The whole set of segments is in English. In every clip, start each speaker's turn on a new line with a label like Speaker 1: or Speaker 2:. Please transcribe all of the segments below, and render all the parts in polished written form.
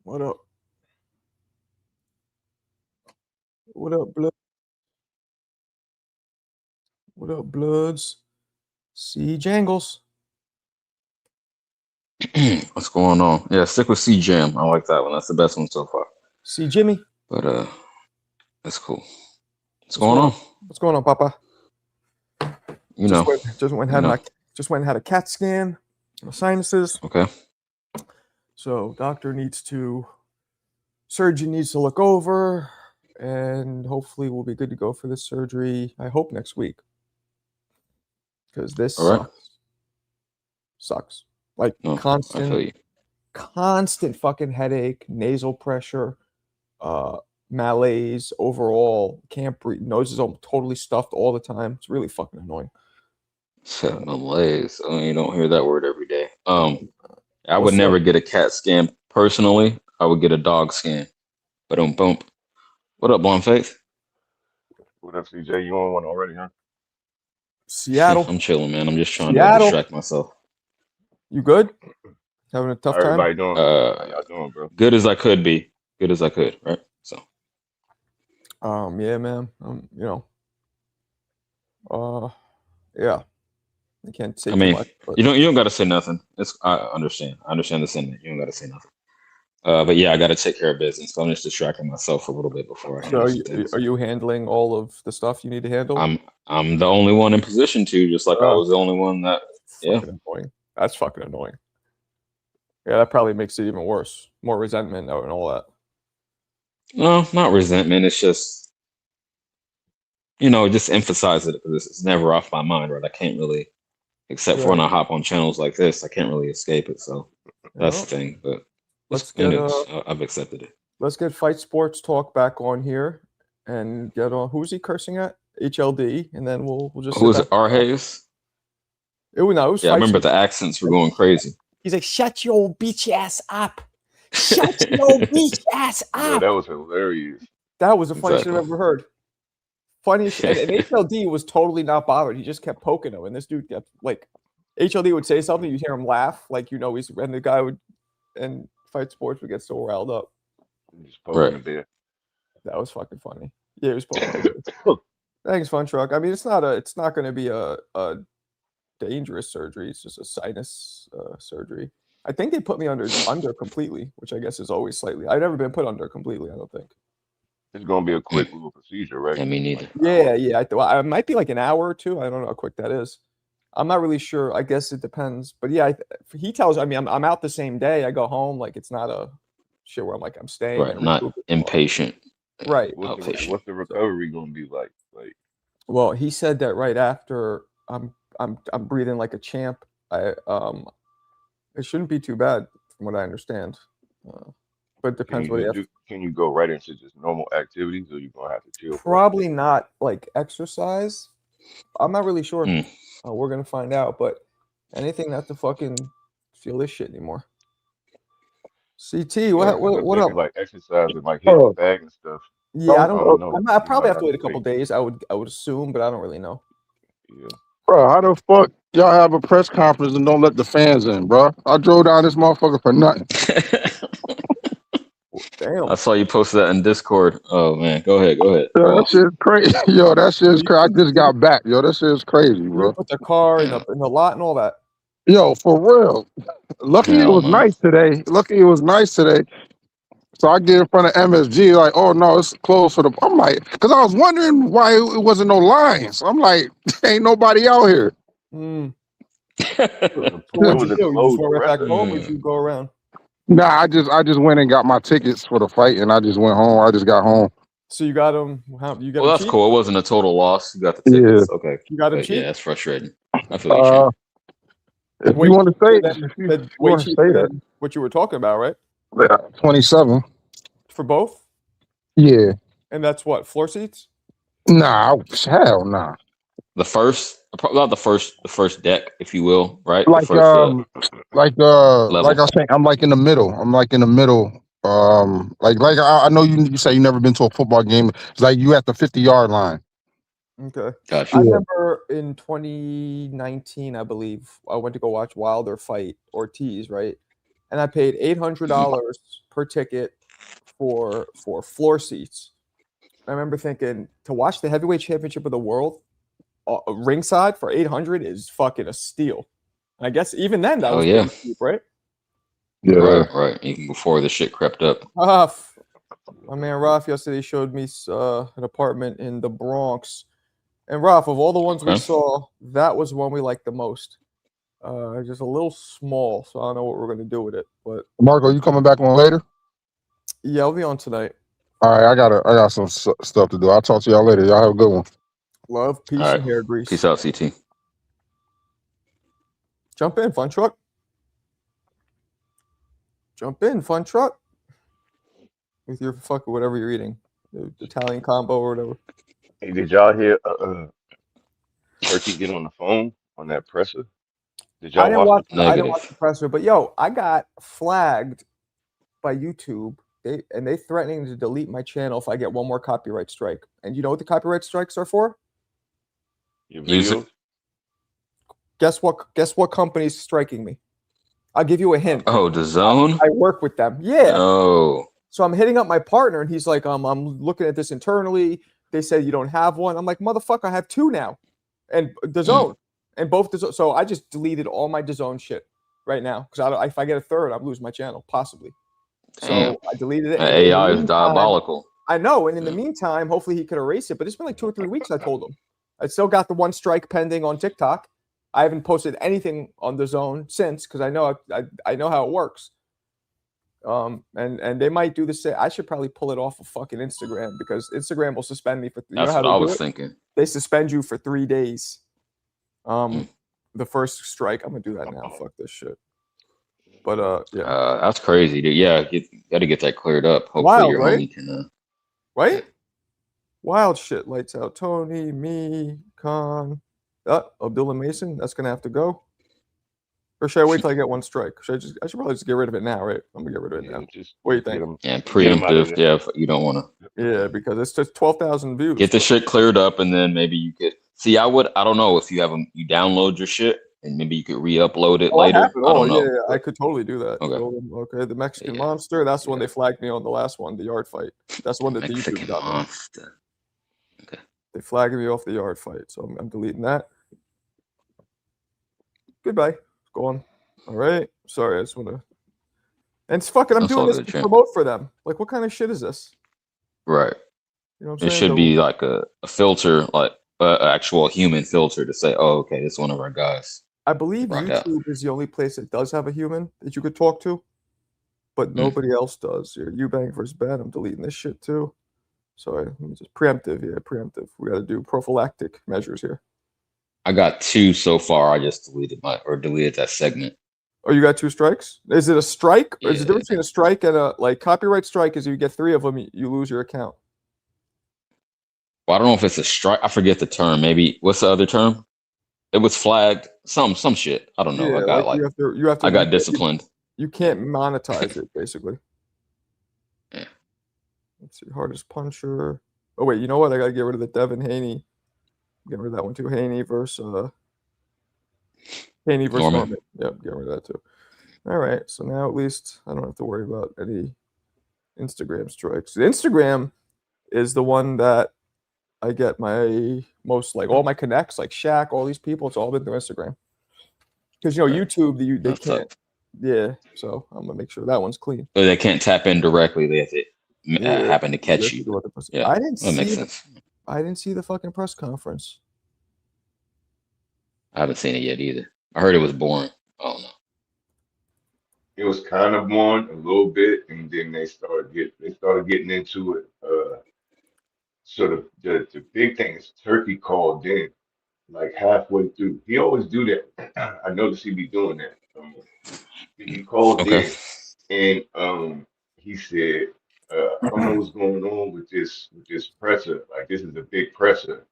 Speaker 1: What up? What up, blood? What up, bloods? See Jangles.
Speaker 2: What's going on? Yeah, stick with C Jam. I like that one. That's the best one so far.
Speaker 1: See Jimmy.
Speaker 2: But that's cool. What's
Speaker 1: What's
Speaker 2: going
Speaker 1: going on?
Speaker 2: on?
Speaker 1: What's going on, Papa?
Speaker 2: You
Speaker 1: Just
Speaker 2: know,
Speaker 1: went, just went and
Speaker 2: you
Speaker 1: had
Speaker 2: know.
Speaker 1: a CAT scan, my sinuses.
Speaker 2: Okay.
Speaker 1: So surgeon needs to look over, and hopefully we'll be good to go for this surgery. I hope next week, because this
Speaker 2: All right.
Speaker 1: sucks. Like
Speaker 2: No, I feel you.
Speaker 1: constant fucking headache, nasal pressure, uh, malaise, overall can't breathe. Nose is all totally stuffed all the time. It's really fucking annoying.
Speaker 2: Malaise. You don't hear that word every day. I would
Speaker 1: What's up?
Speaker 2: never get a cat scan personally. I would get a dog scan. But boom. What up, Blonde Faith?
Speaker 3: What up, CJ? You on one already, huh?
Speaker 1: Seattle.
Speaker 2: I'm chilling, man. I'm just trying to
Speaker 1: Seattle.
Speaker 2: distract myself.
Speaker 1: You good? Having a tough
Speaker 3: How
Speaker 1: time?
Speaker 3: everybody doing? How y'all doing, bro?
Speaker 2: Good as I could be. Good as I could, right? So.
Speaker 1: Yeah, man. Yeah. I can't say
Speaker 2: I
Speaker 1: too
Speaker 2: mean,
Speaker 1: much, but
Speaker 2: you don't got to say nothing. I understand. I understand the sentiment. You don't got to say nothing. But yeah, I got to take care of business. So I'm just distracting myself a little bit before I
Speaker 1: so
Speaker 2: handle some things.
Speaker 1: are you handling all of the stuff you need to handle?
Speaker 2: I'm the only one in position to, just like I was the only one that. Yeah.
Speaker 1: Fucking annoying. That's fucking annoying. Yeah, that probably makes it even worse. More resentment and all that.
Speaker 2: No, not resentment. It's just just emphasize it because it's never off my mind, right? I can't really, except for when I hop on channels like this, I can't really escape it. So that's the thing. But I've accepted it.
Speaker 1: Let's get Fight Sports Talk back on here and get on. Who's he cursing at? HLD, and then we'll just.
Speaker 2: Who is it? R. Hayes?
Speaker 1: It was
Speaker 2: yeah, I remember the accents were going crazy.
Speaker 1: He's like, "Shut your bitch ass up! Shut your bitch ass up!"
Speaker 3: Yeah, that was hilarious.
Speaker 1: That was the funniest shit I've ever heard. Funniest, and HLD was totally not bothered. He just kept poking him, and this dude kept like, HLD would say something, you'd hear him laugh, like he's, and the guy would, and Fight Sports would get so riled up.
Speaker 3: Just poking the bear.
Speaker 1: That was fucking funny. Yeah, it was poking the bear. Thanks, Fun Truck. I mean, it's not going to be a dangerous surgery. It's just a sinus surgery. I think they put me under completely, which I guess is always slightly. I've never been put under completely. I don't think.
Speaker 3: It's gonna be a quick little procedure, right?
Speaker 2: Yeah, me neither.
Speaker 1: Yeah. I might be like an hour or two. I don't know how quick that is. I'm not really sure. I guess it depends. But yeah, he tells. I mean, I'm out the same day. I go home. Like it's not a shit where I'm like I'm staying.
Speaker 2: Right, not impatient.
Speaker 1: Right.
Speaker 3: What's the recovery gonna be like?
Speaker 1: Well, he said that right after I'm breathing like a champ. It shouldn't be too bad from what I understand. But it depends what you
Speaker 3: can you go right into just normal activities, or you gonna have to chill?
Speaker 1: Probably not like exercise. I'm not really sure. We're gonna find out. But anything not to fucking feel this shit anymore. CT, what up?
Speaker 3: Like exercise and like hitting the bag and stuff.
Speaker 1: Yeah, I don't know. I probably have to wait a couple days. I would assume, but I don't really know.
Speaker 3: Yeah.
Speaker 4: Bro, how the fuck y'all have a press conference and don't let the fans in, bro? I drove down this motherfucker for nothing.
Speaker 1: Damn.
Speaker 2: I saw you posted that in Discord. Oh man, go ahead.
Speaker 4: Yo, that shit's crazy. Yo, that shit's crazy. I just got back. Yo, that shit's crazy, bro.
Speaker 1: You put the car in the lot and all that.
Speaker 4: Yo, for real. Lucky it was nice today. So I get in front of MSG, like, oh no, it's closed for the. I'm like, because I was wondering why it wasn't no lines. I'm like, ain't nobody out here.
Speaker 1: What you do? You just went back home, or did you go around?
Speaker 4: Nah, I just went and got my tickets for the fight, and I just went home. I just got home.
Speaker 1: So you got them? You got?
Speaker 2: Well, that's cool. It wasn't a total loss. You got the tickets. Yeah. Okay.
Speaker 1: You got them cheap.
Speaker 2: Yeah, that's frustrating. I feel you.
Speaker 4: If you want to say that,
Speaker 1: what you were talking about, right?
Speaker 4: Yeah, 27
Speaker 1: for both.
Speaker 4: Yeah.
Speaker 1: And that's what, floor seats?
Speaker 4: Nah, hell nah.
Speaker 2: The first deck, if you will, right?
Speaker 4: Like like I say, I'm like in the middle. I know you say you never been to a football game. It's like you at the 50-yard line.
Speaker 1: Okay.
Speaker 2: Gotcha.
Speaker 1: I remember in 2019, I believe, I went to go watch Wilder fight Ortiz, right? and I paid $800 per ticket for floor seats. I remember thinking to watch the heavyweight championship of the world ringside for $800 is fucking a steal. And I guess even then that was pretty cheap, right?
Speaker 4: Yeah,
Speaker 2: right. Even before the shit crept up.
Speaker 1: My man Ralph yesterday showed me an apartment in the Bronx. And Ralph, of all the ones we saw, that was one we liked the most. Just a little small, so I don't know what we're gonna do with it. But
Speaker 4: Marco, you coming back on later?
Speaker 1: Yeah, I'll be on tonight.
Speaker 4: All right, I got some stuff to do. I'll talk to y'all later. Y'all have a good one.
Speaker 1: Love, peace,
Speaker 2: right.
Speaker 1: and hair grease.
Speaker 2: Peace out, CT.
Speaker 1: Jump in, fun truck. Jump in, fun truck. With your fucking whatever you're eating, the Italian combo or whatever.
Speaker 3: Hey, did y'all hear Turkey get on the phone on that presser? Did y'all
Speaker 1: I didn't watch the presser, but yo, I got flagged by YouTube. They threatening to delete my channel if I get one more copyright strike. And you know what the copyright strikes are for?
Speaker 3: Your videos?
Speaker 1: Guess what company's striking me? I'll give you a hint.
Speaker 2: Oh, DAZN?
Speaker 1: I work with them. Yeah.
Speaker 2: Oh.
Speaker 1: So I'm hitting up my partner, and he's like, I'm looking at this internally. They said you don't have one. I'm like, motherfucker, I have two now, and DAZN, and both DAZN. So I just deleted all my DAZN shit right now because if I get a third, I'm losing my channel possibly. So I deleted it.
Speaker 2: And AI is diabolical.
Speaker 1: I know, and in the meantime, hopefully he could erase it. But it's been like 2 or 3 weeks. I told him I still got the one strike pending on TikTok. I haven't posted anything on DAZN since because I know how it works. And they might do the same. I should probably pull it off of fucking Instagram because Instagram will suspend me for.
Speaker 2: That's what I was thinking.
Speaker 1: They suspend you for 3 days. The first strike. I'm gonna do that now. Fuck this shit. But yeah.
Speaker 2: That's crazy, dude. Yeah, got to get that cleared up. Hopefully
Speaker 1: Wild,
Speaker 2: your
Speaker 1: right?
Speaker 2: homie can.
Speaker 1: Right? Wild shit. Lights out. Tony, me, Khan, Abdullah Mason. That's gonna have to go. Or should I wait till I get one strike? I should probably just get rid of it now, right? I'm gonna get rid of it now. What do you think?
Speaker 2: Yeah, preemptive. Yeah, you don't want to.
Speaker 1: Yeah, because it's just 12,000 views.
Speaker 2: Get the shit cleared up, and then maybe you could see. I don't know if you have them. You download your shit, and maybe you could re-upload it later. I don't know.
Speaker 1: Yeah, I could totally do that.
Speaker 2: Okay.
Speaker 1: The Mexican Monster. That's the one they flagged me on the last one, the yard fight. That's the one that the YouTube got me.
Speaker 2: Okay.
Speaker 1: They flagged me off the yard fight, so I'm deleting that. Goodbye. Go on. All right. Sorry, I just want to. And it's fucking. I'm doing this to promote for them. Like, what kind of shit is this?
Speaker 2: Right.
Speaker 1: You know what I'm saying?
Speaker 2: It should be like a filter, like an actual human filter to say, "Oh, okay, this is one of our guys."
Speaker 1: I believe YouTube is the only place that does have a human that you could talk to, but nobody else does. Eubank versus Ben. I'm deleting this shit too. Sorry, let me just preemptive. Yeah, preemptive. We got to do prophylactic measures here.
Speaker 2: I got 2 so far. I just deleted that segment.
Speaker 1: Oh, you got 2 strikes? Is it a strike? Or is the difference between a strike and a copyright strike? Is you get 3 of them, you lose your account.
Speaker 2: Well, I don't know if it's a strike. I forget the term. Maybe what's the other term? It was flagged. Some shit. I don't know.
Speaker 1: Yeah,
Speaker 2: I got
Speaker 1: you have to.
Speaker 2: I got disciplined.
Speaker 1: You can't monetize it, basically.
Speaker 2: Yeah.
Speaker 1: Let's see. Hardest puncher. Oh wait, you know what? I gotta get rid of the Devin Haney. Get rid of that one too. Haney versus Norman. Yep, get rid of that too. All right. So now at least I don't have to worry about any Instagram strikes. Instagram is the one that I get my most, like all my connects, like Shaq, all these people. It's all been through Instagram. Because YouTube, they can't. Yeah. So I'm gonna make sure that one's clean.
Speaker 2: So they can't tap in directly. They have to happen to catch you.
Speaker 1: Yeah. That makes sense. I didn't see the fucking press conference.
Speaker 2: I haven't seen it yet either. I heard it was boring. I don't know.
Speaker 3: It was kind of boring a little bit, and then they started getting into it. Sort of the big thing is Turkey called in like halfway through. He always do that. I noticed he be doing that. He called in, and he said, I don't know what's going on with this presser. Like, this is a big presser.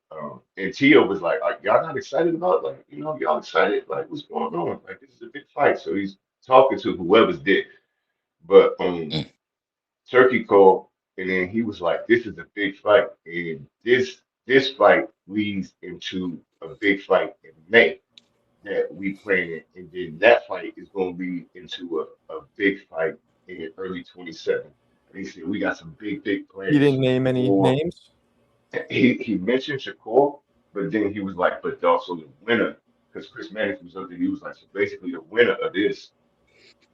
Speaker 3: And Tio was like, y'all not excited about it? Like, y'all excited? Like, what's going on? Like, this is a big fight. So he's talking to whoever's there. But Turkey called, and then he was like, this is a big fight. And this fight leads into a big fight in May. that we playing, and then that fight is going to be into a big fight in early 27. And he said we got some big
Speaker 1: He
Speaker 3: plans.
Speaker 1: didn't name any names.
Speaker 3: He mentioned Shakur, but then he was like, but also the winner, because Chris Mannix was up there. He was like, so basically the winner of this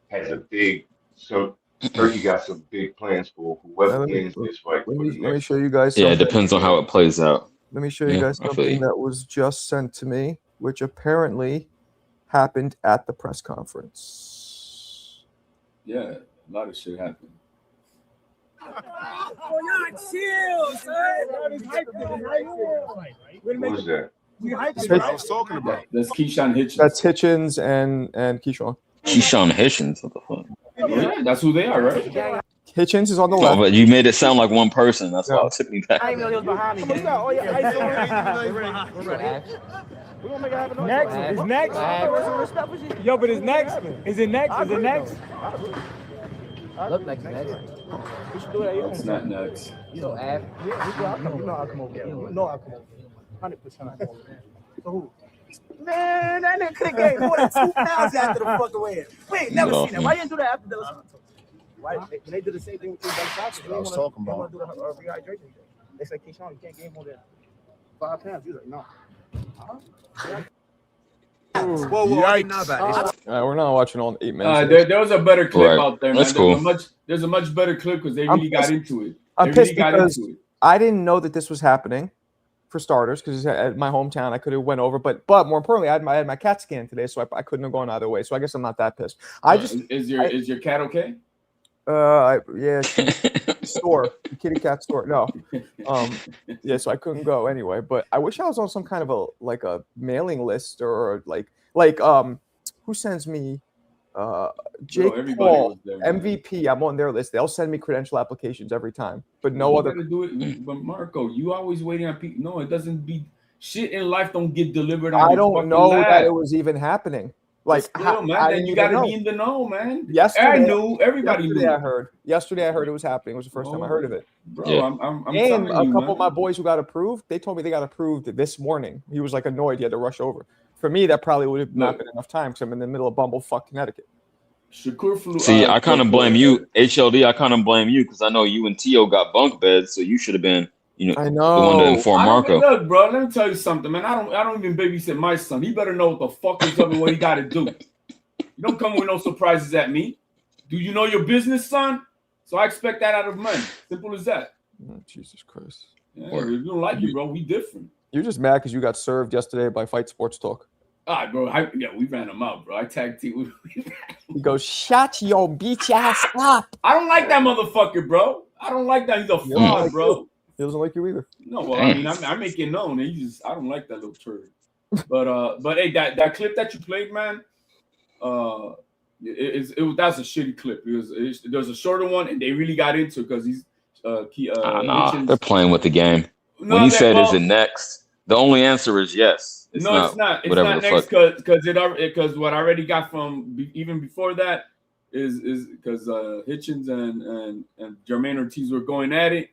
Speaker 3: has a big. So Turkey got some big plans for whoever wins this fight.
Speaker 1: Let me show you guys.
Speaker 2: Yeah, it depends on how it plays out.
Speaker 1: Let me show you guys something that was just sent to me, which apparently happened at the press conference.
Speaker 5: Yeah, a lot of shit happened.
Speaker 6: Oh, y'all chill, son.
Speaker 3: What was that?
Speaker 4: I was talking about.
Speaker 5: That's Keyshawn Hitchens.
Speaker 1: That's Hitchens and Keyshawn.
Speaker 2: Keyshawn Hitchens, what the fuck?
Speaker 5: Yeah, that's who they are, right?
Speaker 1: Hitchens is on the
Speaker 2: Oh,
Speaker 1: left.
Speaker 2: but you made it sound like one person. That's why it took me back.
Speaker 6: I didn't know he was behind me. Oh, yeah. We're gonna make it happen.
Speaker 7: Next is next. Yo, but it's next. Is it next? Is it next?
Speaker 6: Look like next. We should do that.
Speaker 5: It's not nuts.
Speaker 6: You know, Av. I'll come over. You know I'll come over. 100% I'll come over. So who? Man, that nigga could have gave more than 2 pounds after the fucking win. Wait, never seen that. Why you didn't do that after the? Why they did the same thing with you? I was talking about. They want to do the rehydration thing. They said, Keyshawn, you can't gain more than 5 pounds. He's like, no.
Speaker 1: We're not watching all 8 minutes.
Speaker 5: There was a better clip out there, man.
Speaker 2: That's cool.
Speaker 5: There's a much better clip because they really got into it.
Speaker 1: I'm pissed because I didn't know that this was happening, for starters, because at my hometown I could have went over, but more importantly, I had my CAT scan today, so I couldn't have gone either way. So I guess I'm not that pissed.
Speaker 5: Is your cat okay?
Speaker 1: Yeah, store, kitty cat store. No, yeah, so I couldn't go anyway. But I wish I was on some kind of a mailing list or who sends me Jake Paul MVP. I'm on their list. They'll send me credential applications every time, but no other.
Speaker 5: Do it. But Marco, you always waiting on people. No, it doesn't be shit in life. Don't get delivered. On
Speaker 1: I don't know that it was even happening. Like,
Speaker 5: still, man, you got to be in the know, man.
Speaker 1: Yesterday,
Speaker 5: I knew. Everybody knew.
Speaker 1: Yesterday, I heard it was happening. It was the first time I heard of it.
Speaker 5: Bro, yeah. I'm
Speaker 1: and a couple of my boys who got approved, they told me they got approved this morning. He was like annoyed he had to rush over. For me, that probably would have not been enough time because I'm in the middle of Bumblefuck, Connecticut.
Speaker 5: Shakur flew.
Speaker 2: See, I kind of blame you, HLD. I kind of blame you because I know you and Tio got bunk beds, so you should have been,
Speaker 1: I know.
Speaker 2: the one to inform Marco.
Speaker 5: Look, bro, let me tell you something, man. I don't even babysit my son. He better know what the fuck is up and what he got to do. You don't come with no surprises at me. Do you know your business, son? So I expect that out of men. Simple as that.
Speaker 1: Oh, Jesus Christ.
Speaker 5: Yeah, if you don't like it, bro, we different.
Speaker 1: You're just mad because you got served yesterday by Fight Sports Talk.
Speaker 5: Bro, we ran him out, bro. I tagged team.
Speaker 1: He goes, shut your bitch ass up.
Speaker 5: I don't like that motherfucker, bro. I don't like that. He's a fraud, bro.
Speaker 1: He doesn't like you either.
Speaker 5: No, well, I mean, I make it known. I don't like that little turd. But hey, that clip that you played, man, that's a shitty clip. There's a shorter one, and they really got into it because he's
Speaker 2: they're playing with the game. When he said, "Is it next?" The only answer is yes.
Speaker 5: It's not next because what I already got from even before that is because Hitchens and Jermaine Ortiz were going at it,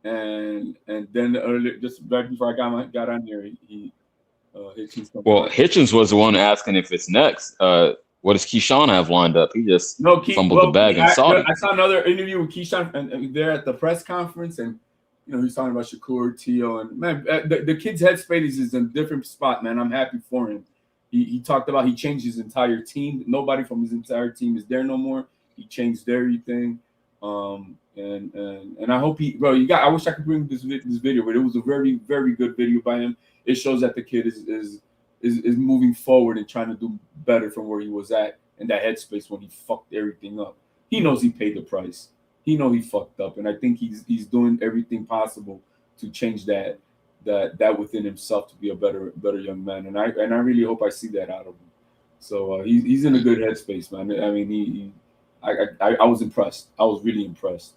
Speaker 5: and then earlier, just right before I got on here, Hitchens.
Speaker 2: Well, Hitchens was the one asking if it's next. What does Keyshawn have lined up? He just fumbled the bag and saw it.
Speaker 5: I saw another interview with Keyshawn, and they're at the press conference, and he's talking about Shakur, Tio, and man, the kid's headspace is in a different spot, man. I'm happy for him. He talked about he changed his entire team. Nobody from his entire team is there no more. He changed everything. And I hope I wish I could bring this video, but it was a very, very good video by him. It shows that the kid is moving forward and trying to do better from where he was at in that headspace when he fucked everything up. He knows he paid the price. He knows he fucked up, and I think he's doing everything possible to change that within himself to be a better young man. And I really hope I see that out of him. So he's in a good headspace, man. I mean, I was impressed. I was really impressed.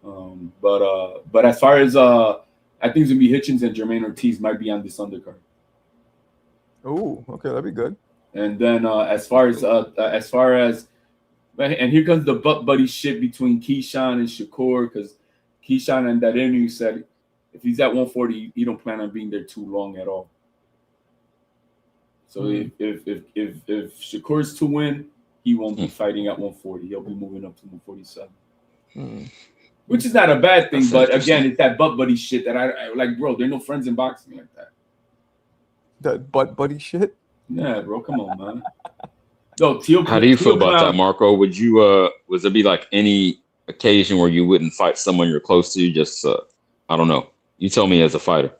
Speaker 5: But as far as I think it's gonna be Hitchens and Jermaine Ortiz might be on this undercard.
Speaker 1: Oh, okay, that'd be good.
Speaker 5: And then as far as and here comes the butt buddy shit between Keyshawn and Shakur, because Keyshawn in that interview said if he's at 140, he don't plan on being there too long at all. So if Shakur's to win, he won't be fighting at 140. He'll be moving up to 147. Which is not a bad thing, but again, it's that butt buddy shit that I like, bro. There are no friends in boxing like that.
Speaker 1: That butt buddy shit?
Speaker 5: Yeah, bro. Come on, man. No,
Speaker 2: how do you feel about that, Marco? Would you was there be like any occasion where you wouldn't fight someone you're close to? Just I don't know. You tell me as a fighter.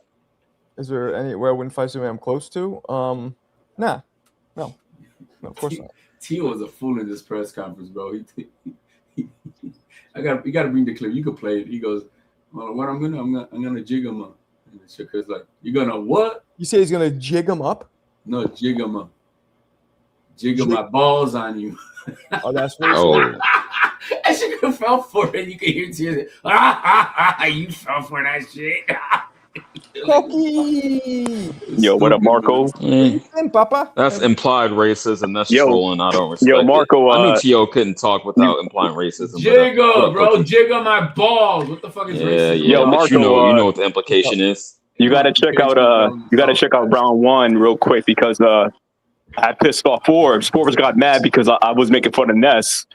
Speaker 1: Is there anywhere I wouldn't fight someone I'm close to? Nah. No, of course not.
Speaker 5: Tio was a fool in this press conference, bro. You got to bring the clip. You could play it. He goes, "Well, what I'm gonna jig him up." And Shakur's like, "You gonna what?"
Speaker 1: You say he's gonna jig him up?
Speaker 5: No, jig him up. Jiggle my balls on you.
Speaker 1: Oh, that's what
Speaker 5: I should have fell for it. You can hear tears. You fell for that shit.
Speaker 1: Cookie.
Speaker 8: Yo, what up, Marco?
Speaker 1: Papa.
Speaker 2: That's implied racism. That's trolling. I don't respect
Speaker 8: Marco,
Speaker 2: I knew Tio couldn't talk without implying racism.
Speaker 5: Jiggle, bro. Jiggle my balls. What the fuck is racism?
Speaker 2: Yeah, Marco, you know what the implication is.
Speaker 8: You gotta check out round one real quick because I pissed off Forbes. Forbes got mad because I was making fun of Ness.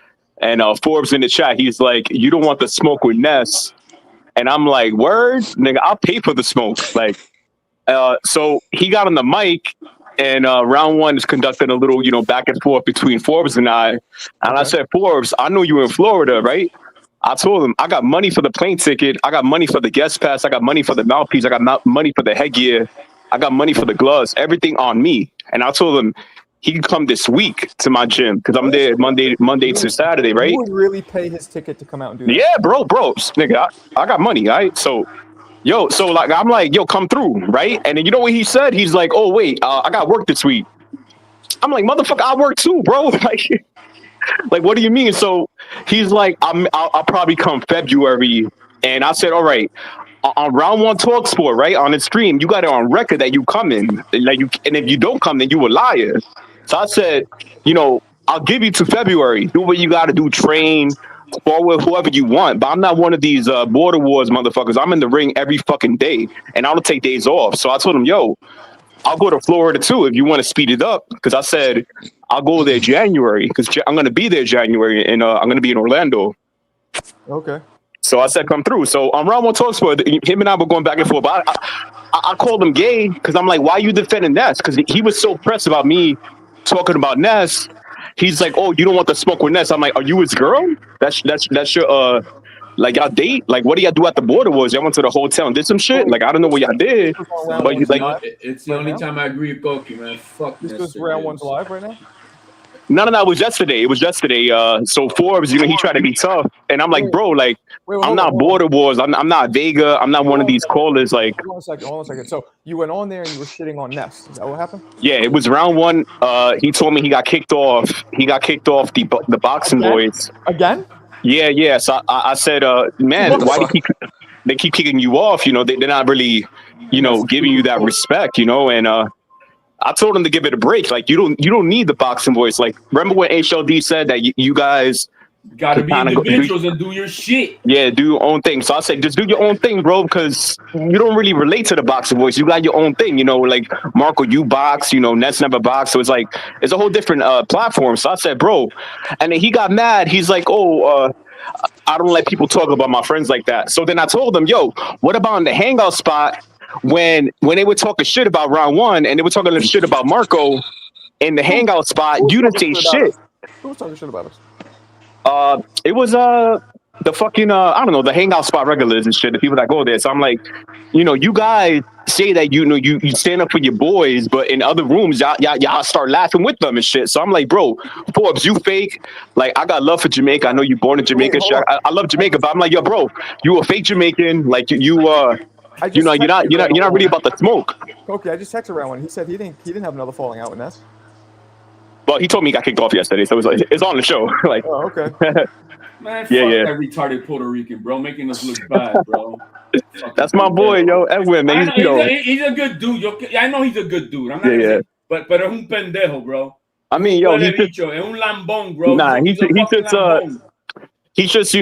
Speaker 8: And Forbes in the chat, he's like, "You don't want the smoke with Ness." And I'm like, "Word? Nigga, I'll pay for the smoke." Like, so he got on the mic and round one is conducting a little, back and forth between Forbes and I. And I said, "Forbes, I know you in Florida, right?" I told him, I got money for the plane ticket. I got money for the guest pass. I got money for the mouthpiece. I got money for the headgear. I got money for the gloves, everything on me. And I told him he can come this week to my gym because I'm there Monday to Saturday, right?
Speaker 1: You would really pay his ticket to come out and do that?
Speaker 8: Yeah, bro, nigga, I got money, right? So I'm like, yo, come through, right? And then you know what he said? He's like, "Oh wait, I got work this week." I'm like, "Motherfucker, I work too, bro." Like, what do you mean? So he's like, I'll probably come February. And I said, all right, on round one Talk Sport, right? On the stream, you got it on record that you coming. And if you don't come, then you a liar. So I said, I'll give you to February. Do what you got to do, train, spar with whoever you want. But I'm not one of these border wars motherfuckers. I'm in the ring every fucking day. And I don't take days off. So I told him, yo, I'll go to Florida too if you want to speed it up. Because I said, I'll go there January. Because I'm going to be there January. And I'm going to be in Orlando.
Speaker 1: Okay.
Speaker 8: So I said, come through. So on round one Talk Sport, him and I were going back and forth. But I called him gay because I'm like, why are you defending Ness? Because he was so pressed about me talking about Ness. He's like, oh, you don't want the smoke with Ness. I'm like, are you his girl? That's your like y'all date? Like, what do y'all do at the border wars? Y'all went to the hotel and did some shit? Like, I don't know what y'all did. But you like,
Speaker 5: it's the only time I agree with Koki, man. Fuck
Speaker 1: this. This round one's live right now?
Speaker 8: No, it was yesterday. So Forbes, he tried to be tough. And I'm like, bro, like, I'm not border wars. I'm not Vega. I'm not one of these callers. Like,
Speaker 1: hold on a second. So you went on there and you were shitting on Ness. Is that what happened?
Speaker 8: Yeah, it was round one. He told me he got kicked off. The boxing boys.
Speaker 1: Again?
Speaker 8: Yeah. So I said, man, why do they keep kicking you off? They're not really, giving you that respect, and I told him to give it a break. Like, you don't need the boxing voice. Like, remember when HLD said that you guys
Speaker 5: gotta be individuals and do your shit.
Speaker 8: Yeah, do your own thing. So I said, just do your own thing, bro, because you don't really relate to the boxing voice. You got your own thing, like Marco, you box, Nets never box. So it's like, it's a whole different platform. So I said, bro, and then he got mad. He's like, I don't let people talk about my friends like that. So then I told him, yo, what about in the hangout spot when they were talking shit about round one and they were talking shit about Marco in the hangout spot, you didn't say shit.
Speaker 1: Who was talking shit about us?
Speaker 8: It was the fucking I don't know, the hangout spot regulars and shit, the people that go there. So I'm like, you guys say that you stand up for your boys, but in other rooms y'all start laughing with them and shit. So I'm like, bro, Forbes, you fake. Like, I got love for Jamaica. I know you born in Jamaica. I love Jamaica, but I'm like, yo, bro, you a fake Jamaican. Like, you're not really about the smoke.
Speaker 1: Okay, I just texted around one. He said he didn't have another falling out with Ness.
Speaker 8: Well, he told me he got kicked off yesterday, so it's on the show. Like,
Speaker 1: oh, okay.
Speaker 5: Man, fuck that retarded Puerto Rican, bro, making us look bad, bro.
Speaker 8: That's my boy, yo, Edwin, man.
Speaker 5: He's a good dude. I know he's a good dude. I'm not saying, but es un pendejo, bro.
Speaker 8: I mean, yo,
Speaker 5: es un lambón, bro.
Speaker 8: Nah, he's just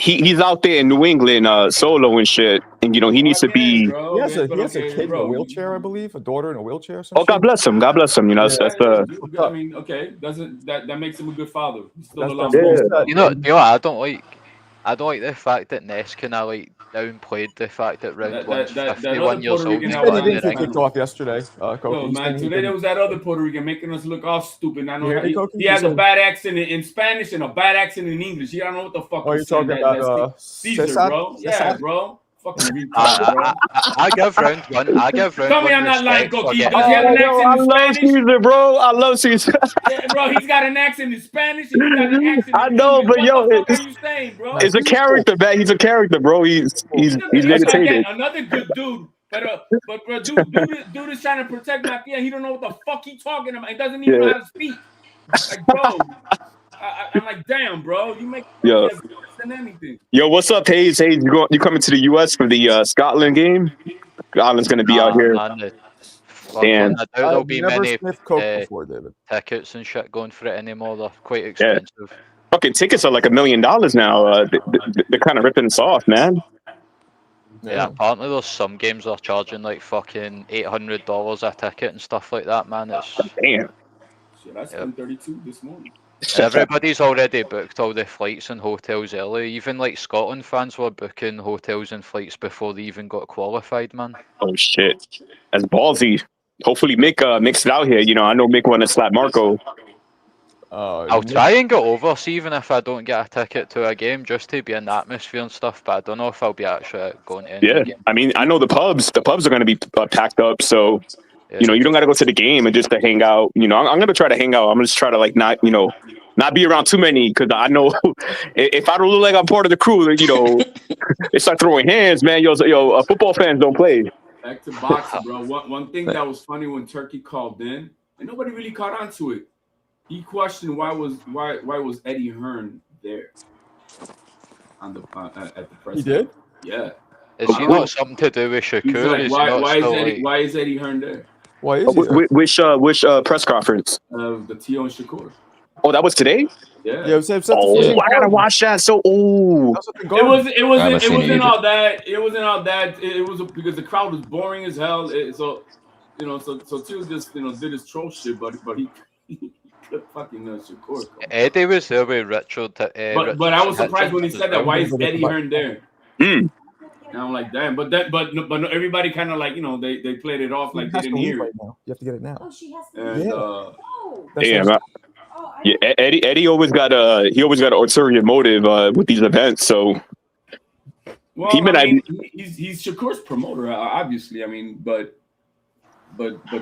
Speaker 8: he's out there in New England solo and shit, and he needs to be.
Speaker 1: He has a kid in a wheelchair, I believe, a daughter in a wheelchair. Or
Speaker 8: Oh, God bless him. God bless him. That's
Speaker 5: I mean, okay, that makes him a good father. He's still alive.
Speaker 9: You know, I don't like the fact that Ness kind of like downplayed the fact that round one's 51 years old.
Speaker 1: He didn't get kicked off yesterday.
Speaker 5: No, man, today there was that other Puerto Rican making us look all stupid. I know he has a bad accent in Spanish and a bad accent in English. He don't know what the fuck.
Speaker 1: Oh, you're talking about
Speaker 5: Caesar, bro? Yeah, bro. Fucking
Speaker 9: I give round one.
Speaker 5: Tell me I'm not lying, Cookie. Does he have an accent in
Speaker 8: I love
Speaker 5: Spanish?
Speaker 8: Caesar, bro. I love Caesar.
Speaker 5: Yeah, bro, he's got an accent in Spanish and he's got an accent in
Speaker 8: I know,
Speaker 5: English.
Speaker 8: but yo,
Speaker 5: what the fuck are you saying, bro?
Speaker 8: It's a character, man. He's a character, bro. He's meditated.
Speaker 5: Another good dude. But dude is trying to protect my kid. He don't know what the fuck he talking about. He doesn't even know how to speak. Like, bro, I'm like, damn, bro, you make less than anything.
Speaker 8: Yo, what's up, Hayes? Hayes, you coming to the U.S. for the Scotland game? Scotland's gonna be out here.
Speaker 9: And there'll be many
Speaker 1: before, David.
Speaker 9: tickets and shit going for it anymore. They're quite expensive.
Speaker 8: Fucking tickets are like $1 million now. They're kind of ripping us off, man.
Speaker 9: Yeah, apparently there's some games that are charging like fucking $800 a ticket and stuff like that, man. It's
Speaker 8: damn.
Speaker 5: Shit, I spent 32 this morning.
Speaker 9: Everybody's already booked all the flights and hotels early. Even like Scotland fans were booking hotels and flights before they even got qualified, man.
Speaker 8: Oh shit, that's ballsy. Hopefully Mick makes it out here. I know Mick want to slap Marco.
Speaker 9: I'll try and go over, see even if I don't get a ticket to a game, just to be in the atmosphere and stuff. But I don't know if I'll be actually going to.
Speaker 8: Yeah, I mean, I know the pubs are going to be packed up, so you don't got to go to the game and just to hang out. I'm going to try to hang out. I'm going to just try to like not be around too many, because I know if I don't look like I'm part of the crew, they start throwing hands, man. Yo, football fans don't play.
Speaker 5: Back to boxing, bro. One thing that was funny when Turkey called in, and nobody really caught on to it. He questioned why was Eddie Hearn there on the at the press.
Speaker 1: He did?
Speaker 5: Yeah.
Speaker 9: Is he got something to do with Shakur?
Speaker 5: Like, why is Eddie Hearn there?
Speaker 1: Why is he there?
Speaker 8: Which press conference?
Speaker 5: The T.O. and Shakur.
Speaker 8: Oh, that was today?
Speaker 5: Yeah.
Speaker 1: Yeah,
Speaker 8: I gotta watch that. So,
Speaker 5: it wasn't all that. It wasn't all that. It was because the crowd was boring as hell. So T.O. just did his troll shit, but he fucking Shakur.
Speaker 9: Eddie was there with Richard.
Speaker 5: But I was surprised when he said that. Why is Eddie Hearn there? And I'm like, damn. But everybody kind of like they played it off like they didn't hear it.
Speaker 1: You have to get it now.
Speaker 10: Oh, she has to.
Speaker 8: And, yeah, Eddie always got an ulterior motive with these events. So,
Speaker 5: well, he's Shakur's promoter, obviously. I mean, but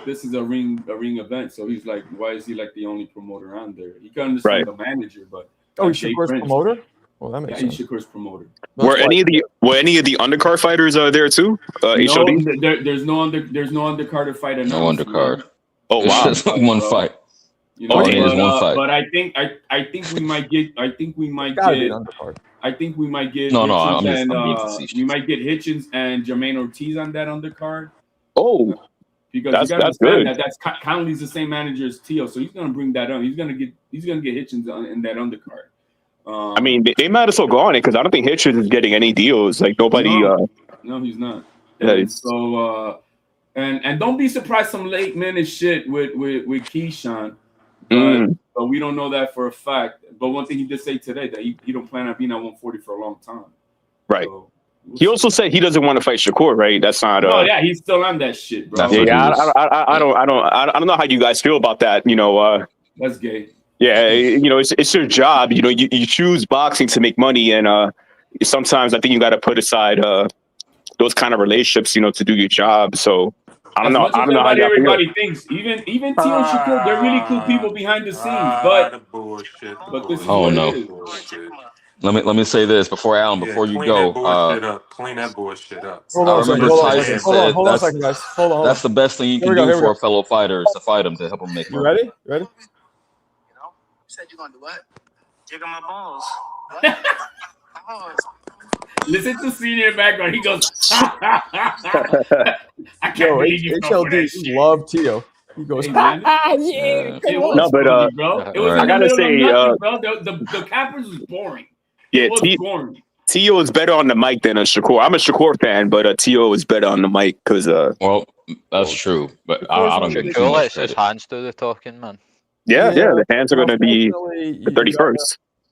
Speaker 5: this is a ring event, so he's like, why is he like the only promoter on there? He can understand the manager, but
Speaker 1: he's Shakur's promoter. Well, that makes sense.
Speaker 5: He's Shakur's promoter.
Speaker 8: Were any of the undercard fighters there too? HOD?
Speaker 5: There's no undercard fight.
Speaker 2: No undercard.
Speaker 8: Oh wow,
Speaker 2: just one fight.
Speaker 5: One
Speaker 2: fight.
Speaker 5: But I think we might get. I think we might get.
Speaker 2: No, I'm being facetious.
Speaker 5: We might get Hitchens and Jermaine Ortiz on that undercard.
Speaker 8: Oh,
Speaker 5: because
Speaker 8: that's good.
Speaker 5: That's Conley's the same manager as Tio, so he's gonna bring that up. He's gonna get Hitchens in that undercard.
Speaker 8: I mean, they might as well go on it because I don't think Hitchens is getting any deals. Like nobody.
Speaker 5: No, he's not.
Speaker 8: Yeah,
Speaker 5: so and don't be surprised some late minute shit with Keyshawn. But we don't know that for a fact. But one thing he did say today that he don't plan on being at 140 for a long time.
Speaker 8: Right. So, he also said he doesn't want to fight Shakur, right? That's not.
Speaker 5: Oh yeah, he's still on that shit, bro.
Speaker 8: Yeah, I don't know how you guys feel about that.
Speaker 5: That's gay.
Speaker 8: Yeah, it's your job. You choose boxing to make money, and sometimes I think you got to put aside those kind of relationships, to do your job. So. I don't know how
Speaker 5: everybody thinks. Even Tio and Shakur, they're really cool people behind the scenes. But this is what it is.
Speaker 2: Let me say this before you go.
Speaker 11: Clean that bullshit up.
Speaker 2: I remember Tyson said
Speaker 1: hold on a second, guys. Hold on.
Speaker 2: That's the best thing you can do for a fellow fighter is to fight him to help him make money.
Speaker 1: You ready?
Speaker 10: You said you're gonna do what? Jiggle my balls.
Speaker 5: Listen to Senior background. He goes, I can't believe you
Speaker 1: HLD love Tio. He goes,
Speaker 5: yeah.
Speaker 8: No, but
Speaker 5: bro. It was
Speaker 8: I gotta say,
Speaker 5: bro. The Cappers was boring.
Speaker 8: Yeah,
Speaker 5: it was boring.
Speaker 8: Tio is better on the mic than a Shakur. I'm a Shakur fan, but Tio is better on the mic because
Speaker 2: well, that's true, but I don't give too
Speaker 9: Shakur
Speaker 2: much
Speaker 9: lets his
Speaker 2: credit.
Speaker 9: hands do the talking, man.
Speaker 8: yeah, the hands are going to be
Speaker 1: Unfortunately,
Speaker 8: the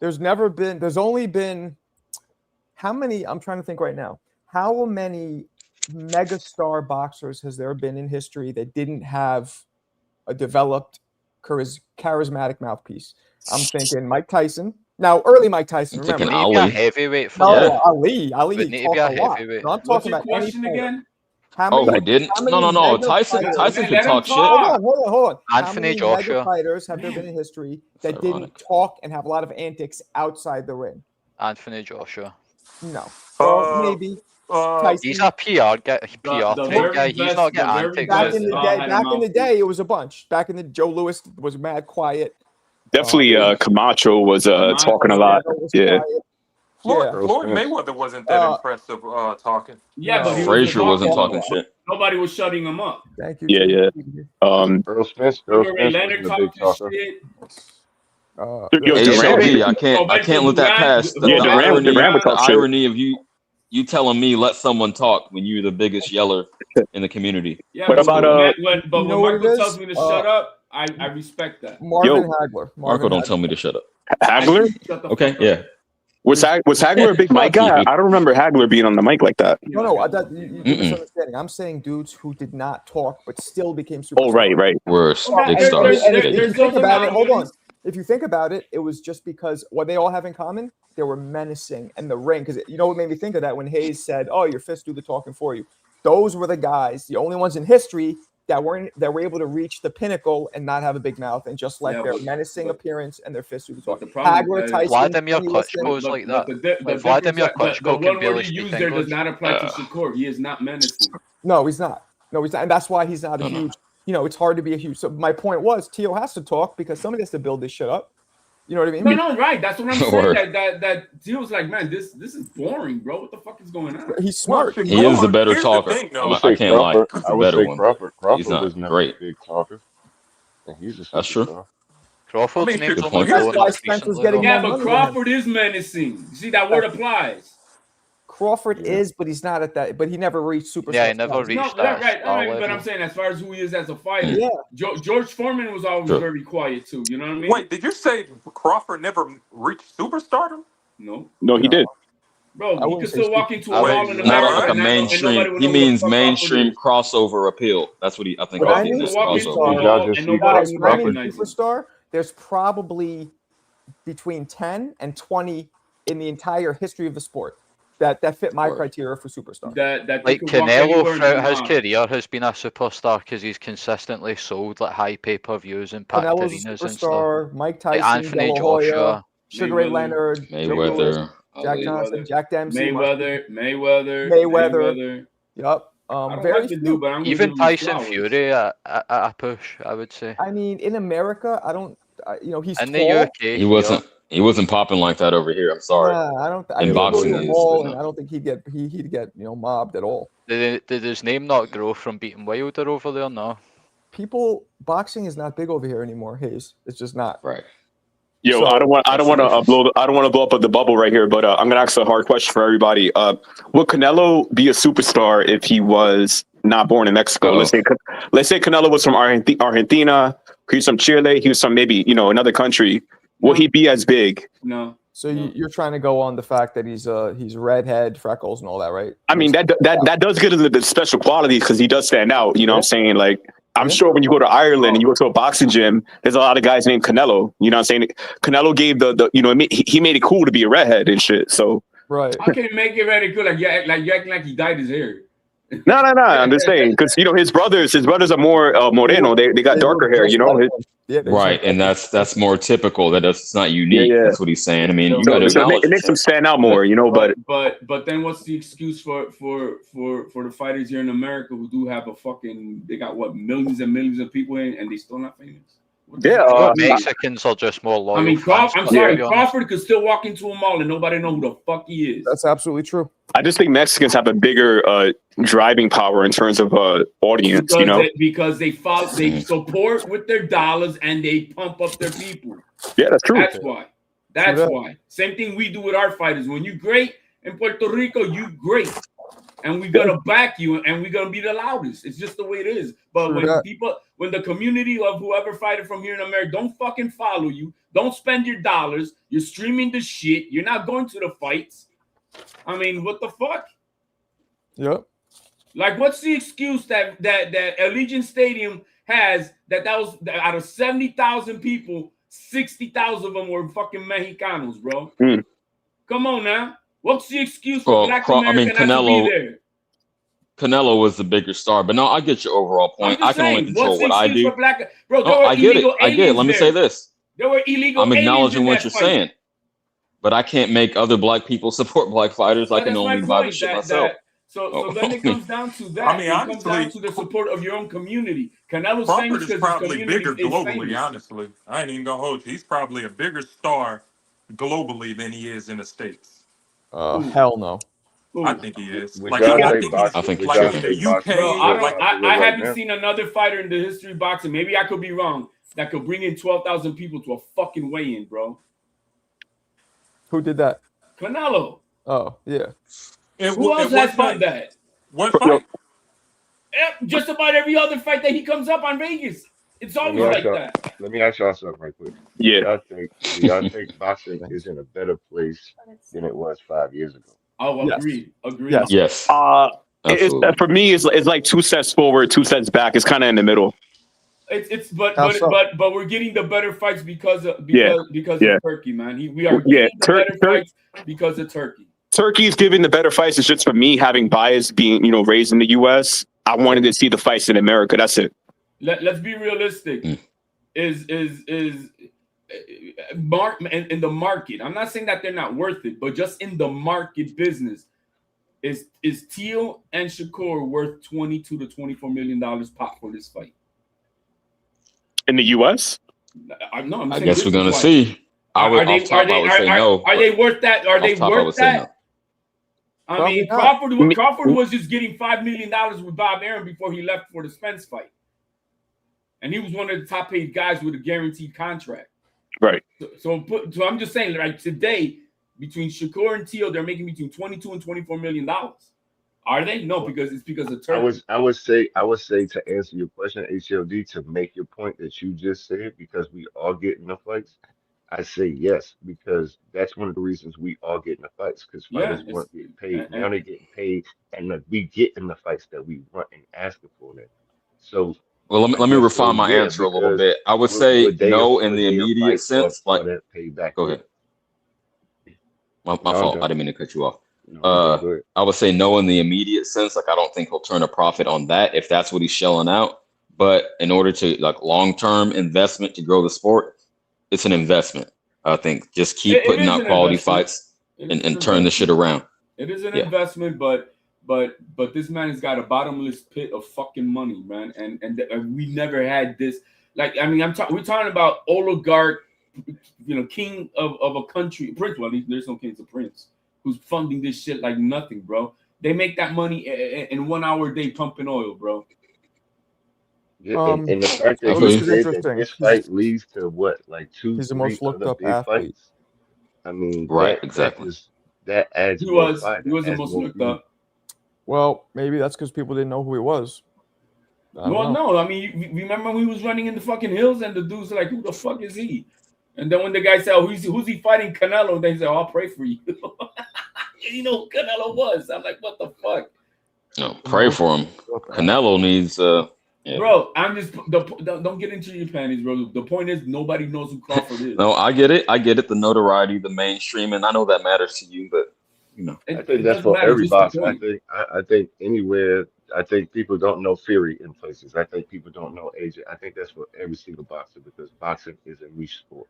Speaker 8: 31st.
Speaker 1: there's only been how many? I'm trying to think right now. How many megastar boxers has there been in history that didn't have a developed charismatic mouthpiece? I'm thinking Mike Tyson. Now, early Mike Tyson.
Speaker 2: I'm
Speaker 1: Remember,
Speaker 2: thinking
Speaker 9: Need to be a
Speaker 2: Ali.
Speaker 9: heavyweight for
Speaker 1: no,
Speaker 9: that.
Speaker 1: Ali
Speaker 9: Would
Speaker 1: he
Speaker 9: need to
Speaker 1: talked
Speaker 9: be a
Speaker 1: a lot.
Speaker 9: heavyweight.
Speaker 1: No, I'm
Speaker 5: What's
Speaker 1: talking
Speaker 5: your
Speaker 1: about any
Speaker 5: question
Speaker 1: fighter.
Speaker 5: again?
Speaker 1: How
Speaker 2: Oh,
Speaker 1: many?
Speaker 2: he didn't?
Speaker 1: How many
Speaker 2: No.
Speaker 1: mega
Speaker 2: Tyson
Speaker 1: fighters-
Speaker 2: can
Speaker 5: Let him
Speaker 2: talk shit.
Speaker 5: talk.
Speaker 1: Hold on. How
Speaker 9: Anthony
Speaker 1: many
Speaker 9: Joshua.
Speaker 1: mega fighters have there been in history that
Speaker 2: It's
Speaker 1: didn't
Speaker 2: ironic.
Speaker 1: talk and have a lot of antics outside the ring?
Speaker 9: Anthony Joshua.
Speaker 1: No. Well, maybe Tyson.
Speaker 9: He's a PR guy.
Speaker 5: The
Speaker 9: type
Speaker 5: very
Speaker 9: guy. He's
Speaker 5: best-
Speaker 9: not
Speaker 5: the
Speaker 9: getting
Speaker 5: very
Speaker 9: antics.
Speaker 1: Back
Speaker 5: best,
Speaker 1: in the
Speaker 5: had
Speaker 1: day,
Speaker 5: a
Speaker 1: back in the
Speaker 5: mouthpiece.
Speaker 1: day, it was a bunch. Back in the Joe Louis was mad quiet.
Speaker 8: Definitely Camacho was talking a lot.
Speaker 1: Ronaldo was
Speaker 8: Yeah.
Speaker 1: quiet.
Speaker 11: Floyd,
Speaker 1: Yeah.
Speaker 11: Floyd Mayweather wasn't that impressive talking.
Speaker 5: Yeah, but he was
Speaker 2: Frazier wasn't
Speaker 5: talking.
Speaker 2: talking shit.
Speaker 5: Nobody was shutting him up.
Speaker 1: Thank you.
Speaker 8: Yeah.
Speaker 3: Earl Spence
Speaker 5: Sugar Ray
Speaker 3: wasn't
Speaker 5: Leonard
Speaker 3: a big
Speaker 5: talked
Speaker 3: talker.
Speaker 5: shit.
Speaker 8: Yo,
Speaker 2: Hey,
Speaker 8: Durant,
Speaker 2: SLB, I can't let that pass. The
Speaker 8: Durant would talk shit.
Speaker 2: irony of you telling me let someone talk when you're the biggest yeller in the community.
Speaker 5: Yeah,
Speaker 8: What
Speaker 5: but
Speaker 8: about,
Speaker 5: when
Speaker 1: You know what it
Speaker 5: Michael
Speaker 1: is?
Speaker 5: tells me to shut up, I respect that.
Speaker 1: Marvin
Speaker 8: Yo.
Speaker 1: Hagler.
Speaker 2: Marco, don't tell me to shut up.
Speaker 8: Hagler?
Speaker 5: Shut the
Speaker 2: Okay,
Speaker 5: fuck up.
Speaker 2: yeah.
Speaker 8: Was Hagler a big mic guy? I don't remember Hagler being on the mic like that.
Speaker 1: No, you're misunderstanding. I'm saying dudes who did not talk but still became superstars.
Speaker 8: Oh, right.
Speaker 2: We're big stars.
Speaker 1: And if you
Speaker 5: There's
Speaker 1: think
Speaker 5: those
Speaker 1: about it, hold on.
Speaker 5: anomalies.
Speaker 1: If you think about it, it was just because what they all have in common, they were menacing and the ring. Because you know what made me think of that when Hayes said, "Oh, your fists do the talking for you." Those were the guys, the only ones in history that were able to reach the pinnacle and not have a big mouth and just let
Speaker 5: Yeah,
Speaker 1: their
Speaker 5: but-
Speaker 1: menacing appearance and their fists do the
Speaker 5: But the
Speaker 1: talking.
Speaker 5: problem
Speaker 1: Hagler,
Speaker 5: is-
Speaker 1: Tyson,
Speaker 9: Vladimir
Speaker 1: Kenny Liston.
Speaker 9: Klitschko's like that.
Speaker 5: The
Speaker 9: Like Vladimir Klitschko
Speaker 5: the
Speaker 9: can
Speaker 5: one
Speaker 9: barely
Speaker 5: word you
Speaker 9: speak
Speaker 5: use there does
Speaker 9: English.
Speaker 5: not apply to Shakur. He is not menacing.
Speaker 1: No, he's not. And that's why he's not a huge. You know, it's hard to be a huge. So my point was, Tio has to talk because somebody has to build this shit up. You know what I mean?
Speaker 5: No, right. That's what I'm saying.
Speaker 2: Word.
Speaker 5: That he was like, man, this is boring, bro. What the fuck is going on?
Speaker 1: He's smart.
Speaker 2: He is a better
Speaker 11: Here's the
Speaker 2: talker.
Speaker 11: thing, though.
Speaker 2: I can't lie. He's
Speaker 3: I
Speaker 2: a
Speaker 3: would
Speaker 2: better
Speaker 3: say
Speaker 2: one.
Speaker 3: Crawford. Crawford
Speaker 2: He's not
Speaker 3: was never
Speaker 2: great.
Speaker 3: a big talker. And he's a
Speaker 2: That's true.
Speaker 3: superstar.
Speaker 9: Crawford's
Speaker 11: I mean,
Speaker 9: name's
Speaker 11: good
Speaker 9: only
Speaker 11: point.
Speaker 9: blown
Speaker 1: That's why
Speaker 9: up
Speaker 1: Spencer's
Speaker 9: recently,
Speaker 1: getting
Speaker 9: though.
Speaker 5: Yeah,
Speaker 1: more
Speaker 5: but
Speaker 1: money than him.
Speaker 5: Crawford is menacing. See, that word applies.
Speaker 1: Crawford is, but he's not at that. But he never reached superstar.
Speaker 9: Yeah, he never
Speaker 1: status.
Speaker 9: reached
Speaker 5: No,
Speaker 9: that
Speaker 5: right.
Speaker 9: star
Speaker 5: But
Speaker 9: level.
Speaker 5: I'm saying as far as who he is as a fighter,
Speaker 1: Yeah.
Speaker 5: George Foreman was always
Speaker 2: Sure.
Speaker 5: very quiet too. You know what I mean?
Speaker 11: Wait, did you say Crawford never reached superstardom?
Speaker 5: No,
Speaker 8: No, he did.
Speaker 5: bro,
Speaker 1: I
Speaker 5: he
Speaker 1: wouldn't
Speaker 5: could
Speaker 1: say
Speaker 5: still walk into
Speaker 9: I
Speaker 5: a
Speaker 9: would-
Speaker 5: mall in
Speaker 11: Not
Speaker 5: America
Speaker 11: like a
Speaker 5: and
Speaker 2: mainstream.
Speaker 5: nobody would
Speaker 2: He
Speaker 5: know who the
Speaker 2: means
Speaker 5: fuck
Speaker 2: mainstream
Speaker 5: Crawford is.
Speaker 2: crossover appeal. That's what I think.
Speaker 5: Bro,
Speaker 2: he
Speaker 5: he
Speaker 2: means
Speaker 5: could
Speaker 2: is
Speaker 5: walk into a
Speaker 2: crossover.
Speaker 3: Y'all
Speaker 5: mall
Speaker 3: just
Speaker 5: and
Speaker 3: see
Speaker 5: nobody
Speaker 1: Guys,
Speaker 5: would
Speaker 1: when I mean
Speaker 5: recognize him.
Speaker 1: superstar, there's probably between 10 and 20 in the entire history of the sport that fit my
Speaker 2: Word.
Speaker 1: criteria for superstar.
Speaker 5: That they
Speaker 9: Like
Speaker 5: could walk
Speaker 9: Canelo
Speaker 5: anywhere and
Speaker 9: throughout
Speaker 5: be
Speaker 9: his
Speaker 5: mad.
Speaker 9: career has been a superstar because he's consistently sold like high pay-per-views and packed
Speaker 1: Canelo's a
Speaker 9: arenas and stuff.
Speaker 1: superstar. Mike
Speaker 9: Like
Speaker 1: Tyson,
Speaker 9: Anthony
Speaker 1: De La Hoya,
Speaker 9: Joshua.
Speaker 1: Sugar Ray
Speaker 5: Mayweather.
Speaker 1: Leonard, Joe Louis,
Speaker 2: Mayweather,
Speaker 1: Jack
Speaker 2: Ali.
Speaker 1: Johnson, Jack Dempsey,
Speaker 5: Mayweather.
Speaker 1: Yup.
Speaker 5: I don't
Speaker 1: Very
Speaker 5: like the
Speaker 1: few.
Speaker 5: dude, but I'm gonna
Speaker 9: Even
Speaker 5: give him his
Speaker 9: Tyson
Speaker 5: flowers.
Speaker 9: Fury at a push, I would say.
Speaker 1: I mean, in America, I don't. He's
Speaker 9: In
Speaker 1: tall.
Speaker 9: the UK,
Speaker 2: He wasn't popping like that over here. I'm sorry.
Speaker 1: Nah, I don't.
Speaker 2: In
Speaker 1: He'd go
Speaker 2: boxing
Speaker 1: to the
Speaker 2: is,
Speaker 1: mall,
Speaker 2: but
Speaker 1: and
Speaker 2: no.
Speaker 1: I don't think he'd get mobbed at all.
Speaker 9: Did his name not grow from beating Wilder over there? No.
Speaker 1: Boxing is not big over here anymore. Hayes, it's just not.
Speaker 2: Right.
Speaker 8: Yo,
Speaker 1: So-
Speaker 8: I don't want to blow up the bubble right here, but I'm gonna ask a hard question for everybody. Would Canelo be a superstar if he was not born in Mexico?
Speaker 2: Oh.
Speaker 8: Let's say Canelo was from Argentina. He's from Chile. He was from maybe another country. Will he be as big?
Speaker 5: No.
Speaker 1: So you're trying to go on the fact that he's redhead, freckles, and all that, right?
Speaker 8: I mean that does get into the special qualities because he does stand out. You know what I'm saying? Like I'm sure when you go to Ireland and you go to a boxing gym, there's a lot of guys named Canelo. You know what I'm saying? Canelo gave he made it cool to be a redhead and shit. So
Speaker 1: right.
Speaker 5: How can you make it very good? Like you acting like he dyed his hair.
Speaker 8: no. I'm just saying because his brothers are more moreno. They got darker hair.
Speaker 2: Right, and that's more typical. It's not unique.
Speaker 8: Yeah.
Speaker 2: That's what he's saying. I mean, you
Speaker 8: So
Speaker 2: got to acknowledge
Speaker 8: it makes them stand out more.
Speaker 5: But then what's the excuse for the fighters here in America who do have they got millions and millions of people in and they still not famous?
Speaker 9: Mexicans are just more loyal.
Speaker 5: I mean,
Speaker 9: fans,
Speaker 5: I'm
Speaker 9: to
Speaker 5: sorry,
Speaker 9: be honest.
Speaker 5: Crawford could still walk into a mall and nobody know who the fuck he is.
Speaker 1: That's absolutely true.
Speaker 8: I just think Mexicans have a bigger driving power in terms of audience.
Speaker 5: Because they support with their dollars and they pump up their people.
Speaker 8: Yeah, that's true.
Speaker 5: That's why. Same thing we do with our fighters. When you're great in Puerto Rico, you great. And we're gonna back you, and we're gonna be the loudest. It's just the way it is. But when the community of whoever fighting from here in America don't fucking follow you, don't spend your dollars, you're streaming the shit, you're not going to the fights. I mean, what the fuck?
Speaker 1: Yep.
Speaker 5: Like, what's the excuse that Allegiant Stadium has that was out of 70,000 people, 60,000 of them were fucking Mexicanos, bro? Come on now. What's the excuse for Black American not to be there?
Speaker 2: Canelo was the bigger star, but no, I get your overall point. I can only control what I do.
Speaker 5: Bro,
Speaker 2: I get it. I get it. Let me say this.
Speaker 5: There were illegal.
Speaker 2: I'm acknowledging what you're saying, but I can't make other black people support black fighters. I can only buy the shit myself.
Speaker 5: So then it comes down to that.
Speaker 11: I mean,
Speaker 5: honestly, it comes down to the support of your own community. Canelo's famous
Speaker 11: Crawford
Speaker 5: because
Speaker 11: is probably
Speaker 5: his
Speaker 11: bigger
Speaker 5: community is
Speaker 11: globally.
Speaker 5: famous.
Speaker 11: Honestly, I ain't even gonna hold you. He's probably a bigger star globally than he is in the States.
Speaker 1: Hell no.
Speaker 11: I think he is.
Speaker 3: Would
Speaker 11: Like,
Speaker 3: y'all
Speaker 11: I
Speaker 3: say
Speaker 11: think
Speaker 3: boxing-
Speaker 11: he's
Speaker 3: would
Speaker 11: like
Speaker 3: y'all
Speaker 11: in
Speaker 3: say
Speaker 11: the UK.
Speaker 3: boxing
Speaker 5: Bro,
Speaker 3: is
Speaker 11: like,
Speaker 5: I
Speaker 3: popular right
Speaker 5: haven't
Speaker 3: now?
Speaker 5: seen another fighter in the history of boxing. Maybe I could be wrong. That could bring in 12,000 people to a fucking weigh-in, bro.
Speaker 1: Who did that?
Speaker 5: Canelo.
Speaker 1: Oh, yeah.
Speaker 5: Who else has done that?
Speaker 11: What fight?
Speaker 5: Just about every other fight that he comes up on Vegas. It's always like that.
Speaker 3: Let me ask y'all something right quick.
Speaker 8: Yeah.
Speaker 3: Do y'all think boxing is in a better place than it was 5 years ago?
Speaker 5: Oh, agreed. Agreed.
Speaker 2: Yes.
Speaker 8: For me, it's like 2 sets forward, 2 sets back. It's kind of in the middle.
Speaker 5: But we're getting the better fights because of Turkey, man. We are getting the better fights because of Turkey.
Speaker 8: Turkey's giving the better fights. It's just for me having bias, being raised in the U.S. I wanted to see the fights in America. That's it.
Speaker 5: Let's be realistic. Is in the market? I'm not saying that they're not worth it, but just in the market business, is Teal and Shakur worth $22 to $24 million pop for this fight?
Speaker 8: In the U.S.?
Speaker 5: No,
Speaker 2: I guess we're gonna see. I would say no.
Speaker 5: Are they worth that? Are they worth that?
Speaker 2: No.
Speaker 5: I mean, Crawford was just getting $5 million with Bob Arum before he left for the Spence fight. And he was one of the top paid guys with a guaranteed contract.
Speaker 8: Right.
Speaker 5: So I'm just saying, like today, between Shakur and Teal, they're making between $22 and $24 million. Are they? No, because it's because of Turkey.
Speaker 3: I would say to answer your question, HLD, to make your point that you just said, because we all get in the fights. I say yes, because that's one of the reasons we all get in the fights, because fighters weren't getting paid. Now they're getting paid, and we get in the fights that we want and asking for them. So,
Speaker 2: well, let me refine my answer a little bit. I would say no in the immediate sense. Like, go ahead. My fault. I didn't mean to cut you off. I would say no in the immediate sense. Like, I don't think he'll turn a profit on that if that's what he's shelling out. But in order to long-term investment to grow the sport, it's an investment. I think just keep putting out quality fights and turn the shit around.
Speaker 5: It is an investment, but this man has got a bottomless pit of fucking money, man. And we never had this. Like, I mean, we're talking about oligarch, king of a country, prince. Well, there's no king's a prince who's funding this shit like nothing, bro. They make that money in 1 hour a day pumping oil, bro.
Speaker 3: Yeah, and the fact that this fight leads to what, like he's the most looked up athlete. Fights. I mean,
Speaker 2: exactly.
Speaker 3: That adds.
Speaker 5: He was the most looked up.
Speaker 1: Well, maybe that's because people didn't know who he was.
Speaker 5: No. I mean, you remember when he was running in the fucking hills, and the dudes were like, "Who the fuck is he?" And then when the guy said, "Oh, who's he fighting?" Canelo. They said, "I'll pray for you." You know who Canelo was? I'm like, what the fuck?
Speaker 2: No, pray for him. Canelo needs.
Speaker 5: Bro, I'm just don't get into your panties, bro. The point is nobody knows who Crawford is.
Speaker 2: No, I get it. The notoriety, the mainstream, and I know that matters to you, but
Speaker 3: I think that's for every boxer. I think anywhere. I think people don't know Fury in places. I think people don't know AJ. I think that's for every single boxer because boxing is a niche sport.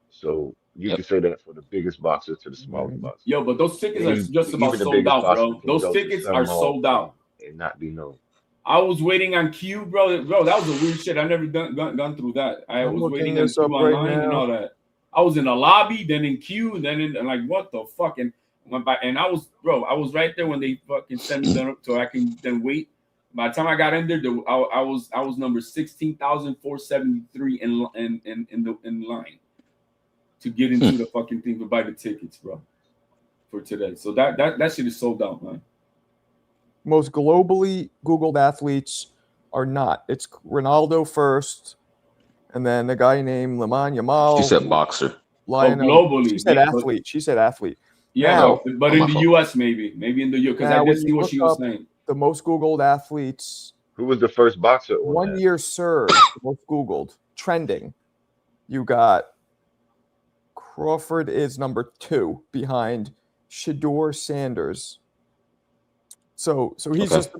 Speaker 3: So you can say that for the biggest boxer to the smallest boxer.
Speaker 5: Yo, but those tickets are just about sold out, bro. Those tickets are sold out
Speaker 3: and not be known.
Speaker 5: I was waiting on Q, bro. Bro, that was a weird shit. I never gone through that. I was waiting on Q online and all that. I was in the lobby, then in Q, then in like what the fuck, and went by. And I was right there when they fucking sent me up so I can then wait. By the time I got in there, I was number 16,473 in line to get into the fucking thing to buy the tickets, bro. for today. So that shit is sold out, man.
Speaker 1: Most globally Googled athletes are not. It's Ronaldo first, and then a guy named Lamine Yamal.
Speaker 2: She said boxer.
Speaker 1: Lionel.
Speaker 5: Globally.
Speaker 1: She said athlete. She said athlete.
Speaker 5: Yeah,
Speaker 1: Now,
Speaker 5: but in the U.S. maybe in the U.S. because I did see what she was saying.
Speaker 1: The most Googled athletes.
Speaker 3: Who was the first boxer?
Speaker 1: 1 year surge, most Googled, trending. You got Crawford is number 2 behind Shedeur Sanders. So he's just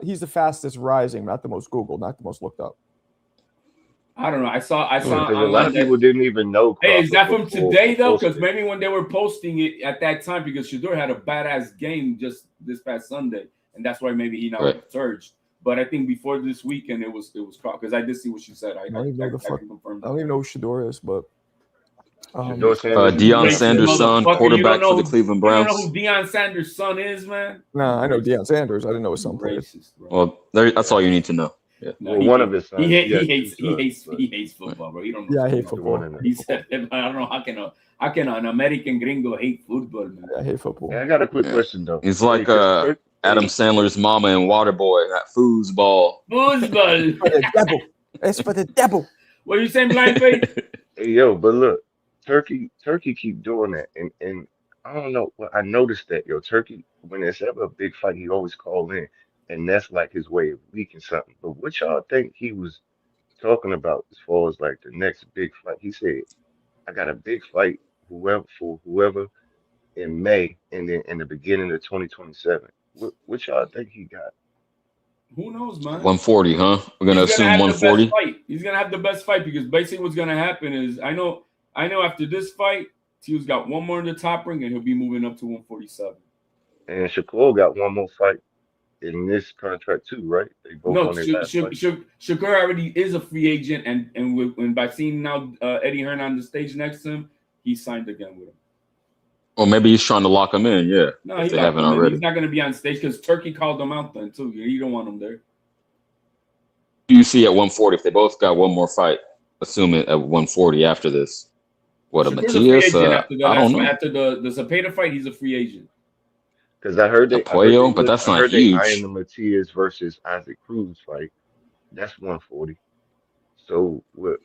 Speaker 1: he's the fastest rising, not the most Googled, not the most looked up.
Speaker 5: I don't know. I saw.
Speaker 3: A lot of people didn't even know.
Speaker 5: Hey, is that from today though? Because maybe when they were posting it at that time, because Shedeur had a badass game just this past Sunday, and that's why maybe he now surged. But I think before this weekend, it was because I did see what she said. I don't even know
Speaker 1: who Shedeur is, but
Speaker 2: Deion Sanders' son, quarterback for the Cleveland Browns.
Speaker 5: You know who Deion Sanders' son is, man?
Speaker 1: No, I know Deion Sanders. I didn't know his son played.
Speaker 2: Well, that's all you need to know. Yeah.
Speaker 3: No, one of his sons.
Speaker 5: He hates football, bro. You don't know.
Speaker 1: Yeah, I hate football.
Speaker 5: He said, I don't know how can an American gringo hate football, man?
Speaker 1: I hate football.
Speaker 3: Yeah, I got a quick question though.
Speaker 2: He's like Adam Sandler's mama and Waterboy, that foosball.
Speaker 5: Foosball.
Speaker 1: For the devil. It's for the devil.
Speaker 5: What are you saying, Blind Face?
Speaker 3: Hey, yo, but look, Turkey keep doing that, and I don't know. Well, I noticed that Turkey, when there's ever a big fight, he always call in, and that's like his way of leaking something. But what y'all think he was talking about as far as like the next big fight? He said, "I got a big fight, whoever in May, and then in the beginning of 2027." What y'all think he got?
Speaker 5: Who knows, man?
Speaker 2: 140, huh? We're gonna assume 140.
Speaker 5: He's gonna have the best fight because basically what's gonna happen is I know after this fight, Tio's got one more in the top ring and he'll be moving up to 147.
Speaker 3: And Shakur got one more fight in this contract too, right? They both on their last fight.
Speaker 5: Shakur already is a free agent, and by seeing now Eddie Hearn on the stage next to him, he signed again with him.
Speaker 2: Or maybe he's trying to lock him in. Yeah,
Speaker 5: no, they haven't already. He's not going to be on stage because Turkey called him out then too. You don't want him there.
Speaker 2: You see at 140 if they both got one more fight, assume it at 140 after this. What a Matias? I don't know.
Speaker 5: After the Zepeda fight, he's a free agent.
Speaker 3: Because I heard that
Speaker 2: Puello, but that's not huge.
Speaker 3: I the Matias versus Isaac Cruz fight. That's 140. So what?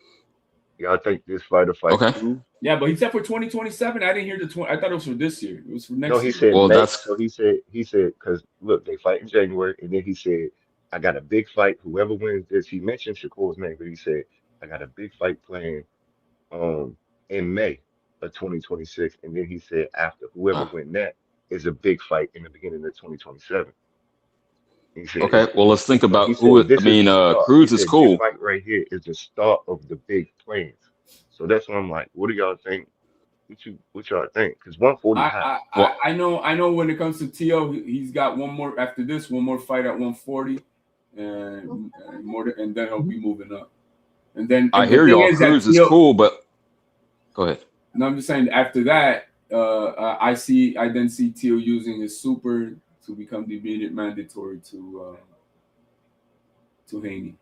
Speaker 3: Y'all think this fight?
Speaker 2: Okay.
Speaker 5: Yeah, but he said for 2027. I didn't hear the 20. I thought it was for this year. It was for next year.
Speaker 3: No, he said. Well, that's so he said because look, they fight in January, and then he said, "I got a big fight. Whoever wins this." He mentioned Shakur's name, but he said, "I got a big fight planned in May of 2026," and then he said, "After whoever wins that is a big fight in the beginning of 2027." He said,
Speaker 2: okay, well, let's think about who. Cruz is cool.
Speaker 3: This fight right here is the start of the big plans. So that's what I'm like. What do y'all think? What y'all think? Because 140.
Speaker 5: I know. When it comes to Tio, he's got one more after this. One more fight at 140, and then he'll be moving up. And then
Speaker 2: I hear y'all. Cruz is cool, but go ahead.
Speaker 5: No, I'm just saying. After that, I then see Tio using his super to become the immediate mandatory to Haney.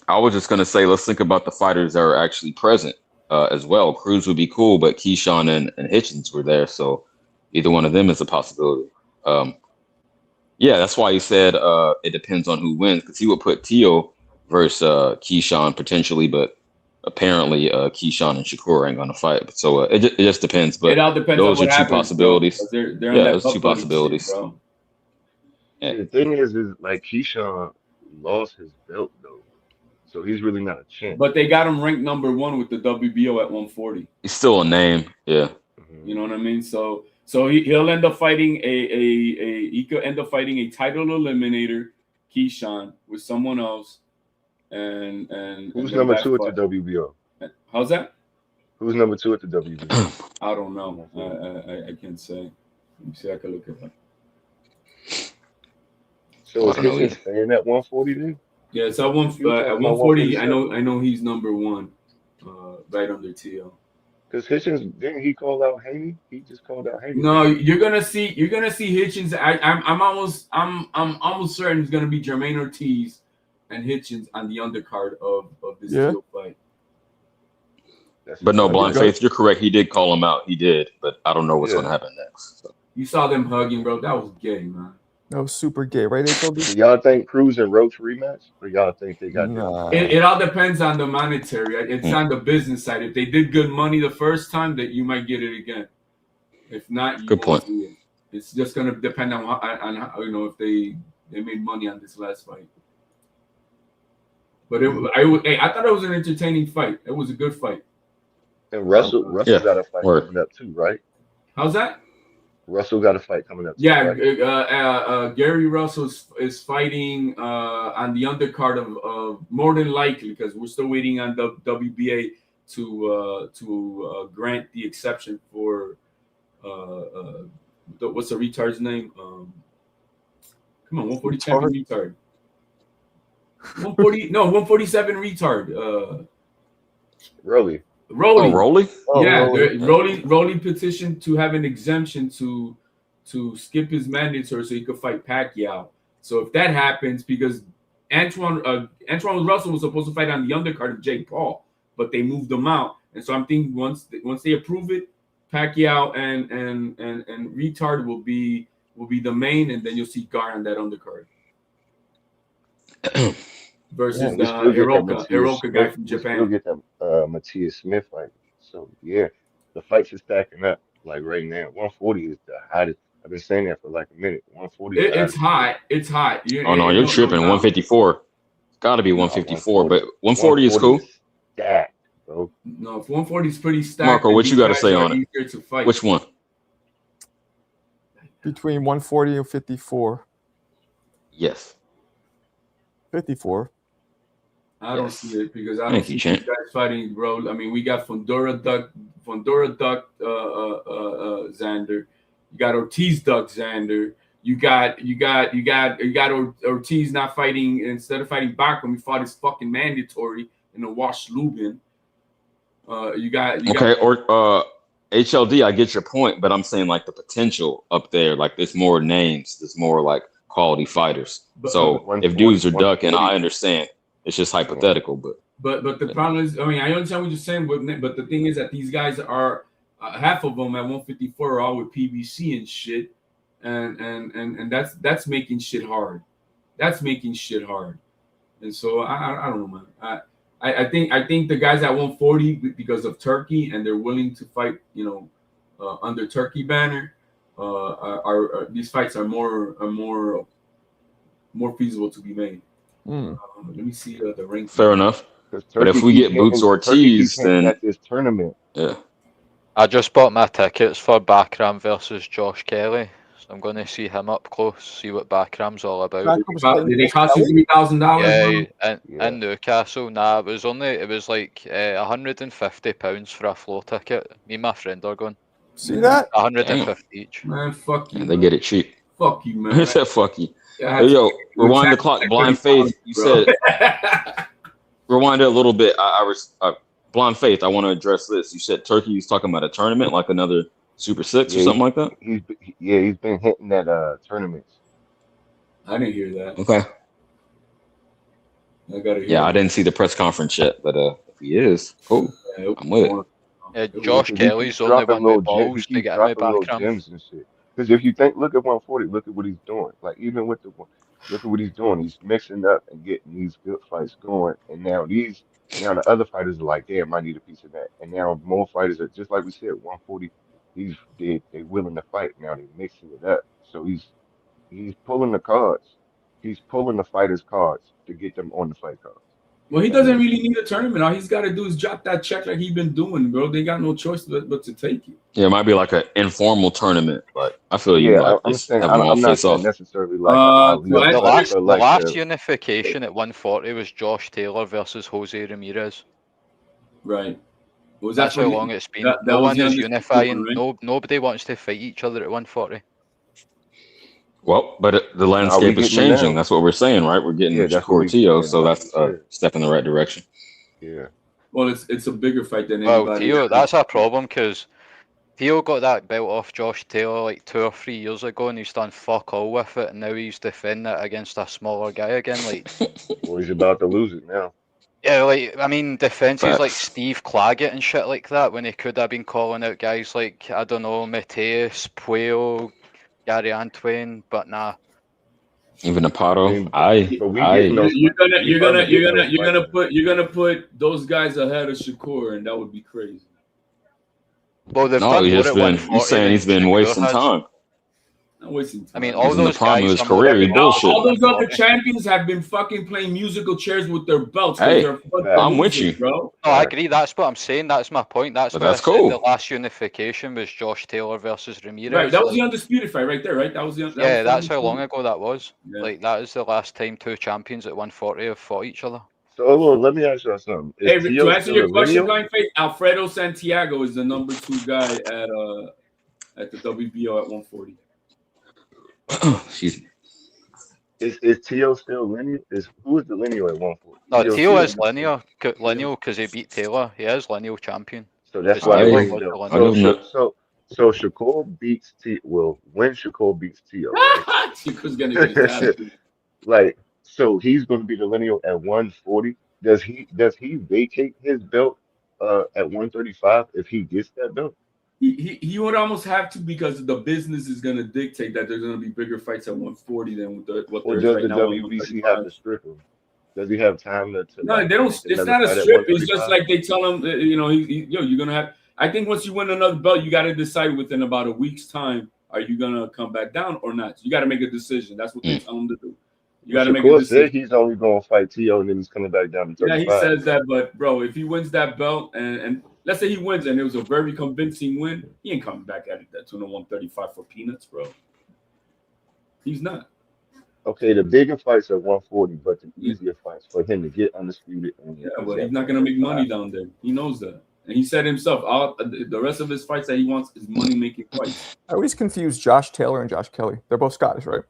Speaker 2: I was just gonna say, let's think about the fighters that are actually present as well. Cruz would be cool, but Keyshawn and Hitchens were there, so either one of them is a possibility. Yeah, that's why he said it depends on who wins, because he would put Tio versus Keyshawn potentially, but apparently Keyshawn and Shakur ain't gonna fight. So it just depends. But
Speaker 5: it all depends
Speaker 2: those
Speaker 5: on what
Speaker 2: are two
Speaker 5: happens,
Speaker 2: possibilities. Those two possibilities.
Speaker 5: Shit,
Speaker 3: yeah. The thing is like Keyshawn lost his belt though. So he's really not a champ.
Speaker 5: But they got him ranked number 1 with the WBO at 140.
Speaker 2: He's still a name, yeah.
Speaker 5: You know what I mean? So he'll end up fighting he could end up fighting a title eliminator, Keyshawn, with someone else. And
Speaker 3: who's number 2 at the WBO?
Speaker 5: How's that?
Speaker 3: Who's number 2 at the WBO?
Speaker 5: I don't know. I can't say. Let me see. I can look at that.
Speaker 3: So is Hitchens staying at 140 then?
Speaker 5: Yeah, so at 140, I know he's number 1, right under Tio.
Speaker 3: Because Hitchens didn't he call out Haney? He just called out Haney.
Speaker 5: No, you're gonna see Hitchens. I'm almost certain it's gonna be Jermaine Ortiz and Hitchens on the undercard of this Tio fight.
Speaker 2: But no, Blind Faith, you're correct. He did call him out. He did, but I don't know what's going to happen next. So.
Speaker 5: You saw them hugging, bro. That was gay, man.
Speaker 1: That was super gay, right?
Speaker 3: Do y'all think Cruz and Roach rematch, or y'all think they got?
Speaker 5: It all depends on the monetary. It's on the business side. If they did good money the first time, that you might get it again. If not, you
Speaker 2: good point.
Speaker 5: See it. It's just gonna depend on how, you know, if they made money on this last fight. But I thought it was an entertaining fight. It was a good fight.
Speaker 3: And Russell got a fight coming up too, right?
Speaker 5: How's that?
Speaker 3: Russell got a fight coming up.
Speaker 5: Yeah,
Speaker 3: right?
Speaker 5: Gary Russell is fighting on the undercard of more than likely, because we're still waiting on the WBA to grant the exception for what's the retard's name? Come on, 140 champion retard. 147 retard.
Speaker 3: Rolly.
Speaker 5: Rolly. Yeah,
Speaker 3: Rolly.
Speaker 5: Rolly petitioned to have an exemption to skip his mandatory so he could fight Pacquiao. So if that happens, because Antoine Russell was supposed to fight on the undercard of Jake Paul, but they moved him out. And so I'm thinking once they approve it, Pacquiao and retard will be the main, and then you'll see Gar on that undercard. Versus Hiroka guy from Japan.
Speaker 3: We'll get that Matthias Smith fight. So yeah, the fights are stacking up. Like right now, 140 is the hottest. I've been saying that for like a minute. 140.
Speaker 5: It's hot. It's hot.
Speaker 2: You're tripping. 154. Got to be 154, but 140 is cool.
Speaker 3: Stacked, bro.
Speaker 5: No, 140 is pretty stacked.
Speaker 2: Marco, what you got to say on it? Which one?
Speaker 1: Between 140 and 54.
Speaker 2: Yes.
Speaker 1: 54.
Speaker 5: I don't see it because I don't see these guys fighting, bro. I mean, we got Fundora Duck, Xander. You got Ortiz Duck Xander. You got Ortiz not fighting. Instead of fighting Bachman, we fought his fucking mandatory in the Wash Lubin.
Speaker 2: HLD, I get your point, but I'm saying like the potential up there, like there's more names, there's more like quality fighters. So if dudes are ducking, I understand. It's just hypothetical,
Speaker 5: but the problem is, I mean, I understand what you're saying, but the thing is that these guys are half of them at 154 are all with PBC and shit, and that's making shit hard. That's making shit hard, and so I don't know, man. I think the guys at 140 because of Turkey and they're willing to fight, you know, under Turkey banner, are these fights are more feasible to be made. Let me see the rank.
Speaker 2: Fair enough. But if we get Boots Ortiz, then
Speaker 3: at this tournament.
Speaker 2: Yeah.
Speaker 9: I just bought my tickets for Bakram versus Josh Kelly. So I'm going to see him up close, see what Bakram's all about.
Speaker 5: Did they cost you $3,000?
Speaker 9: Yeah, in Newcastle. Nah, it was like £150 for a floor ticket. Me and my friend are going.
Speaker 1: See that?
Speaker 9: 150 each.
Speaker 5: Man, fuck you.
Speaker 2: Yeah, they get it cheap.
Speaker 5: Fuck you, man.
Speaker 2: He said fuck you. Hey, yo, rewind the clock. Blind Faith, you said. Rewind it a little bit. Blind Faith, I want to address this. You said Turkey was talking about a tournament, like another Super Six or something like that?
Speaker 3: He's been hitting at tournaments.
Speaker 5: I didn't hear that.
Speaker 2: Okay.
Speaker 5: I gotta hear.
Speaker 2: Yeah, I didn't see the press conference yet, but if he is, cool. I'm with it.
Speaker 9: Yeah, Josh Kelly's only one with balls to get me back.
Speaker 3: Because if you look at 140, look at what he's doing. Like even with look at what he's doing. He's mixing up and getting these good fights going. And now the other fighters are like, damn, I need a piece of that. And now more fighters are just like we said, 140. They willing to fight now. They're mixing it up. So he's pulling the cards. He's pulling the fighters' cards to get them on the fight cards.
Speaker 5: Well, he doesn't really need a tournament. All he's got to do is drop that check like he's been doing, bro. They got no choice but to take it.
Speaker 2: Yeah, it might be like an informal tournament, but I feel you.
Speaker 3: Yeah, I'm saying I'm not saying necessarily like
Speaker 9: the last unification at 140 was Josh Taylor versus Jose Ramirez.
Speaker 5: Right.
Speaker 9: That's how long it's been. No one is unifying. Right? Nobody wants to fight each other at 140.
Speaker 2: Well, but the landscape is changing. That's what we're saying, right? We're getting Cortillo, so that's a step in the right direction.
Speaker 3: Yeah.
Speaker 5: Well, it's a bigger fight than anybody.
Speaker 9: Well, Theo, that's a problem because Theo got that belt off Josh Taylor like 2 or 3 years ago, and he's done fuck all with it, and now he's defending it against a smaller guy again. Like,
Speaker 3: well, he's about to lose it now.
Speaker 9: Yeah, like I mean, defenses like
Speaker 2: Facts.
Speaker 9: Steve Claggett and shit like that, when he could have been calling out guys like I don't know, Mateus, Pueo, Gary Antwain, but nah.
Speaker 2: Even
Speaker 3: I
Speaker 2: Aparo.
Speaker 3: mean, but we getting those.
Speaker 5: You're gonna put those guys ahead of Shakur, and that would be crazy.
Speaker 9: Well, they've
Speaker 2: No,
Speaker 9: done
Speaker 2: he's
Speaker 9: more
Speaker 2: just
Speaker 9: at
Speaker 2: been.
Speaker 9: 140
Speaker 2: You saying
Speaker 9: than
Speaker 2: he's been
Speaker 9: Shakur
Speaker 2: wasting
Speaker 9: has.
Speaker 2: time.
Speaker 5: Not wasting time.
Speaker 9: I mean,
Speaker 2: He's
Speaker 9: all
Speaker 2: in the
Speaker 9: those
Speaker 2: prime of
Speaker 9: guys
Speaker 2: his
Speaker 9: are more
Speaker 2: career. He
Speaker 9: every
Speaker 2: bullshit.
Speaker 5: All those other
Speaker 9: 140.
Speaker 5: champions have been fucking playing musical chairs with their belts.
Speaker 2: Hey,
Speaker 5: They're fucking
Speaker 2: I'm with
Speaker 5: losers,
Speaker 2: you.
Speaker 5: bro.
Speaker 9: No, I agree. That's what I'm saying. That's my point. That's
Speaker 2: But
Speaker 9: why I
Speaker 2: that's
Speaker 9: said
Speaker 2: cool.
Speaker 9: the last unification was Josh Taylor versus Ramirez.
Speaker 5: Right, that was
Speaker 9: like,
Speaker 5: the undisputed fight right there, right? That was the
Speaker 9: yeah,
Speaker 5: was
Speaker 9: that's how
Speaker 5: undisputed.
Speaker 9: long ago that was.
Speaker 5: Yeah.
Speaker 9: Like that is the last time two champions at 140 have fought each other.
Speaker 3: So hold on, let me ask you something. Is
Speaker 5: Hey,
Speaker 3: Tio
Speaker 5: to answer
Speaker 3: still
Speaker 5: your
Speaker 3: a
Speaker 5: question,
Speaker 3: lineal?
Speaker 5: Blind Faith, Alfredo Santiago is the number 2 guy at the WBO at 140.
Speaker 2: Excuse me.
Speaker 3: Is Tio still lineal? Who is the lineal at 140?
Speaker 9: No,
Speaker 3: Tio
Speaker 9: Teo is
Speaker 3: still-
Speaker 9: lineal because he beat Taylor. He is lineal champion.
Speaker 3: So that's
Speaker 9: Because
Speaker 3: why
Speaker 9: Taylor
Speaker 3: they
Speaker 9: was
Speaker 3: bring
Speaker 9: the
Speaker 3: it
Speaker 9: lineal.
Speaker 3: up. So Shakur beats Tio. Well, when Shakur beats Tio, right?
Speaker 5: Shakur's gonna get his ass beat.
Speaker 3: Like, so he's going to be the lineal at 140. Does he vacate his belt at 135 if he gets that belt?
Speaker 5: He would almost have to, because the business is going to dictate that there's going to be bigger fights at 140 than what
Speaker 3: Or
Speaker 5: there is
Speaker 3: does
Speaker 5: right
Speaker 3: the
Speaker 5: now.
Speaker 3: WBC have to strip him? Does he have time to
Speaker 5: No,
Speaker 3: like,
Speaker 5: they don't.
Speaker 3: make
Speaker 5: It's
Speaker 3: another
Speaker 5: not a
Speaker 3: fight at
Speaker 5: strip. It's just
Speaker 3: 135?
Speaker 5: like they tell him, you're gonna have. I think once you win another belt, you got to decide within about a week's time, are you gonna come back down or not? You got to make a decision. That's what they tell him to do. You got to make a
Speaker 3: Shakur
Speaker 5: decision.
Speaker 3: said he's only going to fight Tio and then he's coming back down to 35.
Speaker 5: Yeah, he says that, but bro, if he wins that belt and let's say he wins and it was a very convincing win, he ain't coming back at it that 135 for peanuts, bro. He's not.
Speaker 3: Okay, the bigger fights are 140, but the easier fights for him to get undisputed.
Speaker 5: Yeah, but he's not gonna make money down there. He knows that, and he said himself, the rest of his fights that he wants is money-making fights.
Speaker 1: I always confuse Josh Taylor and Josh Kelly. They're both Scottish, right?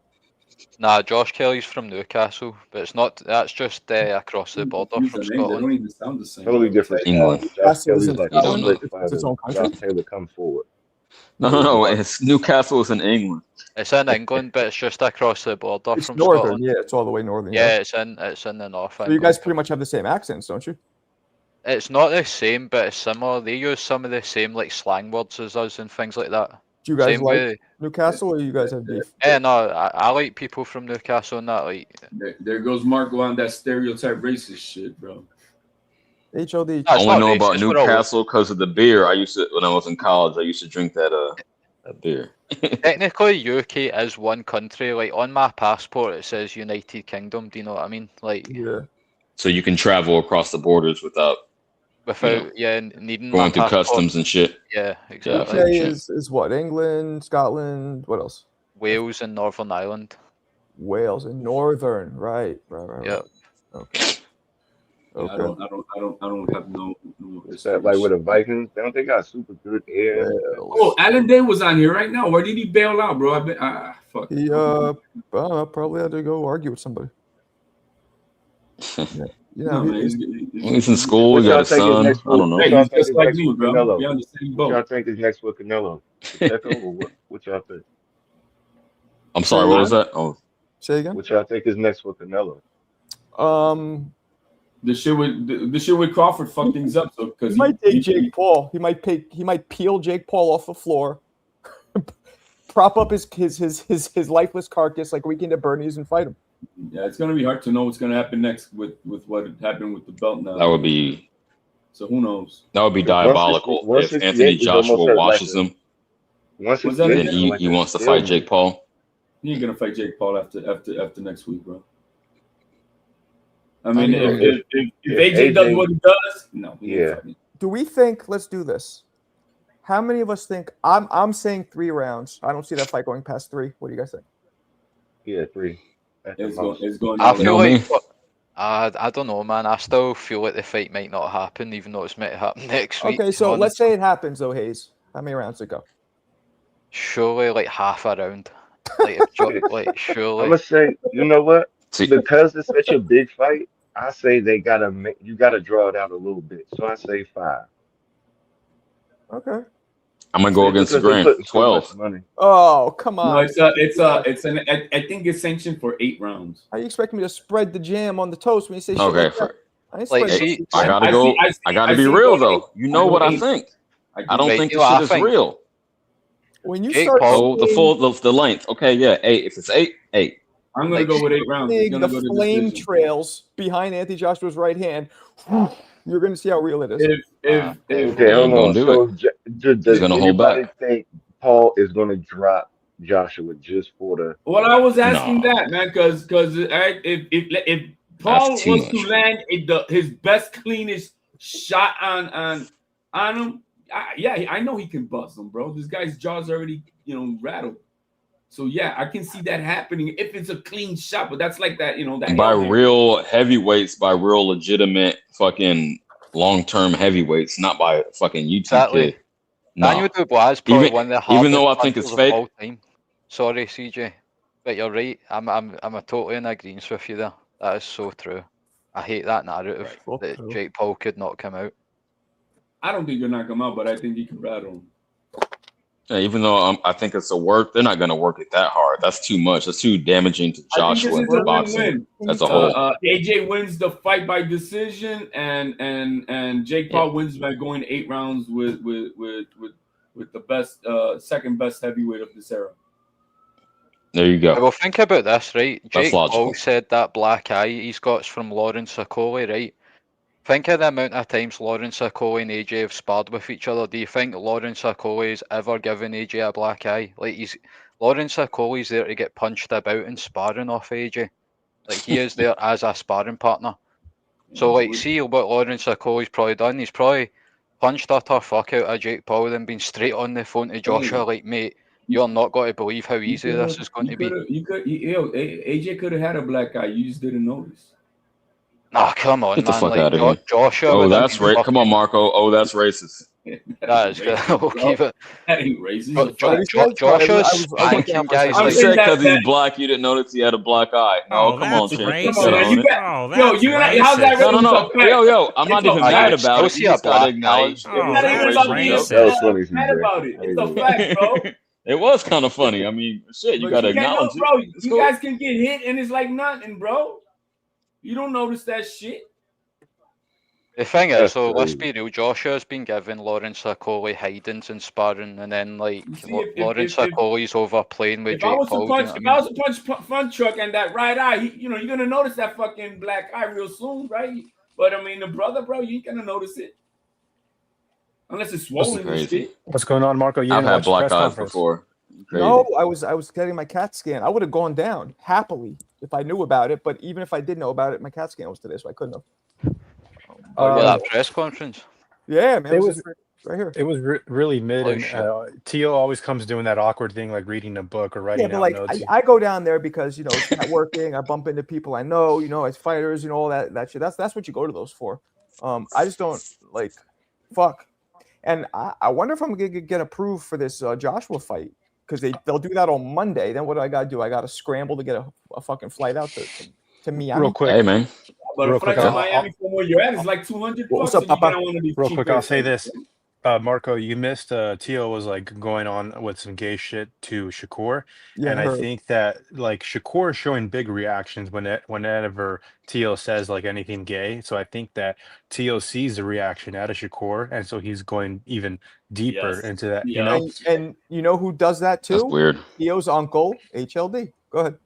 Speaker 9: Nah, Josh Kelly's from Newcastle, but it's not. That's just across the border from
Speaker 5: They don't
Speaker 9: Scotland.
Speaker 5: even sound the same.
Speaker 3: Totally different.
Speaker 2: England.
Speaker 3: Josh Kelly's like a
Speaker 1: Scotland.
Speaker 3: split
Speaker 1: It's
Speaker 3: fighter.
Speaker 1: its own country?
Speaker 3: Josh Taylor come forward.
Speaker 2: No. It's Newcastle is in England.
Speaker 9: It's in England, but it's just across the border
Speaker 1: It's
Speaker 9: from
Speaker 1: northern.
Speaker 9: Scotland.
Speaker 1: Yeah, it's all the way northern.
Speaker 9: Yeah, it's in the north.
Speaker 1: So you guys pretty much have the same accents, don't you?
Speaker 9: It's not the same, but it's similar. They use some of the same like slang words as us and things like that.
Speaker 1: Do you guys
Speaker 9: Same
Speaker 1: like
Speaker 9: way.
Speaker 1: Newcastle, or you guys have beef?
Speaker 9: Yeah, no, I like people from Newcastle and that. Like,
Speaker 5: There goes Marco on that stereotype racist shit, bro.
Speaker 1: HOD.
Speaker 2: I only know about Newcastle because of the beer. When I was in college, I used to drink that beer.
Speaker 9: Technically, UK is one country. Like on my passport, it says United Kingdom. Do you know what I mean? Like,
Speaker 1: yeah.
Speaker 2: So you can travel across the borders without
Speaker 9: needing
Speaker 2: going
Speaker 9: my
Speaker 2: through
Speaker 9: passport.
Speaker 2: customs and shit.
Speaker 9: Yeah, exactly.
Speaker 1: UK is what? England, Scotland. What else?
Speaker 9: Wales and Northern Ireland.
Speaker 1: Wales and Northern. Right.
Speaker 9: Yeah.
Speaker 1: Okay.
Speaker 5: Yeah, I don't have no.
Speaker 3: Is that like with the Vikings? Don't they got super good air?
Speaker 5: Oh, Alan Day was on here right now. Where did he bail out, bro? Fuck.
Speaker 1: He probably had to go argue with somebody. Yeah,
Speaker 5: No, man,
Speaker 2: he's in school. He got a son. I don't know.
Speaker 5: Hey, he's just like me, bro. We on the same
Speaker 3: What y'all
Speaker 5: boat.
Speaker 3: think is next with Canelo? Pacheco or what y'all think?
Speaker 2: I'm sorry. What was that? Oh,
Speaker 1: say again.
Speaker 3: What y'all think is next with Canelo?
Speaker 5: The shit with Crawford fucked things up. So because
Speaker 1: He might take Jake Paul. He might peel Jake Paul off the floor, prop up his lifeless carcass like Weekend at Bernie's and fight him.
Speaker 5: Yeah, it's gonna be hard to know what's gonna happen next with what happened with the belt now.
Speaker 2: that would be
Speaker 5: So who knows?
Speaker 2: diabolical if
Speaker 3: 168
Speaker 2: Anthony
Speaker 3: is almost
Speaker 2: Joshua
Speaker 3: at
Speaker 2: washes
Speaker 3: like
Speaker 2: him.
Speaker 5: Was that
Speaker 2: Then he wants to fight Jake Paul.
Speaker 5: He ain't gonna fight Jake Paul after next week, bro. I mean, if AJ does what he does, no.
Speaker 3: Yeah.
Speaker 1: Do we think? Let's do this. How many of us think? I'm saying 3 rounds. I don't see that fight going past 3. What do you guys think?
Speaker 3: Yeah, 3.
Speaker 5: It's going.
Speaker 9: I feel
Speaker 2: me?
Speaker 9: like I don't know, man. I still feel like the fight might not happen, even though it's meant to happen next week.
Speaker 1: Okay, so let's say it happens, though, Hayes. How many rounds to go?
Speaker 9: Surely like half a round. Like, surely.
Speaker 3: I'm gonna say, you know what?
Speaker 2: See,
Speaker 3: Because it's such a big fight, I say you gotta draw it out a little bit. So I say 5.
Speaker 1: Okay.
Speaker 2: I'm gonna go against the
Speaker 3: Because they
Speaker 2: grain.
Speaker 3: putting so much
Speaker 2: 12.
Speaker 3: money.
Speaker 1: Oh, come
Speaker 5: No,
Speaker 1: on.
Speaker 5: I think it's sanctioned for 8 rounds.
Speaker 1: How you expect me to spread the jam on the toast when you say shit
Speaker 2: Okay,
Speaker 1: like that?
Speaker 9: Like, see,
Speaker 2: I gotta be real though. You know what I think? I don't think the shit is real.
Speaker 1: When you
Speaker 9: Jake
Speaker 1: start
Speaker 9: Paul,
Speaker 2: the length. Okay, yeah, 8. If it's 8, 8.
Speaker 5: I'm gonna go with 8 rounds.
Speaker 1: The flame trails behind Anthony Joshua's right hand, you're gonna see how real it is.
Speaker 3: Okay, hold on. So does
Speaker 2: gonna hold
Speaker 3: anybody
Speaker 2: back.
Speaker 3: think Paul is gonna drop Joshua just for the?
Speaker 5: Well, I was asking that, man, because if Paul was to land his best, cleanest shot on him, I know he can bust him, bro. This guy's jaw's already rattled. So yeah, I can see that happening if it's a clean shot. But that's like that, that
Speaker 2: by real heavyweights, by real legitimate fucking long-term heavyweights, not by fucking YouTube kid.
Speaker 9: Daniel Dubois probably one of the hardest
Speaker 2: even though I think it's
Speaker 9: of
Speaker 2: fake.
Speaker 9: all time. Sorry, CJ, but you're right. I'm a totally in agreement with you there. That is so true. I hate that narrative that Jake Paul could not come out.
Speaker 5: I don't think he'll knock him out, but I think he can rattle him.
Speaker 2: Yeah, even though I think it's a work, they're not going to work it that hard. That's too much. That's too damaging to Joshua and to boxing as a whole.
Speaker 5: AJ wins the fight by decision, and Jake Paul wins by going 8 rounds with the best, second best heavyweight of this era.
Speaker 2: There you go.
Speaker 9: Well, think about this, right?
Speaker 2: That's
Speaker 9: Jake
Speaker 2: logical.
Speaker 9: Paul said that black eye he's got from Lawrence Okolie, right? Think of the amount of times Lawrence Okolie and AJ have sparred with each other. Do you think Lawrence Okolie's ever given AJ a black eye? Like, Lawrence Okolie's there to get punched about and sparring off AJ. Like, he is there as a sparring partner. So, like, see what Lawrence Okolie's probably done. He's probably punched utter fuck out of Jake Paul and been straight on the phone to Joshua, like, mate, you're not going to believe how easy this is going to be.
Speaker 5: AJ could have had a black eye. You just didn't notice.
Speaker 9: Oh, come on,
Speaker 2: Get the
Speaker 9: man.
Speaker 2: fuck
Speaker 9: Like,
Speaker 2: out of here.
Speaker 9: Joshua.
Speaker 2: Oh, that's right. Come on, Marco. Oh, that's racist.
Speaker 9: That is good. We'll keep it.
Speaker 5: That ain't racist.
Speaker 9: Joshua's flanking guys.
Speaker 2: I
Speaker 9: Like,
Speaker 2: said because he's black, you didn't notice he had a black eye. No, come on, Chick.
Speaker 5: How's that racist?
Speaker 2: No. Yo, I'm not even mad about it. You just gotta acknowledge.
Speaker 5: That was funny. Mad about it. It's a fact, bro.
Speaker 2: It was kind of funny. I mean, shit, you gotta acknowledge it.
Speaker 5: Bro, you guys can get hit and it's like nothing, bro. You don't notice that shit.
Speaker 9: the thing is, so let's be real. Joshua's been giving Lawrence Okolie hidings and sparring, and then like Lawrence Okolie's overplaying with Jake Paul.
Speaker 5: If I was to punch front truck and that right eye, you're gonna notice that fucking black eye real soon, right? But I mean, the brother, bro, you ain't gonna notice it unless it's swollen and shit.
Speaker 12: What's going on, Marco?
Speaker 2: I've had black eyes before. Crazy.
Speaker 1: No, I was getting my CAT scan. I would have gone down happily if I knew about it. But even if I did know about it, my CAT scan was today, so I couldn't have.
Speaker 9: That press conference.
Speaker 1: Yeah, man.
Speaker 12: It was
Speaker 1: right here.
Speaker 12: It was really mid, and Tio always comes doing that awkward thing like reading a book or writing out notes.
Speaker 1: I go down there because it's networking. I bump into people I know, as fighters, all that shit. That's what you go to those for. I just don't fuck. And I wonder if I'm gonna get approved for this Joshua fight. Because they'll do that on Monday. Then what do I got to do? I got to scramble to get a fucking flight out to Miami.
Speaker 12: Real quick.
Speaker 2: Hey, man.
Speaker 5: But a flight to Miami from where you're at is like $200.
Speaker 1: What's up, Papa?
Speaker 12: Real quick, I'll say this. Marco, you missed Tio was like going on with some gay shit to Shakur.
Speaker 1: Yeah,
Speaker 12: and I think that like Shakur is showing big reactions whenever Tio says like anything gay. So I think that Tio sees the reaction out of Shakur, and so he's going even deeper into that.
Speaker 5: Yeah.
Speaker 1: And you know who does that too?
Speaker 2: That's weird.
Speaker 1: Tio's uncle, HLD. Go ahead.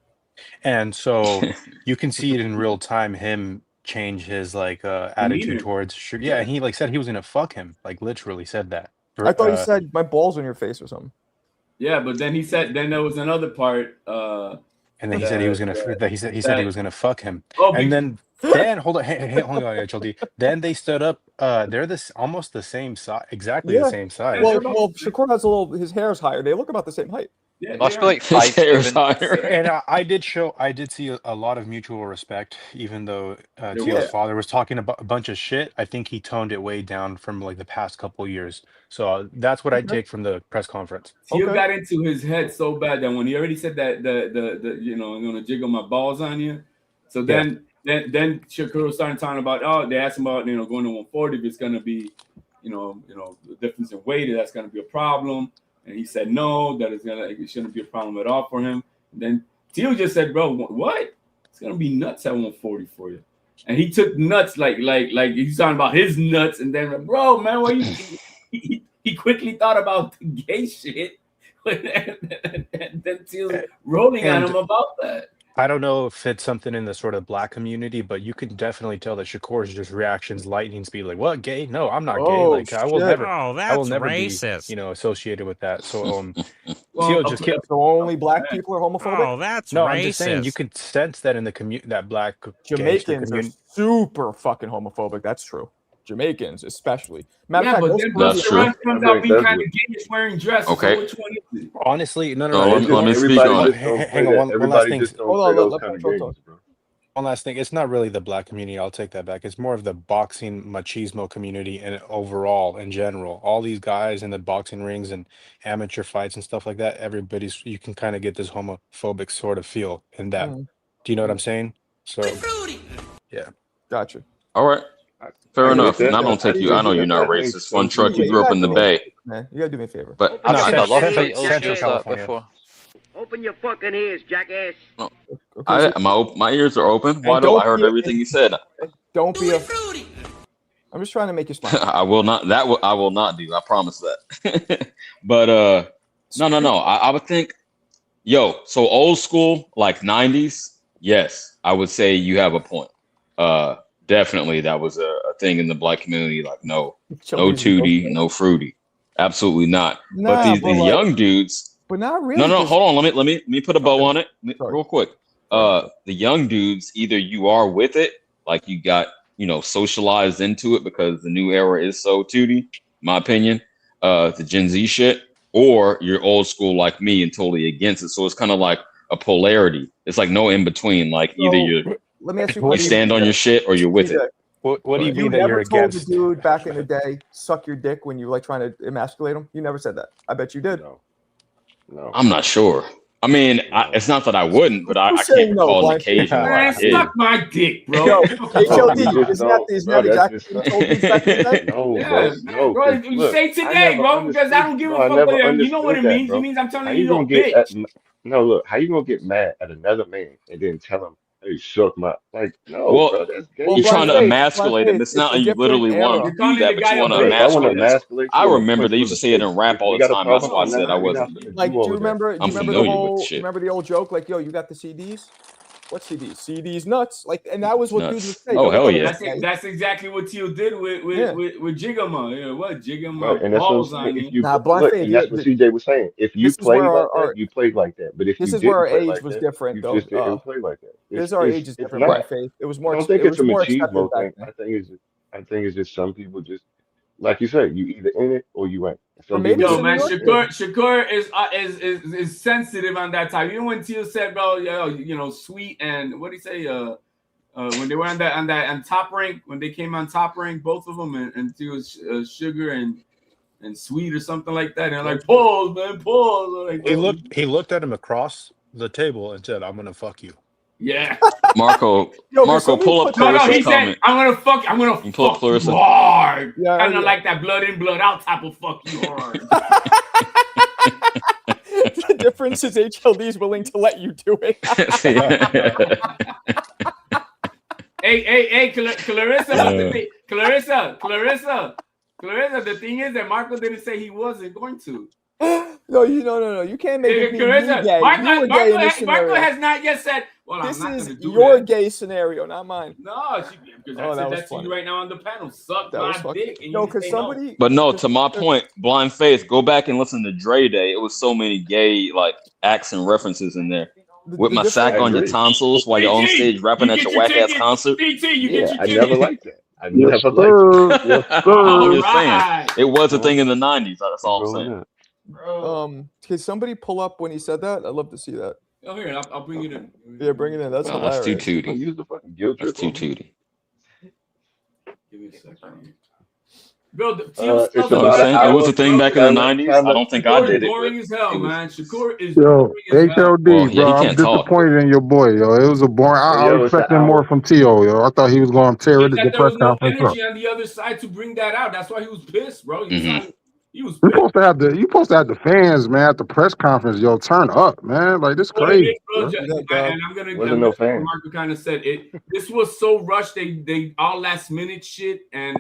Speaker 12: And so you can see it in real time, him change his attitude towards Shakur. Yeah, he said he was gonna fuck him, literally said that.
Speaker 1: I thought he said my balls on your face or something.
Speaker 5: Yeah, but then he said there was another part.
Speaker 12: And then he said he was gonna. He said he was gonna fuck him.
Speaker 5: Oh,
Speaker 12: and then hold on, HLD. Then they stood up. They're almost the same size, exactly the same size.
Speaker 1: Well, Shakur has his hair's higher. They look about the same height.
Speaker 5: Yeah,
Speaker 9: it must be like 5'7".
Speaker 12: And I did see a lot of mutual respect, even though Tio's father was talking about a bunch of shit. I think he toned it way down from the past couple of years. So that's what I take from the press conference.
Speaker 5: Tio got into his head so bad that when he already said that I'm gonna jiggle my balls on you. So then Shakur was starting talking about they asked him about going to 140 if it's gonna be the difference in weight, that's gonna be a problem. And he said no, that it shouldn't be a problem at all for him. And then Tio just said, bro, what? It's gonna be nuts at 140 for you. and he took nuts like he's talking about his nuts, and then bro, man, what he quickly thought about the gay shit, and then Teal's rolling on him about that.
Speaker 12: I don't know if it's something in the sort of black community, but you can definitely tell that Shakur's just reactions lightning speed. Like, what, gay? No, I'm not gay. Like, I will never. I will never
Speaker 13: racist.
Speaker 12: be, associated with that. So,
Speaker 1: Teal just so only black people are homophobic.
Speaker 13: Oh, that's
Speaker 12: no,
Speaker 13: racist.
Speaker 12: I'm just saying you could sense that in the that black
Speaker 1: Jamaicans are super fucking homophobic. That's true. Jamaicans, especially. Matter
Speaker 5: of fact,
Speaker 1: but
Speaker 5: then Busta comes out being kind of gayish wearing dresses.
Speaker 2: Okay.
Speaker 5: So which one is it?
Speaker 12: Honestly, no.
Speaker 2: Let me speak on it.
Speaker 12: Hang on, one last thing.
Speaker 1: Hold on,
Speaker 12: one last thing. It's not really the black community. I'll take that back. It's more of the boxing machismo community and overall, in general. All these guys in the boxing rings and amateur fights and stuff like that, you can kind of get this homophobic sort of feel in that. Do you know what I'm saying? So, yeah.
Speaker 1: Gotcha.
Speaker 2: All right. Fair enough. And I don't take you. I know you're not racist. Fun truck. You grew up in the Bay.
Speaker 1: Man, you gotta do me a favor.
Speaker 2: But
Speaker 9: I've seen a lot of fighters that before.
Speaker 14: Open your fucking ears, jackass.
Speaker 2: No. My ears are open. Why don't I heard everything you said?
Speaker 1: Don't be a. I'm just trying to make you smile.
Speaker 2: I will not. I will not do. I promise that. But no. I would think, so old school like 90s. Yes, I would say you have a point. Definitely, that was a thing in the black community. Like, no Tootie, no Fruity, absolutely not. But these young dudes.
Speaker 1: But not really.
Speaker 2: No. Hold on. Let me put a bow on it real quick. The young dudes, either you are with it, like you got socialized into it because the new era is so Tootie, my opinion. The Gen Z shit, or you're old school like me and totally against it. So it's kind of like a polarity. It's like no in between. Like either
Speaker 1: let me ask you,
Speaker 2: you stand on your shit or you're with it.
Speaker 12: What do you mean that
Speaker 1: never
Speaker 12: you're
Speaker 1: told
Speaker 12: against?
Speaker 1: the dude back in the day, suck your dick when you like trying to emasculate him? You never said that. I bet you did.
Speaker 3: No.
Speaker 2: I'm not sure. I mean, it's not that I wouldn't, but I can't recall an occasion where I did.
Speaker 5: Suck my dick, bro.
Speaker 1: Yo, HLD, isn't that exactly what you told me back in the day?
Speaker 3: No,
Speaker 5: bro. You say today, bro, because I don't give a fuck. You know what it means? It means I'm telling you, you're a bitch.
Speaker 3: No, look, how you gonna get mad at another man and then tell him, hey, suck my, no,
Speaker 2: well,
Speaker 3: bro, that's gay.
Speaker 2: You're trying to emasculate him. It's not like you literally want to do that, but you want to emasculate. I remember they used to say it in rap all the time. That's why I said I wasn't.
Speaker 1: Like, do you remember the old joke? Like, yo, you got the CDs? What CDs? CDs nuts. Like, and that was what dudes would say.
Speaker 2: Oh, hell yeah.
Speaker 5: That's exactly what Teal did with Jigama. Yeah, what Jigama?
Speaker 3: Right, and that's
Speaker 5: balls
Speaker 3: what,
Speaker 5: on
Speaker 3: if
Speaker 5: him.
Speaker 3: you, that's what CJ was saying. If you played like that, you played like that. But if
Speaker 1: this
Speaker 3: you
Speaker 1: is where our
Speaker 3: didn't play
Speaker 1: age
Speaker 3: like
Speaker 1: was
Speaker 3: that,
Speaker 1: different,
Speaker 3: you
Speaker 1: though.
Speaker 3: just didn't play like that.
Speaker 1: This our age is different,
Speaker 3: not.
Speaker 1: by faith. It was more.
Speaker 3: I don't think it's a machismo thing.
Speaker 1: Accepted.
Speaker 3: I think it's just some people just, like you said, you either in it or you ain't.
Speaker 5: Yo, man, Shakur is sensitive on that type. Even when Teal said, bro, Sweet and what did he say? When they were on Top Rank, when they came on Top Rank, both of them, and Teal's Sugar and Sweet or something like that. And they're like, pause, man, pause. Like,
Speaker 12: he looked at him across the table and said, "I'm gonna fuck you."
Speaker 5: Yeah.
Speaker 2: Marco, pull up Clarissa's comment.
Speaker 5: I'm gonna
Speaker 2: pull up Clarissa.
Speaker 5: Hard. Yeah, kind of like that blood in, blood out type of fuck you hard.
Speaker 1: The difference is HLD is willing to let you do it.
Speaker 5: Hey, Clarissa. The thing is that Marco didn't say he wasn't going to.
Speaker 1: No. You can't make it be gay.
Speaker 5: Marco has not yet said, well,
Speaker 1: this
Speaker 5: I'm not
Speaker 1: is
Speaker 5: going to do
Speaker 1: your
Speaker 5: that.
Speaker 1: gay scenario, not mine.
Speaker 5: No, because I said that to you right now on the panel. Suck my dick. And
Speaker 1: because somebody.
Speaker 2: But no, to my point, Blind Faith, go back and listen to Dre Day. It was so many gay acts and references in there. With my sack on your tonsils while you're on stage rapping at your whack ass concert.
Speaker 3: I never liked that. I never liked that.
Speaker 2: I'm just saying, it was a thing in the 90s. That's all I'm saying.
Speaker 1: Can somebody pull up when he said that? I'd love to see that.
Speaker 5: Oh, here, I'll bring it in.
Speaker 1: Yeah, bring it in. That's hilarious.
Speaker 2: That's too Tootie.
Speaker 3: Use the fucking guilt trip.
Speaker 2: That's too Tootie.
Speaker 5: Give me a second. Bro,
Speaker 2: it was a thing back in the 90s. I don't think I did it.
Speaker 5: Boring as hell, man. Shakur is
Speaker 4: yo, HLD, bro. I'm disappointed in your boy, yo. It was a boring. I was expecting more from T.O., yo. I thought he was going to tear it at the press conference.
Speaker 5: Energy on the other side to bring that out. That's why he was pissed, bro. He was.
Speaker 4: You supposed to have the fans, man, at the press conference. Yo, turn up, man. Like this crazy.
Speaker 5: And I'm gonna Marco kind of said it. This was so rushed. They all last minute shit, and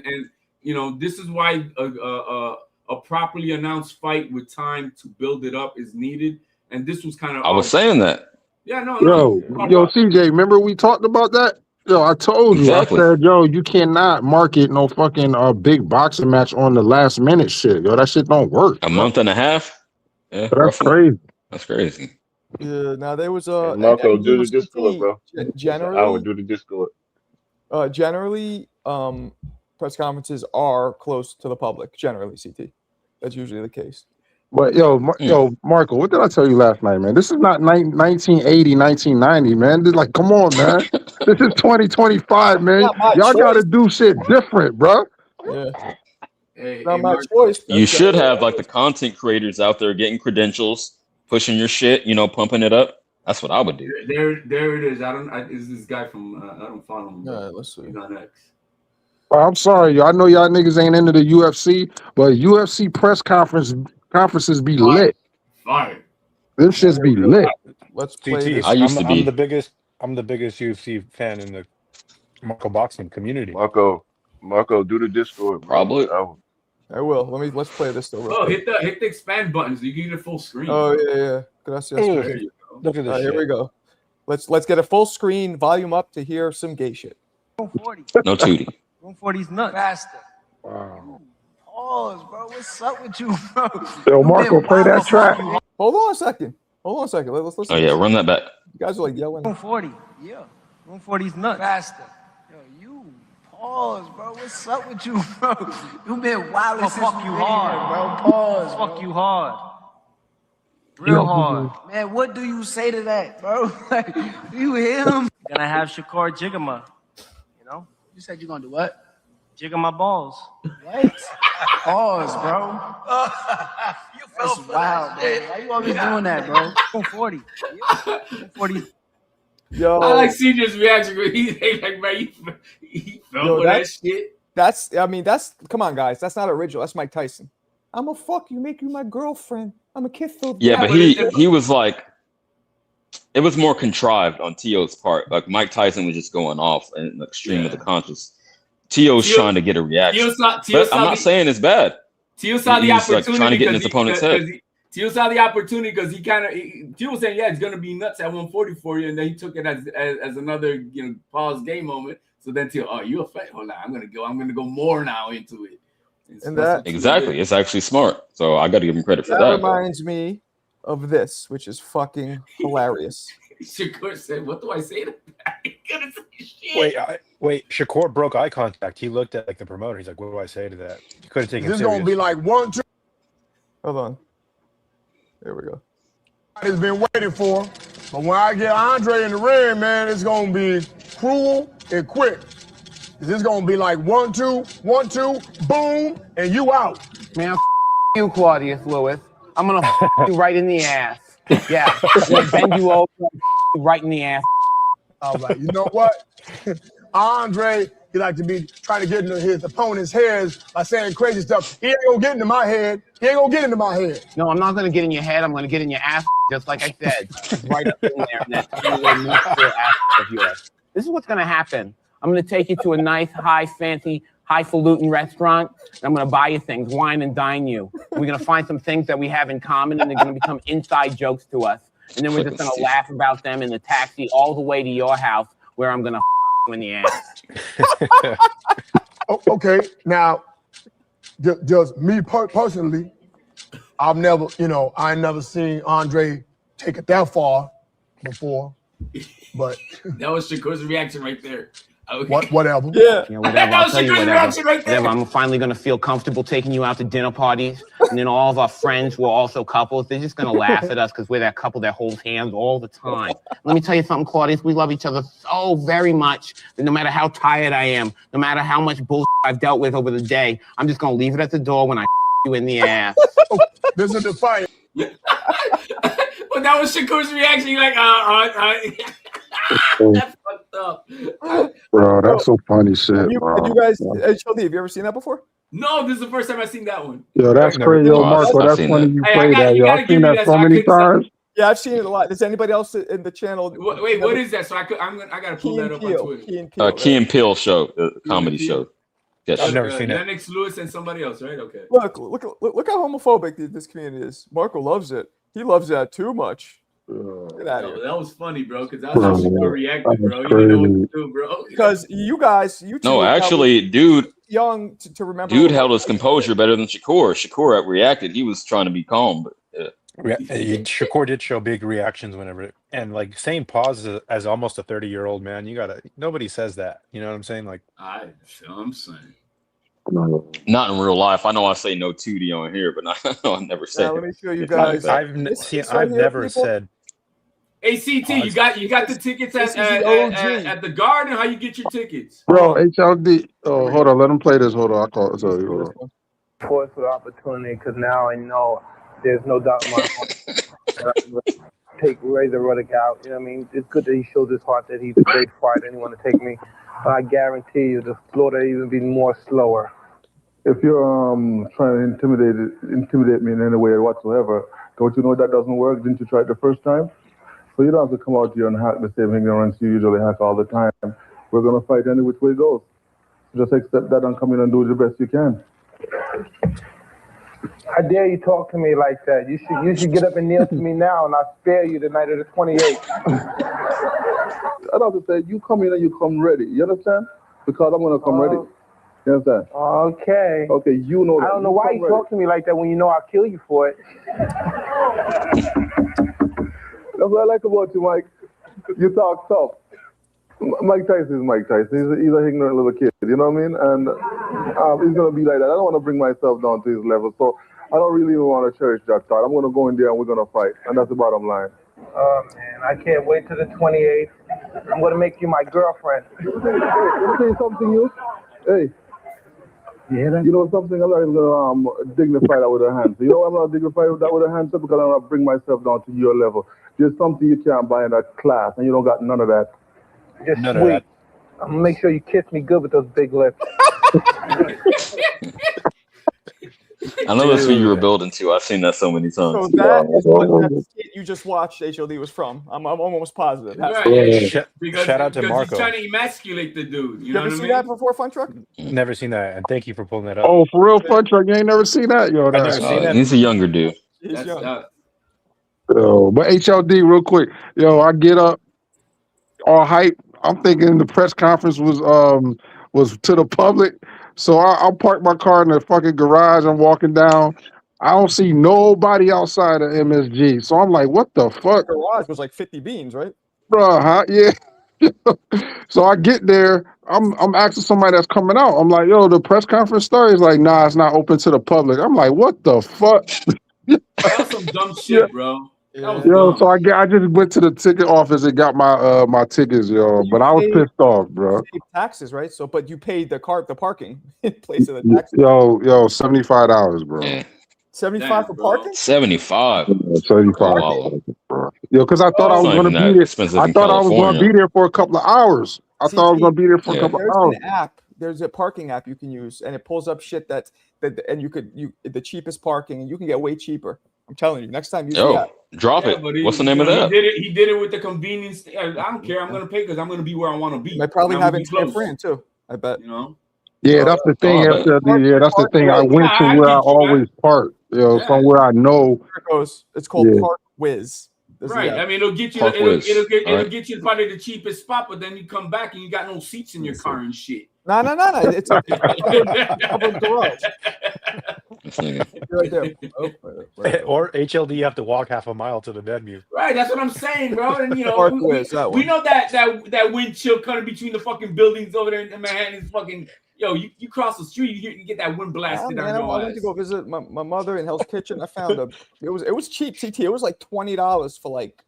Speaker 5: you know this is why a properly announced fight with time to build it up is needed. And this was kind of.
Speaker 2: I was saying that.
Speaker 5: Yeah, no.
Speaker 4: Yo, CJ, remember we talked about that? Yo, I told you. I said, yo, you cannot market no fucking big boxing match on the last minute shit. Yo, that shit don't work.
Speaker 2: A month and a half? Yeah,
Speaker 4: that's crazy.
Speaker 2: That's crazy.
Speaker 1: Yeah, now there was a
Speaker 3: Marco, do the Discord, bro.
Speaker 1: Generally,
Speaker 3: I would do the Discord.
Speaker 1: Generally, press conferences are close to the public. Generally, CT. That's usually the case.
Speaker 4: But yo, Marco, what did I tell you last night, man? This is not 1980, 1990, man. This, like, come on, man. This is 2025, man. Y'all got to do shit different, bro.
Speaker 1: Yeah. Not my choice.
Speaker 2: You should have like the content creators out there getting credentials, pushing your shit, you know, pumping it up. That's what I would do.
Speaker 5: There it is. Is this guy from? I don't follow him.
Speaker 1: Yeah, let's see.
Speaker 5: He's on X.
Speaker 4: I'm sorry, yo. I know y'all niggas ain't into the UFC, but UFC press conferences be lit.
Speaker 5: Fire.
Speaker 4: Them shits be lit.
Speaker 1: Let's play.
Speaker 2: I used to be.
Speaker 12: I'm the biggest UFC fan in the Marco boxing community.
Speaker 3: Marco, do the Discord.
Speaker 2: Probably.
Speaker 1: I will. Let's play this though.
Speaker 5: Oh, hit the expand button so you can get a full screen.
Speaker 1: Oh yeah. Gracias.
Speaker 12: Look at this.
Speaker 1: Here we go. Let's get a full screen, volume up to hear some gay shit.
Speaker 10: 140.
Speaker 2: No Tootie.
Speaker 10: 140's nuts. Faster.
Speaker 4: Wow.
Speaker 10: Pause, bro. What's up with you, bro?
Speaker 4: Yo, Marco, play that track.
Speaker 1: Hold on a second. Let's listen.
Speaker 2: Oh yeah, run that back.
Speaker 1: You guys are like yelling.
Speaker 10: 140. Yeah. 140's nuts. Faster. Yo, you pause, bro. What's up with you, bro? You been wild. Fuck you hard, bro. Pause. Fuck you hard. Real hard. Man, what do you say to that, bro? Like, you hear him? Gonna have Shakur Jigama. You know?
Speaker 6: You said you're gonna do what?
Speaker 10: Jigger my balls.
Speaker 6: What?
Speaker 10: Pause, bro.
Speaker 6: That's wild, bro. Why you always doing that, bro?
Speaker 10: 140. Yeah. 140.
Speaker 1: Yo,
Speaker 5: I like CJ's reaction. He's like, man, he felt for that shit.
Speaker 1: That's come on, guys. That's not original. That's Mike Tyson. I'm a fuck you, make you my girlfriend. I'm a kiss those.
Speaker 2: Yeah, but he was like, it was more contrived on T.O.'s part. Like Mike Tyson was just going off in the extreme of the conscious. T.O.'s trying to get a reaction. But I'm not saying it's bad.
Speaker 5: T.O. saw the opportunity.
Speaker 2: Like trying to get in his opponent's head.
Speaker 5: T.O. saw the opportunity because T.O. was saying, yeah, it's gonna be nuts at 140 for you, and then he took it as another pause game moment. So then T.O., oh, you a fan? Hold on, I'm gonna go more now into it.
Speaker 1: And that
Speaker 2: exactly, it's actually smart. So I got to give him credit for that.
Speaker 1: That reminds me of this, which is fucking hilarious.
Speaker 5: Shakur said, "What do I say to that?"
Speaker 12: Wait. Shakur broke eye contact. He looked at like the promoter. He's like, "What do I say to that?" He couldn't take it serious.
Speaker 4: This is gonna be like 1, 2.
Speaker 1: Hold on. There we go.
Speaker 4: It's been waiting for, but when I get Andre in the ring, man, it's gonna be cruel and quick. This is gonna be like 1, 2, 1, 2, boom, and you out.
Speaker 13: Man, you, Claudius Lewis. I'm gonna you right in the ass. Yeah, I'm gonna bend you over right in the ass.
Speaker 4: All right, you know what? Andre, he like to be trying to get into his opponent's heads by saying crazy stuff. He ain't gonna get into my head.
Speaker 13: No, I'm not gonna get in your head. I'm gonna get in your ass, just like I said, right up in there. And that tiny little ass of yours. This is what's gonna happen. I'm gonna take you to a nice, high, fancy, highfalutin restaurant. And I'm gonna buy you things, wine and dine you. We're gonna find some things that we have in common, and they're gonna become inside jokes to us. And then we're just gonna laugh about them in the taxi all the way to your house, where I'm gonna you in the ass.
Speaker 4: Okay, now, just me personally, I ain't never seen Andre take it that far before, but
Speaker 5: that was Shakur's reaction right there. Okay.
Speaker 4: Whatever.
Speaker 13: Yeah, whatever. I'll tell you whatever. I'm finally gonna feel comfortable taking you out to dinner parties, and then all of our friends were also couples. They're just gonna laugh at us because we're that couple that holds hands all the time. Let me tell you something, Claudius. We love each other so very much that no matter how tired I am, no matter how much bullshit I've dealt with over the day, I'm just gonna leave it at the door when I you in the ass.
Speaker 4: This is the fight.
Speaker 5: But that was Shakur's reaction. You're like, that's fucked up.
Speaker 4: Bro, that's so funny shit, bro.
Speaker 1: You guys, Shelby, have you ever seen that before?
Speaker 5: No, this is the first time I've seen that one.
Speaker 4: Yo, that's crazy, yo, Marco. That's funny you play that, yo. I've seen that so many times.
Speaker 1: Yeah, I've seen it a lot. Does anybody else in the channel?
Speaker 5: Wait, what is that? So I gotta pull that up on Twitter.
Speaker 2: Key and Peele show, comedy show. Yes.
Speaker 12: I've never seen it.
Speaker 5: Lennox Lewis and somebody else, right? Okay.
Speaker 1: Look how homophobic this community is. Marco loves it. He loves that too much. Get out of here.
Speaker 5: That was funny, bro, because that's how she reacted, bro. You didn't know what to do, bro.
Speaker 1: Because you two.
Speaker 2: No, actually, dude.
Speaker 1: Young to remember.
Speaker 2: Dude held his composure better than Shakur. Shakur reacted. He was trying to be calm, but.
Speaker 12: Shakur did show big reactions whenever, and like same pause as almost a 30-year-old man. Nobody says that. You know what I'm saying? Like,
Speaker 5: I'm saying.
Speaker 2: Not in real life. I know I say no tootie on here, but I never say.
Speaker 1: Let me show you guys.
Speaker 12: I've never said.
Speaker 5: Hey, CT, you got the tickets at the Garden. How you get your tickets,
Speaker 4: bro? HLD. Oh, hold on. Let him play this. Hold on. I call it. Sorry, hold on.
Speaker 15: Force for the opportunity, because now I know there's no doubt in my heart. Take Razor Ruddock out. You know what I mean? It's good that he shows his heart that he's a great fighter and he want to take me. But I guarantee you, the slaughter even be more slower.
Speaker 16: If you're trying to intimidate me in any way whatsoever, don't you know that doesn't work? Didn't you try it the first time? So you don't have to come out here and hack the same ignorance you usually hack all the time. We're going to fight any which way it goes. Just accept that and come in and do the best you can.
Speaker 15: How dare you talk to me like that? You should get up and kneel to me now, and I'll spare you the night of the 28th.
Speaker 16: I'd have to say, you come in and you come ready. You understand? Because I'm going to come ready. You understand?
Speaker 15: Okay.
Speaker 16: Okay, you know that.
Speaker 15: I don't know why you talk to me like that when you know I'll kill you for it.
Speaker 16: That's what I like about you, Mike. You talk tough. Mike Tyson is Mike Tyson. He's an ignorant little kid, you know what I mean? And he's going to be like that. I don't want to bring myself down to his level, so I don't really even want to cherish that thought. I'm going to go in there and we're going to fight, and that's the bottom line.
Speaker 15: Oh, man, I can't wait till the 28th. I'm going to make you my girlfriend.
Speaker 16: Let me say something, you. Hey. Yeah, you know something? I'm not even going to dignify that with a hand. So you know why I'm not dignify that with a hand? Because I'm going to bring myself down to your level. There's something you can't buy in that class, and you don't got none of that.
Speaker 15: Just sweet. I'm gonna make sure you kiss me good with those big lips.
Speaker 2: I know that's what you were building to. I've seen that so many times.
Speaker 1: So that is what that skit you just watched HLD was from. I'm almost positive.
Speaker 5: Right, because
Speaker 12: shout out to Marco.
Speaker 5: He's trying to emasculate the dude. You know
Speaker 1: ever
Speaker 5: what I
Speaker 1: seen
Speaker 5: mean?
Speaker 1: that before, Fun Truck?
Speaker 12: Never seen that, and thank you for pulling that up.
Speaker 4: Oh, for real, Fun Truck? You ain't never seen that? Yo,
Speaker 12: I've never seen that.
Speaker 2: He's a younger dude.
Speaker 1: He's young.
Speaker 4: Yo, but HLD, real quick. Yo, I get up all hype. I'm thinking the press conference was to the public. So I'll park my car in the fucking garage. I'm walking down. I don't see nobody outside of MSG. So I'm like, what the fuck?
Speaker 1: The garage was like 50 beans, right?
Speaker 4: Bruh, huh? Yeah. So I get there. I'm asking somebody that's coming out. I'm like, yo, the press conference started. He's like, nah, it's not open to the public. I'm like, what the fuck?
Speaker 5: That's some dumb shit, bro.
Speaker 4: Yo, so I just went to the ticket office and got my my tickets, yo. But I was pissed off, bro.
Speaker 1: Taxes, right? So, but you paid the parking in place of the taxes.
Speaker 4: Yo, $75, bro.
Speaker 2: Yeah.
Speaker 1: 75 for parking?
Speaker 2: 75.
Speaker 4: 75. Bro. Yo, because I thought I was going to be there. I thought I was going to be there for a couple of hours. I thought I was going to be there for a couple of hours.
Speaker 1: There's an app. There's a parking app you can use, and it pulls up shit that and you the cheapest parking, and you can get way cheaper. I'm telling you, next time you do that.
Speaker 2: Drop it. What's the name of that?
Speaker 5: He did it with the convenience. I don't care. I'm gonna pay because I'm gonna be where I want to be.
Speaker 1: I probably have it in San Fran too. I bet.
Speaker 5: You know.
Speaker 4: Yeah, that's the thing. That's the thing. I went to where I always park. Somewhere I know.
Speaker 1: It's called Park Whiz.
Speaker 5: Right. I mean, it'll get you. It'll get you probably the cheapest spot, but then you come back and you got no seats in your car and shit.
Speaker 1: No. It's a covered garage. Right there.
Speaker 12: Or HLD, you have to walk half a mile to the venue.
Speaker 5: Right, that's what I'm saying, bro. And we know that wind chill kind of between the fucking buildings over there in Manhattan is fucking. Yo, you cross the street, you get that wind blasted on your
Speaker 1: I went to go visit my mother in Hell's Kitchen. I found it was cheap, CT. It was like $20 for like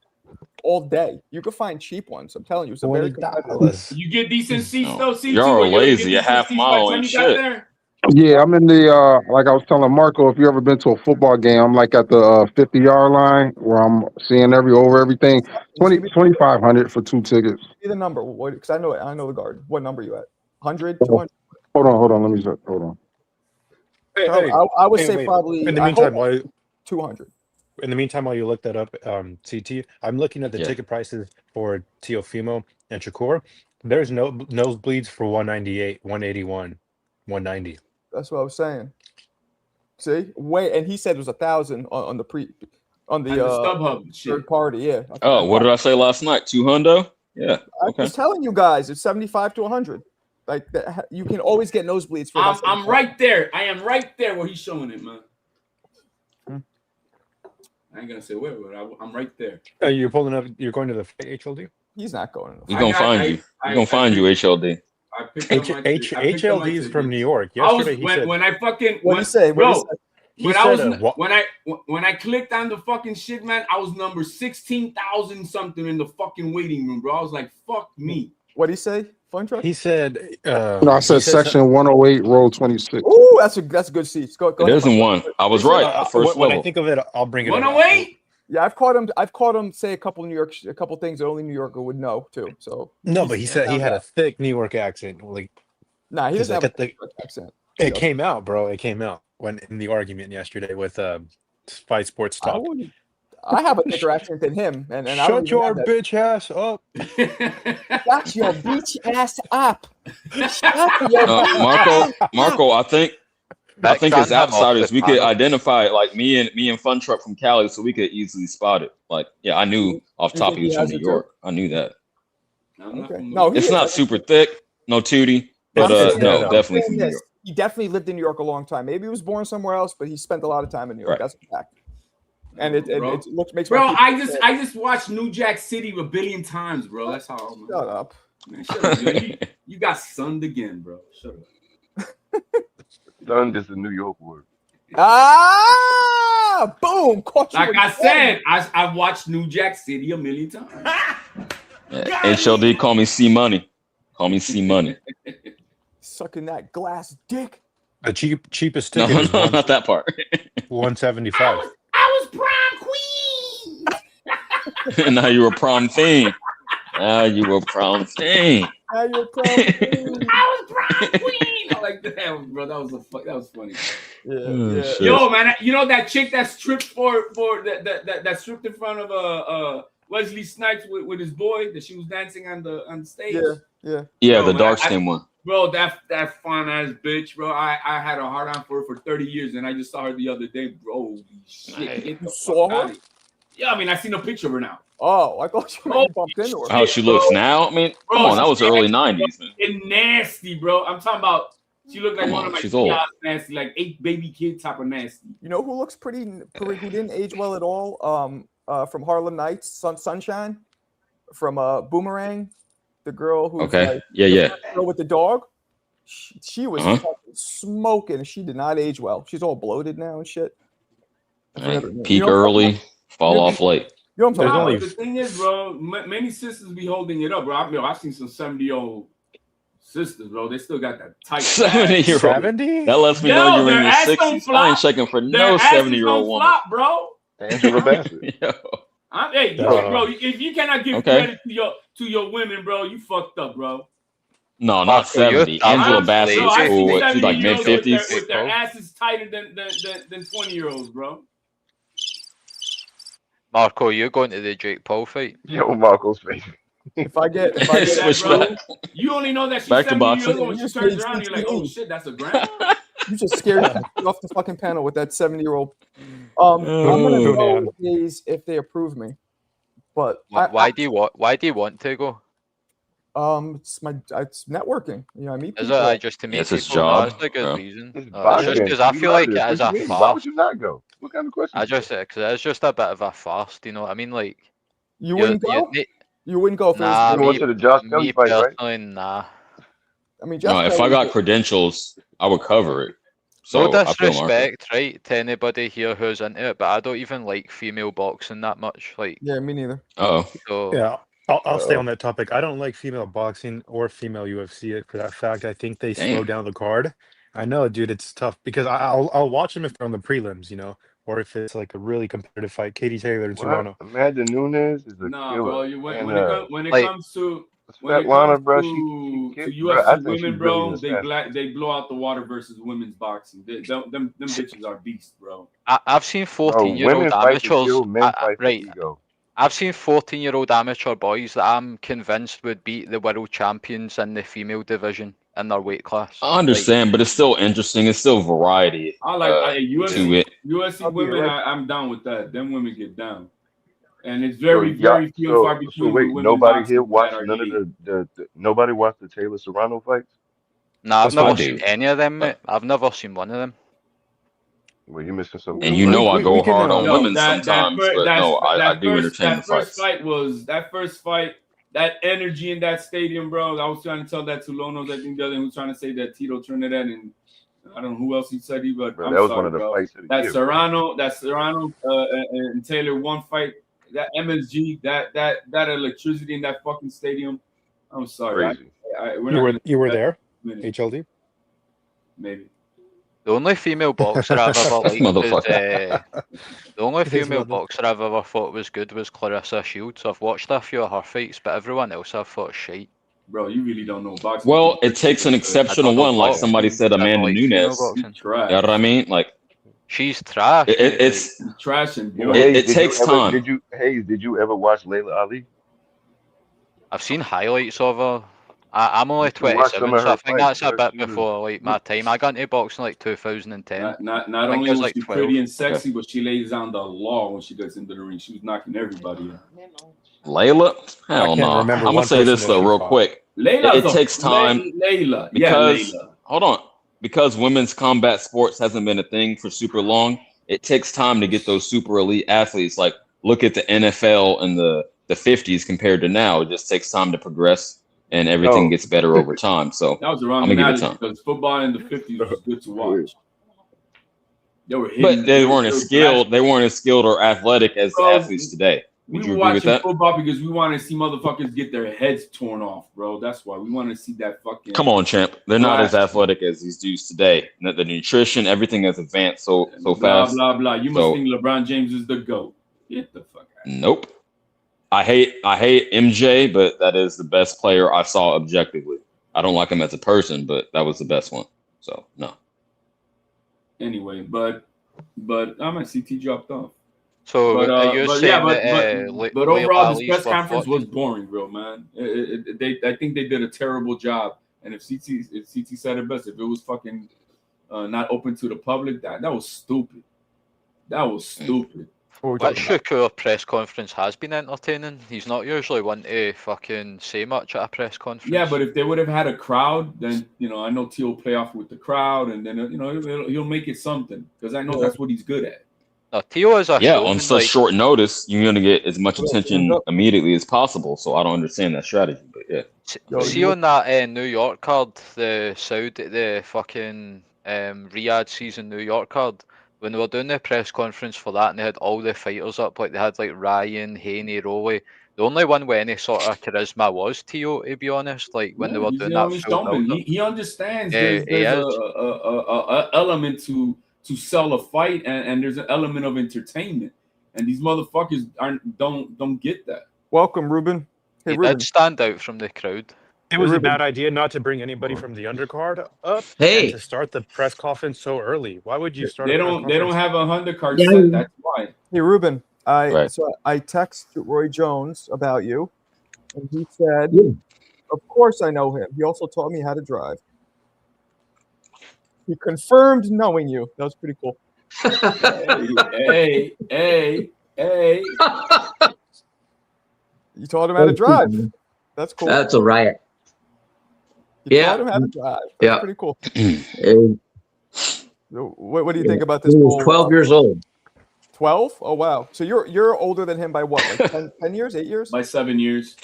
Speaker 1: all day. You could find cheap ones. I'm telling you, it's a very competitive.
Speaker 5: You get decent seats though, CT.
Speaker 2: Y'all are lazy. A half mile and shit.
Speaker 4: Yeah, I'm in the like I was telling Marco, if you ever been to a football game, I'm like at the 50-yard line where I'm seeing everything. 2,500 for 2 tickets.
Speaker 1: See the number, because I know the Garden. What number you at? 100, 200?
Speaker 4: Hold on. Let me check. Hold on.
Speaker 1: I would say
Speaker 12: wait.
Speaker 1: probably.
Speaker 12: In the meantime,
Speaker 1: 200.
Speaker 12: In the meantime, while you look that up, CT, I'm looking at the ticket prices for Teofimo and Shakur. There's no nosebleeds for 198, 181, 190.
Speaker 1: That's what I was saying. See, and he said it was 1,000 on the
Speaker 5: StubHub
Speaker 1: third party. Yeah.
Speaker 2: Oh, what did I say last night? 200? Yeah.
Speaker 1: I was telling you guys, it's 75 to 100. Like you can always get nosebleeds for.
Speaker 5: I'm right there. I am right there where he's showing it, man. I ain't gonna say where, but I'm right there.
Speaker 12: You're pulling up. You're going to the HLD.
Speaker 1: He's not going.
Speaker 2: He's gonna find you. He's gonna find you, HLD.
Speaker 12: HLD is from New York. Yesterday he said.
Speaker 5: When I fucking
Speaker 1: what did he say?
Speaker 5: When I clicked on the fucking shit, man, I was number 16,000 something in the fucking waiting room, bro. I was like, fuck me.
Speaker 1: What did he say? Fun truck?
Speaker 12: He said.
Speaker 4: No, I said section 108, row 26.
Speaker 1: Ooh, that's a good seat. Go
Speaker 2: It isn't one. I was right. First
Speaker 12: when
Speaker 2: level.
Speaker 12: I think of it, I'll bring it.
Speaker 5: 108.
Speaker 1: Yeah, I've caught him say a couple things that only New Yorker would know too. So
Speaker 12: no, but he said he had a thick New York accent. Like,
Speaker 1: nah, he doesn't have a thick accent.
Speaker 12: It came out, bro. It came out when in the argument yesterday with Spy Sports Talk.
Speaker 1: I have a thicker accent than him, and
Speaker 12: shut your bitch ass up.
Speaker 1: Shut your bitch ass up.
Speaker 2: Marco, I think as outsiders we could identify it, like me and Fun Truck from Cali, so we could easily spot it. Like, yeah, I knew off top he was from New York. I knew that.
Speaker 1: Okay. No,
Speaker 2: it's not super thick, no tootie, but no, definitely from New York.
Speaker 1: He definitely lived in New York a long time. Maybe he was born somewhere else, but he spent a lot of time in New York. That's a fact. And it makes
Speaker 5: bro. I just watched New Jack City a billion times, bro. That's how.
Speaker 1: Shut up.
Speaker 5: Man, shut up. You got sunned again, bro. Shut up.
Speaker 3: Sunned is a New York word.
Speaker 1: Ah, boom! Caught you
Speaker 5: like I said, I've watched New Jack City a million times.
Speaker 2: HLD, call me C Money. Call me C Money.
Speaker 1: Sucking that glass dick.
Speaker 12: The cheapest ticket.
Speaker 2: No, not that part.
Speaker 12: 175.
Speaker 5: I was prom queen.
Speaker 2: Now you're a prom thing. Now you a prom thing.
Speaker 1: Now you're a prom queen.
Speaker 5: I was prom queen. I like that, bro. That was funny.
Speaker 1: Yeah.
Speaker 5: Yo, man, you know that chick that stripped for that stripped in front of Wesley Snipes with his boy that she was dancing on the stage.
Speaker 1: Yeah.
Speaker 2: Yeah, the dark skin one.
Speaker 5: Bro, that fine ass bitch, bro. I had a hard on for her for 30 years, and I just saw her the other day, bro. Holy shit!
Speaker 1: You saw her?
Speaker 5: Yeah, I mean, I seen a picture of her now.
Speaker 1: Oh, I thought you bumped into her.
Speaker 2: How she looks now? I mean,
Speaker 5: bro,
Speaker 2: come on, that was early 90s, man.
Speaker 5: And nasty, bro. I'm talking about. She looked like one of my
Speaker 2: she's old.
Speaker 5: Nasty, like 8 baby kid type of nasty.
Speaker 1: You know who looks who didn't age well at all? From Harlem Nights, Sunshine, from Boomerang, the girl who
Speaker 2: the
Speaker 1: girl with the dog. She was fucking smoking. She did not age well. She's all bloated now and shit.
Speaker 2: Peak early, fall off late.
Speaker 1: You know what I'm talking about?
Speaker 5: The thing is, bro, many sisters be holding it up, bro. I've seen some 70-year-old sisters, bro. They still got that tight
Speaker 2: 70-year-old.
Speaker 12: 70?
Speaker 2: That lets me know you're in your 60s. I ain't checking for no 70-year-old woman.
Speaker 5: Flop, bro.
Speaker 3: Angela Bassett.
Speaker 5: Hey, bro, if you cannot give credit to your women, bro, you fucked up, bro.
Speaker 2: No, not 70. Angela Bassett is cool. She's like mid-50s.
Speaker 5: With their asses tighter than 20-year-olds, bro.
Speaker 9: Marco, you're going to the Jake Paul fight?
Speaker 3: Yo, Marco's face.
Speaker 1: If I get
Speaker 2: switch
Speaker 5: that, you only know that she's
Speaker 2: back to
Speaker 5: 70 years
Speaker 2: boxing.
Speaker 5: old when she turns around, you're like, oh shit, that's a grandma.
Speaker 1: You just scared me off the fucking panel with that 70-year-old. I'm gonna go if they approve me. But
Speaker 9: why do you want to go?
Speaker 1: It's networking. You know, I meet
Speaker 9: Is
Speaker 1: people.
Speaker 9: it just to meet
Speaker 2: It's his
Speaker 9: people?
Speaker 2: job.
Speaker 9: That's a good reason. It's
Speaker 3: boxing.
Speaker 9: just because I feel like it is a
Speaker 3: Why
Speaker 9: farce.
Speaker 3: would you not go? What kind of question?
Speaker 9: Because it's just a bit of a farce. Do you know what I mean? Like
Speaker 1: you wouldn't go. You wouldn't go if
Speaker 9: nah,
Speaker 1: it was
Speaker 3: to the Josh Kelly fight, right?
Speaker 9: personally, nah.
Speaker 1: I mean,
Speaker 2: No, if I got credentials, I would cover it. So
Speaker 9: No
Speaker 2: I feel Marco.
Speaker 9: disrespect, right, to anybody here who's into it, but I don't even like female boxing that much. Like,
Speaker 1: yeah, me neither.
Speaker 9: So
Speaker 12: Yeah, I'll stay on that topic. I don't like female boxing or female UFC for that fact. I think they slow down the card. I know, dude, it's tough because I'll watch them if they're on the prelims, you know, or if it's like a really competitive fight. Katie Taylor and Serrano.
Speaker 3: Amanda Nunes is a
Speaker 5: Nah,
Speaker 3: killer.
Speaker 5: bro, when it comes to
Speaker 3: Svetlana, bro, she
Speaker 5: to UFC women, bro, they blow out the water versus women's boxing. Them bitches are beasts, bro.
Speaker 9: I've seen 14-year-old amateurs. Right. I've seen 14-year-old amateur boys that I'm convinced would beat the world champions in the female division in their weight class.
Speaker 2: I understand, but it's still interesting. It's still variety.
Speaker 5: I like
Speaker 2: UFC
Speaker 5: women. I'm down with that. Them women get down, and it's very few and far between.
Speaker 3: So wait, nobody here watched none of the nobody watched the Taylor Serrano fights?
Speaker 9: No, I've never seen any of them, mate. I've never seen one of them.
Speaker 3: Well, you're missing something.
Speaker 2: And you know I go hard on women sometimes, but no, I do entertain the fights.
Speaker 5: That first fight, that energy in that stadium, bro. I was trying to tell that to Lonos. I think the other one was trying to say that Tito Trinidad and I don't know who else he said he, but
Speaker 3: bro, that was one of the fights of the year,
Speaker 5: Serrano and Taylor one fight. That MSG, that electricity in that fucking stadium. I'm sorry.
Speaker 12: You were there, HLD?
Speaker 5: Maybe.
Speaker 9: The only female boxer I've ever liked the only female boxer I've ever thought was good was Clarissa Shields. I've watched a few of her fights, but everyone else I've thought shite.
Speaker 5: Bro, you really don't know boxing.
Speaker 2: Well, it takes an exceptional one, like somebody said, Amanda Nunes. You know what I mean? Like
Speaker 9: she's trash.
Speaker 2: It's
Speaker 5: trash and
Speaker 2: it takes time.
Speaker 3: Did you ever watch Layla Ali?
Speaker 9: I've seen highlights of her. I'm only 27, so I think that's a bit before like my time. I got into boxing like 2010.
Speaker 5: Not only was she pretty and sexy, but she lays down the law when she gets into the ring. She was knocking everybody out.
Speaker 2: Layla? Hell no. I'm gonna say this though, real quick. It takes time. Because hold on, because women's combat sports hasn't been a thing for super long. It takes time to get those super elite athletes. Like look at the NFL in the 50s compared to now. It just takes time to progress. And everything gets better over time. So
Speaker 5: that was the wrong analogy because football in the 50s was good to watch. They were hitting,
Speaker 2: but they weren't as skilled. They weren't as skilled or athletic as the athletes today. Would you agree with that?
Speaker 5: Football because we want to see motherfuckers get their heads torn off, bro. That's why we want to see that fucking.
Speaker 2: Come on, champ. They're not as athletic as these dudes today. The nutrition, everything has advanced so fast.
Speaker 5: Blah blah. You must think LeBron James is the GOAT. Get the fuck out.
Speaker 2: Nope. I hate MJ, but that is the best player I saw objectively. I don't like him as a person, but that was the best one. So no.
Speaker 5: Anyway, but I might see T dropped off.
Speaker 9: So
Speaker 5: but overall, this press conference was
Speaker 9: fucking
Speaker 5: boring, bro, man. I think they did a terrible job. And if CT said it best, if it was fucking not open to the public, that was stupid. That was stupid.
Speaker 9: That Shakur press conference has been entertaining. He's not usually one to fucking say much at a press conference.
Speaker 5: Yeah, but if they would have had a crowd, then I know T will play off with the crowd, and then he'll make it something because I know that's what he's good at.
Speaker 9: No, Tio is
Speaker 2: on such short notice, you're gonna get as much attention immediately as possible. So I don't understand that strategy, but yeah.
Speaker 9: See on that New York card, the fucking Riyadh season New York card. When they were doing the press conference for that and they had all the fighters up, like they had like Ryan, Haney, Rowley. The only one with any sort of charisma was Tio, to be honest. Like when they were doing that full
Speaker 5: he understands there's a element to sell a fight and there's an element of entertainment. And these motherfuckers don't get that.
Speaker 1: Welcome, Ruben.
Speaker 9: Hey, Ruben. Did stand out from the crowd.
Speaker 12: It was a bad idea not to bring anybody from the undercard up. And to start the press conference so early. Why would you start?
Speaker 5: They don't have a undercard set. That's why.
Speaker 1: Hey, Ruben. I text Roy Jones about you, and he said, "Of course I know him. He also taught me how to drive." He confirmed knowing you. That was pretty cool.
Speaker 5: Hey.
Speaker 1: You taught him how to drive. That's cool.
Speaker 17: That's a riot.
Speaker 1: You taught him how to drive. That's pretty cool. What do you think about this?
Speaker 17: He was 12 years old.
Speaker 1: 12? Oh wow! So you're older than him by what? Like 10 years, 8 years?
Speaker 5: By 7 years.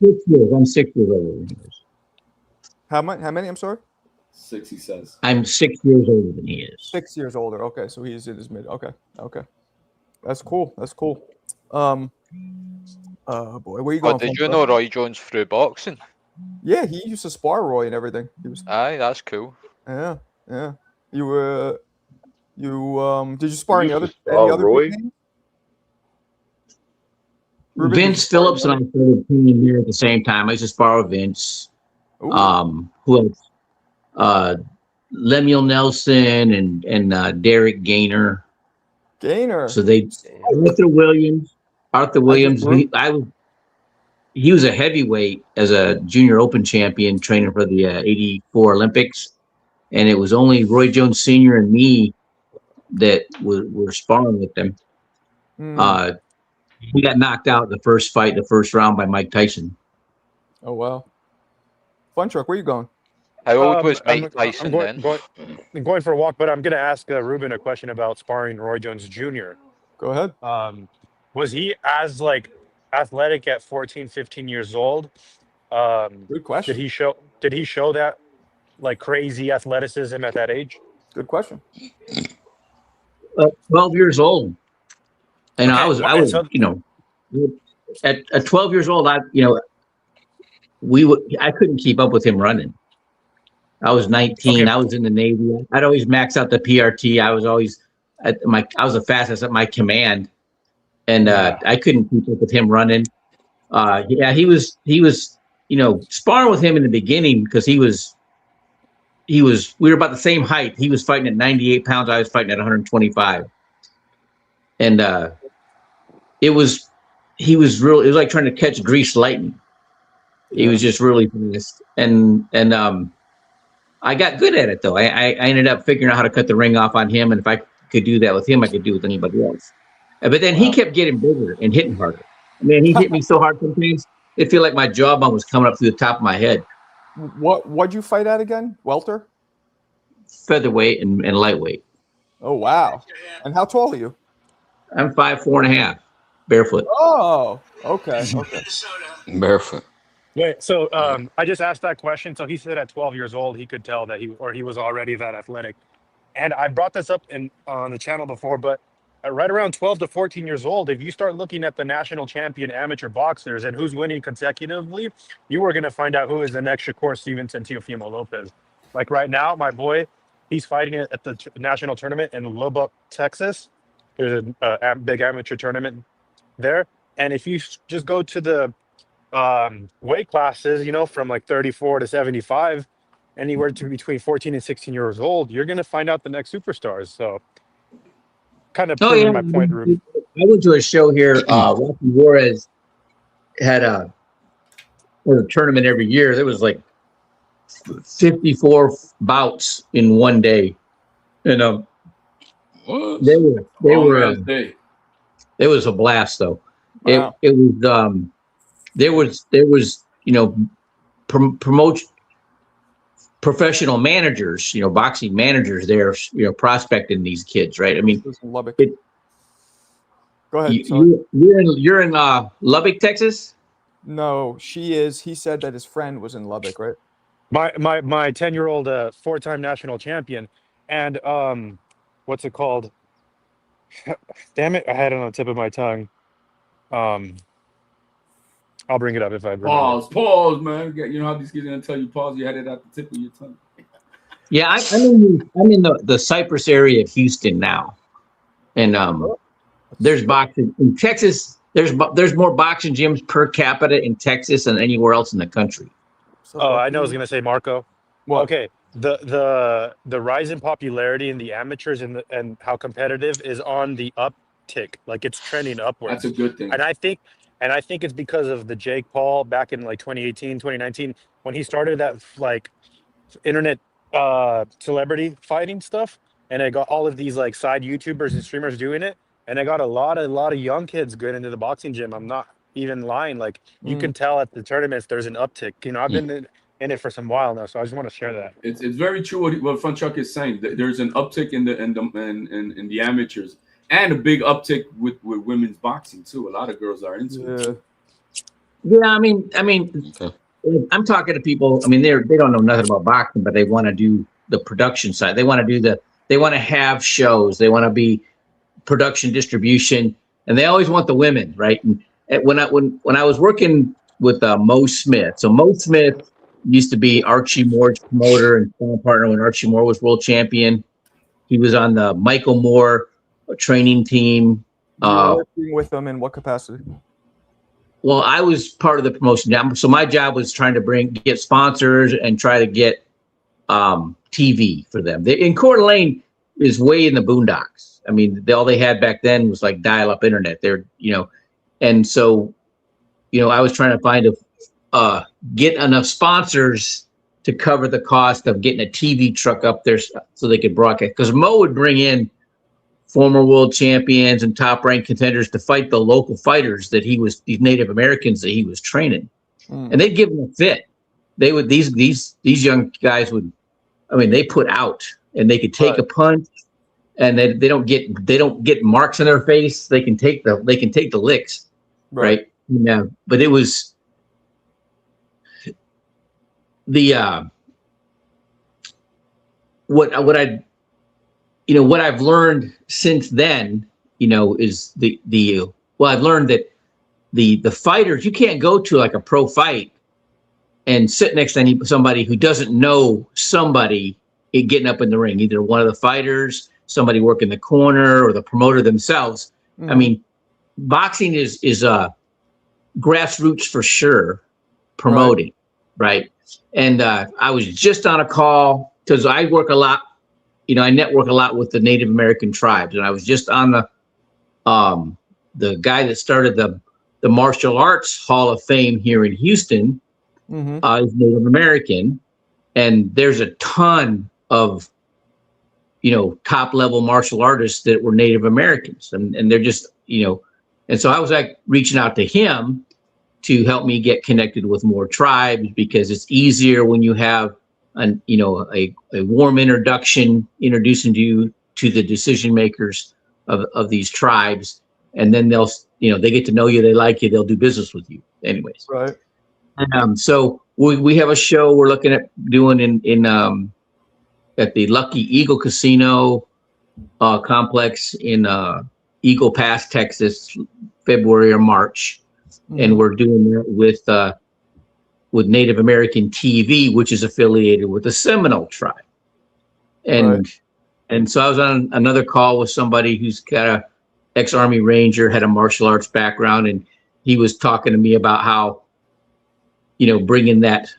Speaker 17: 6 years. I'm 6 years older than he is.
Speaker 1: How many? I'm sorry.
Speaker 5: 6. He says.
Speaker 17: I'm 6 years older than he is.
Speaker 1: 6 years older. Okay, so he's in his mid. Okay. That's cool. Boy, where you going?
Speaker 9: Did you know Roy Jones through boxing?
Speaker 1: Yeah, he used to spar Roy and everything.
Speaker 9: Aye, that's cool.
Speaker 1: Yeah. You did you spar any other
Speaker 3: Roy?
Speaker 17: Vince Phillips and I started teaming here at the same time. I used to spar with Vince. Who else? Lemuel Nelson and Derek Gaynor.
Speaker 1: Gaynor.
Speaker 17: So Arthur Williams. He was a heavyweight as a junior open champion training for the 84 Olympics. And it was only Roy Jones Sr. and me that were sparring with them. He got knocked out in the first round by Mike Tyson.
Speaker 1: Oh, wow. Fun Truck, where you going?
Speaker 9: How old was Mike Tyson then?
Speaker 12: I'm going for a walk, but I'm going to ask Ruben a question about sparring Roy Jones Jr.
Speaker 1: Go ahead.
Speaker 12: Was he as athletic at 14, 15 years old?
Speaker 1: Good question.
Speaker 12: Did he show that crazy athleticism at that age?
Speaker 1: Good question.
Speaker 17: 12 years old. And
Speaker 12: Okay,
Speaker 17: I was at 12 years old, I couldn't keep up with him running. I was 19.
Speaker 12: Okay.
Speaker 17: I was in the Navy. I'd always max out the PRT. I was always I was the fastest at my command, and I couldn't keep up with him running. He was sparring with him in the beginning because we were about the same height. He was fighting at 98 pounds. I was fighting at 125, and it was like trying to catch greased lightning. He was just really fast, and I got good at it though. I ended up figuring out how to cut the ring off on him, and if I could do that with him, I could do it with anybody else. But then he kept getting bigger and hitting harder. I mean, he hit me so hard sometimes it feel like my jawbone was coming up through the top of my head.
Speaker 1: What'd you fight at again? Welter?
Speaker 17: Featherweight and lightweight.
Speaker 1: Oh wow! And how tall are you?
Speaker 17: I'm 5'4.5", barefoot.
Speaker 1: Oh, okay.
Speaker 2: Barefoot.
Speaker 12: Wait, so I just asked that question. So he said at 12 years old he could tell that he was already that athletic, and I brought this up on the channel before. But right around 12 to 14 years old, if you start looking at the national champion amateur boxers and who's winning consecutively, you are going to find out who is the next Shakur Stevenson, Teofimo Lopez. Like right now, my boy, he's fighting at the national tournament in Lubbock, Texas. There's a big amateur tournament there, and if you just go to the weight classes, from like 34 to 75, anywhere to between 14 and 16 years old, you're going to find out the next superstars. So kind of proving my point, Ruben.
Speaker 17: I went to a show here. Rocky Juarez had a tournament every year. There was like 54 bouts in one day. And it was a blast though. Wow. It was there was promote professional managers, boxing managers there, prospecting these kids, right? I mean,
Speaker 1: Lubbock. Go ahead.
Speaker 17: You're in Lubbock, Texas?
Speaker 1: No, she is. He said that his friend was in Lubbock, right?
Speaker 12: My 10-year-old 4-time national champion, and what's it called? Damn it, I had it on the tip of my tongue. I'll bring it up if I remember.
Speaker 5: Pause, man. You know how these kids are gonna tell you pause. You had it at the tip of your tongue.
Speaker 17: Yeah, I'm in the Cypress area of Houston now, and there's boxing in Texas. There's more boxing gyms per capita in Texas than anywhere else in the country.
Speaker 12: Oh, I know. I was gonna say Marco. Well, okay. The rise in popularity in the amateurs and how competitive is on the uptick. Like it's trending upwards.
Speaker 5: That's a good thing.
Speaker 12: And I think it's because of the Jake Paul back in like 2018, 2019, when he started that like internet celebrity fighting stuff, and I got all of these like side YouTubers and streamers doing it, and I got a lot of young kids going into the boxing gym. I'm not even lying. Like you can tell at the tournaments there's an uptick. I've been in it for some while now, so I just want to share that.
Speaker 5: It's very true what Fun Chuck is saying. There's an uptick in the amateurs. And a big uptick with women's boxing too. A lot of girls are into it.
Speaker 17: Yeah, I mean, I'm talking to people. I mean, they don't know nothing about boxing, but they want to do the production side. They want to have shows. They want to be production, distribution, and they always want the women, right? And when I was working with Mo Smith, so Mo Smith used to be Archie Moore's promoter and partner when Archie Moore was world champion. He was on the Michael Moore training team.
Speaker 1: Working with them in what capacity?
Speaker 17: Well, I was part of the promotion. So my job was trying to get sponsors and try to get TV for them. In Coeur d'Alene is way in the boondocks. I mean, all they had back then was like dial-up internet. And so, I was trying to get enough sponsors to cover the cost of getting a TV truck up there so they could broadcast. Because Mo would bring in former world champions and top-ranked contenders to fight the local fighters these Native Americans that he was training, and they'd give them a fit. They would these young guys would, they put out, and they could take a punch, and they don't get marks on their face. They can take the licks, right? Yeah, but it was the what I've learned since then, is I've learned that the fighters, you can't go to like a pro fight and sit next to somebody who doesn't know somebody getting up in the ring, either one of the fighters, somebody working the corner, or the promoter themselves. Mm-hmm. I mean, boxing is grassroots for sure, promoting, right? And I was just on a call because I work a lot. I network a lot with the Native American tribes, and I was just on the guy that started the Martial Arts Hall of Fame here in Houston. Mm-hmm. Is Native American, and there's a ton of top level martial artists that were Native Americans, and they're just and so I was like reaching out to him to help me get connected with more tribes, because it's easier when you have a warm introduction, introducing you to the decision makers of these tribes, and then they'll they get to know you, they like you, they'll do business with you anyways.
Speaker 1: Right.
Speaker 17: So we have a show we're looking at doing in at the Lucky Eagle Casino complex in Eagle Pass, Texas, February or March, and we're doing that with Native American TV, which is affiliated with the Seminole tribe. And so I was on another call with somebody who's got a ex-Army Ranger, had a martial arts background, and he was talking to me about how, bringing that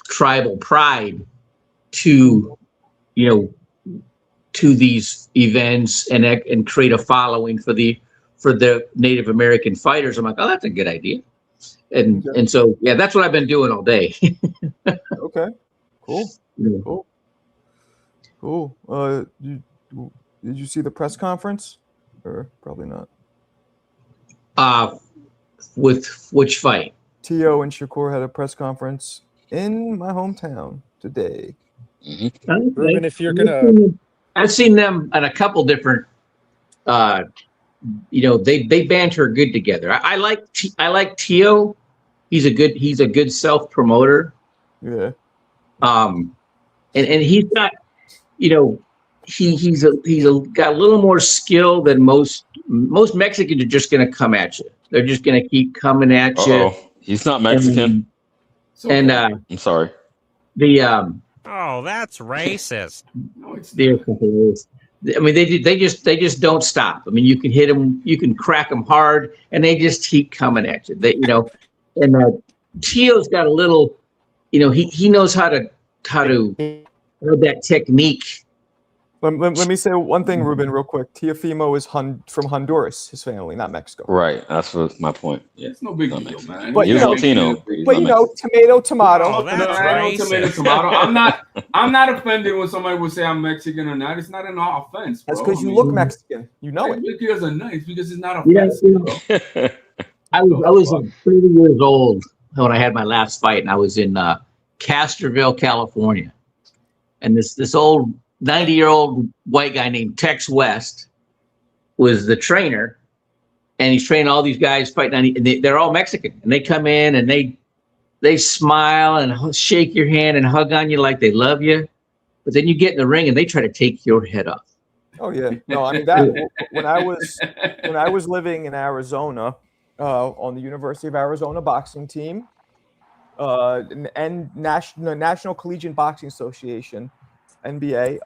Speaker 17: tribal pride to, to these events and create a following for the Native American fighters. I'm like, oh, that's a good idea. And so, yeah, that's what I've been doing all day.
Speaker 1: Okay, cool. Yeah. Cool. Did you see the press conference? Or probably not.
Speaker 17: With which fight?
Speaker 1: Tio and Shakur had a press conference in my hometown today.
Speaker 17: Mm-hmm.
Speaker 12: Ruben, if you're gonna,
Speaker 17: I've seen them at a couple different. They banter good together. I like Tio. He's a good self promoter.
Speaker 1: Yeah.
Speaker 17: And he's got, he's got a little more skill than most Mexicans are just going to come at you. They're just going to keep coming at you.
Speaker 2: He's not Mexican.
Speaker 17: And
Speaker 2: I'm sorry.
Speaker 18: Oh, that's racist.
Speaker 17: I mean, they just don't stop. I mean, you can hit them, you can crack them hard, and they just keep coming at you. And Tio's got a little, he knows how to have that technique.
Speaker 1: Let me say one thing, Ruben, real quick. Teofimo is from Honduras, his family, not Mexico.
Speaker 2: Right. That's my point.
Speaker 5: Yeah, it's no big deal, man.
Speaker 1: But
Speaker 2: he was Latino.
Speaker 1: Tomato.
Speaker 5: Oh, tomato. I'm not offended when somebody would say I'm Mexican or not. It's not an offense, bro.
Speaker 1: That's because you look Mexican. You know it.
Speaker 5: Because are nice, because it's not offensive.
Speaker 17: Yeah, I was 30 years old when I had my last fight, and I was in Castroville, California, and this old 90-year-old white guy named Tex West was the trainer, and he's training all these guys fighting. And they're all Mexican, and they come in and they smile and shake your hand and hug on you like they love you, but then you get in the ring and they try to take your head off.
Speaker 1: Oh yeah, no, I mean when I was living in Arizona, on the University of Arizona boxing team, and National Collegiate Boxing Association. NBA.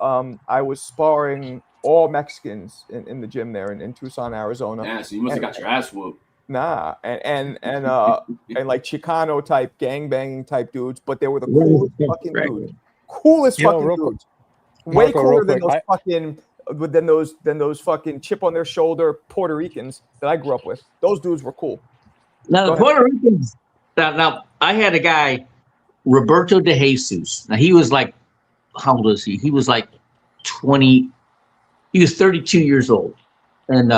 Speaker 1: I was sparring all Mexicans in the gym there in Tucson, Arizona.
Speaker 5: Yeah, so you must have got your ass whooped.
Speaker 1: Nah, and like Chicano type gangbanging type dudes, but they were the coolest fucking dudes. Coolest fucking dudes. Way cooler than those fucking chip on their shoulder Puerto Ricans that I grew up with. Those dudes were cool.
Speaker 17: Now the Puerto Ricans. Now I had a guy, Roberto de Jesus. Now he was like, how old was he? He was like 20. He was 32 years old, and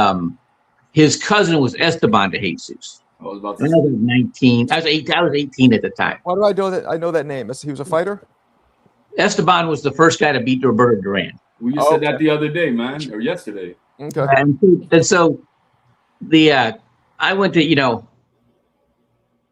Speaker 17: his cousin was Esteban de Jesus.
Speaker 5: I was about
Speaker 17: I was 19. I was 18 at the time.
Speaker 1: Why do I know that? I know that name. He was a fighter.
Speaker 17: Esteban was the first guy to beat Roberto Duran.
Speaker 5: Well, you said that the other day, man, or yesterday.
Speaker 1: Okay.
Speaker 17: And so I went to,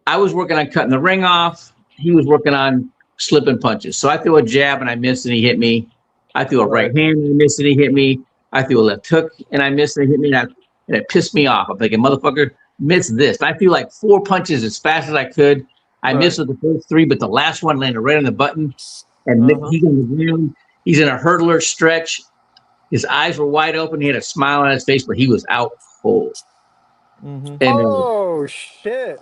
Speaker 17: I was working on cutting the ring off. He was working on slipping punches. So I threw a jab and I missed and he hit me. I threw a right hand and I missed and he hit me. I threw a left hook and I missed and he hit me. And it pissed me off. I'm thinking, motherfucker, miss this. I threw like 4 punches as fast as I could. I missed with the first 3, but the last one landed right on the button. And he's on the ground. He's in a hurdler stretch. His eyes were wide open. He had a smile on his face, but he was out cold. And,
Speaker 7: shit.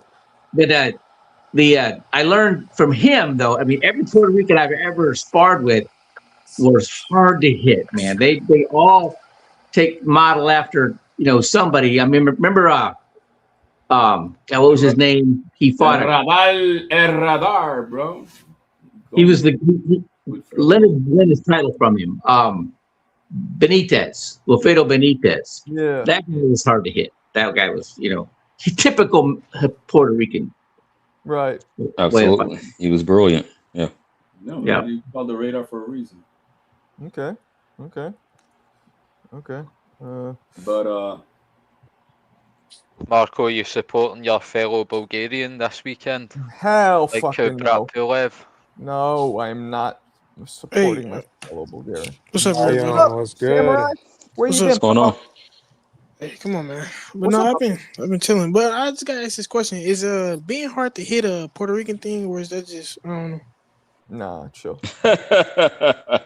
Speaker 17: But I learned from him, though. I mean, every Puerto Rican I've ever sparred with was hard to hit, man. They all take model after, somebody. I mean, remember, what was his name? He fought
Speaker 5: El Radar, bro.
Speaker 17: He was Leonard won his title from him. Benitez, Wilfredo Benitez.
Speaker 1: Yeah.
Speaker 17: That guy was hard to hit. That guy was, typical Puerto Rican.
Speaker 1: Right.
Speaker 2: Absolutely. He was brilliant. Yeah.
Speaker 5: No,
Speaker 17: Yeah.
Speaker 5: You called the radar for a reason.
Speaker 1: Okay.
Speaker 5: But
Speaker 9: Marco, you supporting your fellow Bulgarian this weekend?
Speaker 1: Hell
Speaker 9: Like
Speaker 1: fucking
Speaker 9: Kubrat
Speaker 1: no.
Speaker 9: Pulev?
Speaker 1: No, I'm not supporting my fellow Bulgarian.
Speaker 19: What's up,
Speaker 1: Hey,
Speaker 19: bro?
Speaker 1: what's good? Samurai, where
Speaker 19: What's
Speaker 1: you
Speaker 19: up?
Speaker 1: been? Going on?
Speaker 19: Hey, come on, man. But
Speaker 1: What's
Speaker 19: no,
Speaker 1: up?
Speaker 19: I've been chilling. But I just gotta ask this question: is being hard to hit a Puerto Rican thing, or is that just I don't know?
Speaker 1: Nah, chill.
Speaker 2: I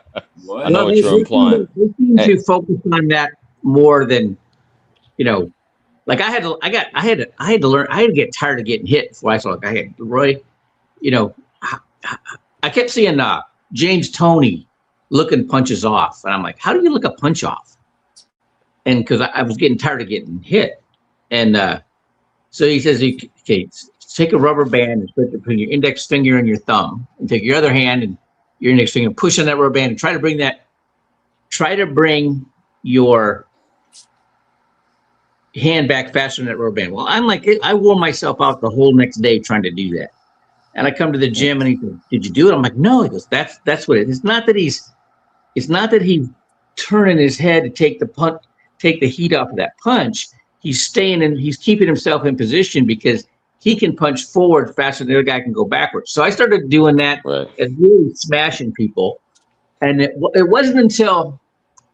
Speaker 2: know what you're implying.
Speaker 17: They seem to focus on that more than, like I had to learn. I had to get tired of getting hit before I saw like I had Roy. I kept seeing James Toney looking punches off, and I'm like, how do you look a punch off? And because I was getting tired of getting hit, and so he says, okay, take a rubber band and put it between your index finger and your thumb, and take your other hand and your index finger, push on that rubber band, and try to bring your hand back faster than that rubber band. Well, I'm like, I wore myself out the whole next day trying to do that. And I come to the gym and he goes, did you do it? I'm like, no. He goes, that's what it is. It's not that he's turning his head to take the heat off of that punch. He's staying in, he's keeping himself in position because he can punch forward faster than the other guy can go backwards. So I started doing that and really smashing people. And it wasn't until,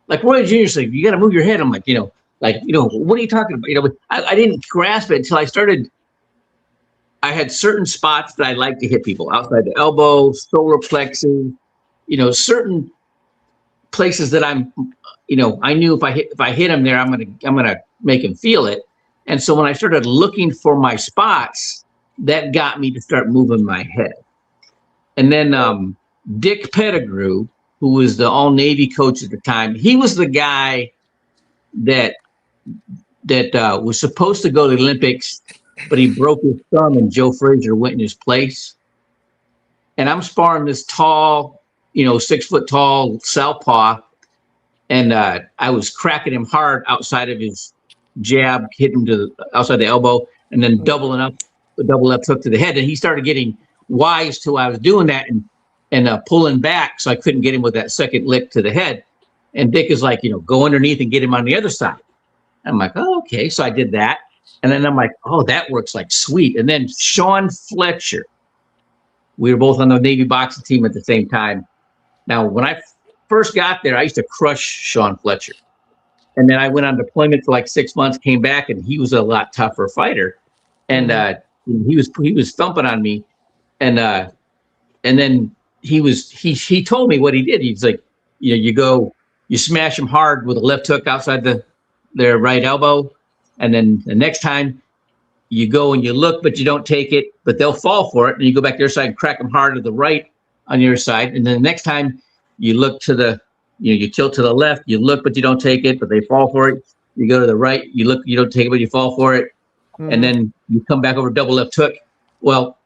Speaker 17: like Roy Jr. said, you got to move your head. I'm like, what are you talking about? I didn't grasp it until I had certain spots that I like to hit people outside the elbow, solar plexus, certain places that I knew if I hit him there, I'm gonna make him feel it. And so when I started looking for my spots, that got me to start moving my head. And then Dick Pettigrew, who was the All Navy coach at the time, he was the guy that was supposed to go to the Olympics, but he broke his thumb and Joe Frazier went in his place. And I'm sparring this tall, 6 foot tall southpaw, and I was cracking him hard outside of his jab, hitting him to outside the elbow, and then doubling up the double left hook to the head. And he started getting wise to I was doing that and pulling back, so I couldn't get him with that second lick to the head. And Dick is like, go underneath and get him on the other side. I'm like, oh, okay. So I did that. And then I'm like, oh, that works like sweet. And then Sean Fletcher, we were both on the Navy boxing team at the same time. Now, when I first got there, I used to crush Sean Fletcher. And then I went on deployment for like 6 months, came back, and he was a lot tougher fighter. And he was thumping on me. And then he told me what he did. He's like, you smash him hard with a left hook outside their right elbow. And then the next time you go and you look, but you don't take it, but they'll fall for it. And you go back to their side and crack them hard to the right on your side. And then the next time you look to the, you tilt to the left, you look, but you don't take it, but they fall for it. You go to the right, you look, you don't take it, but you fall for it. And then you come back over double left hook. Well,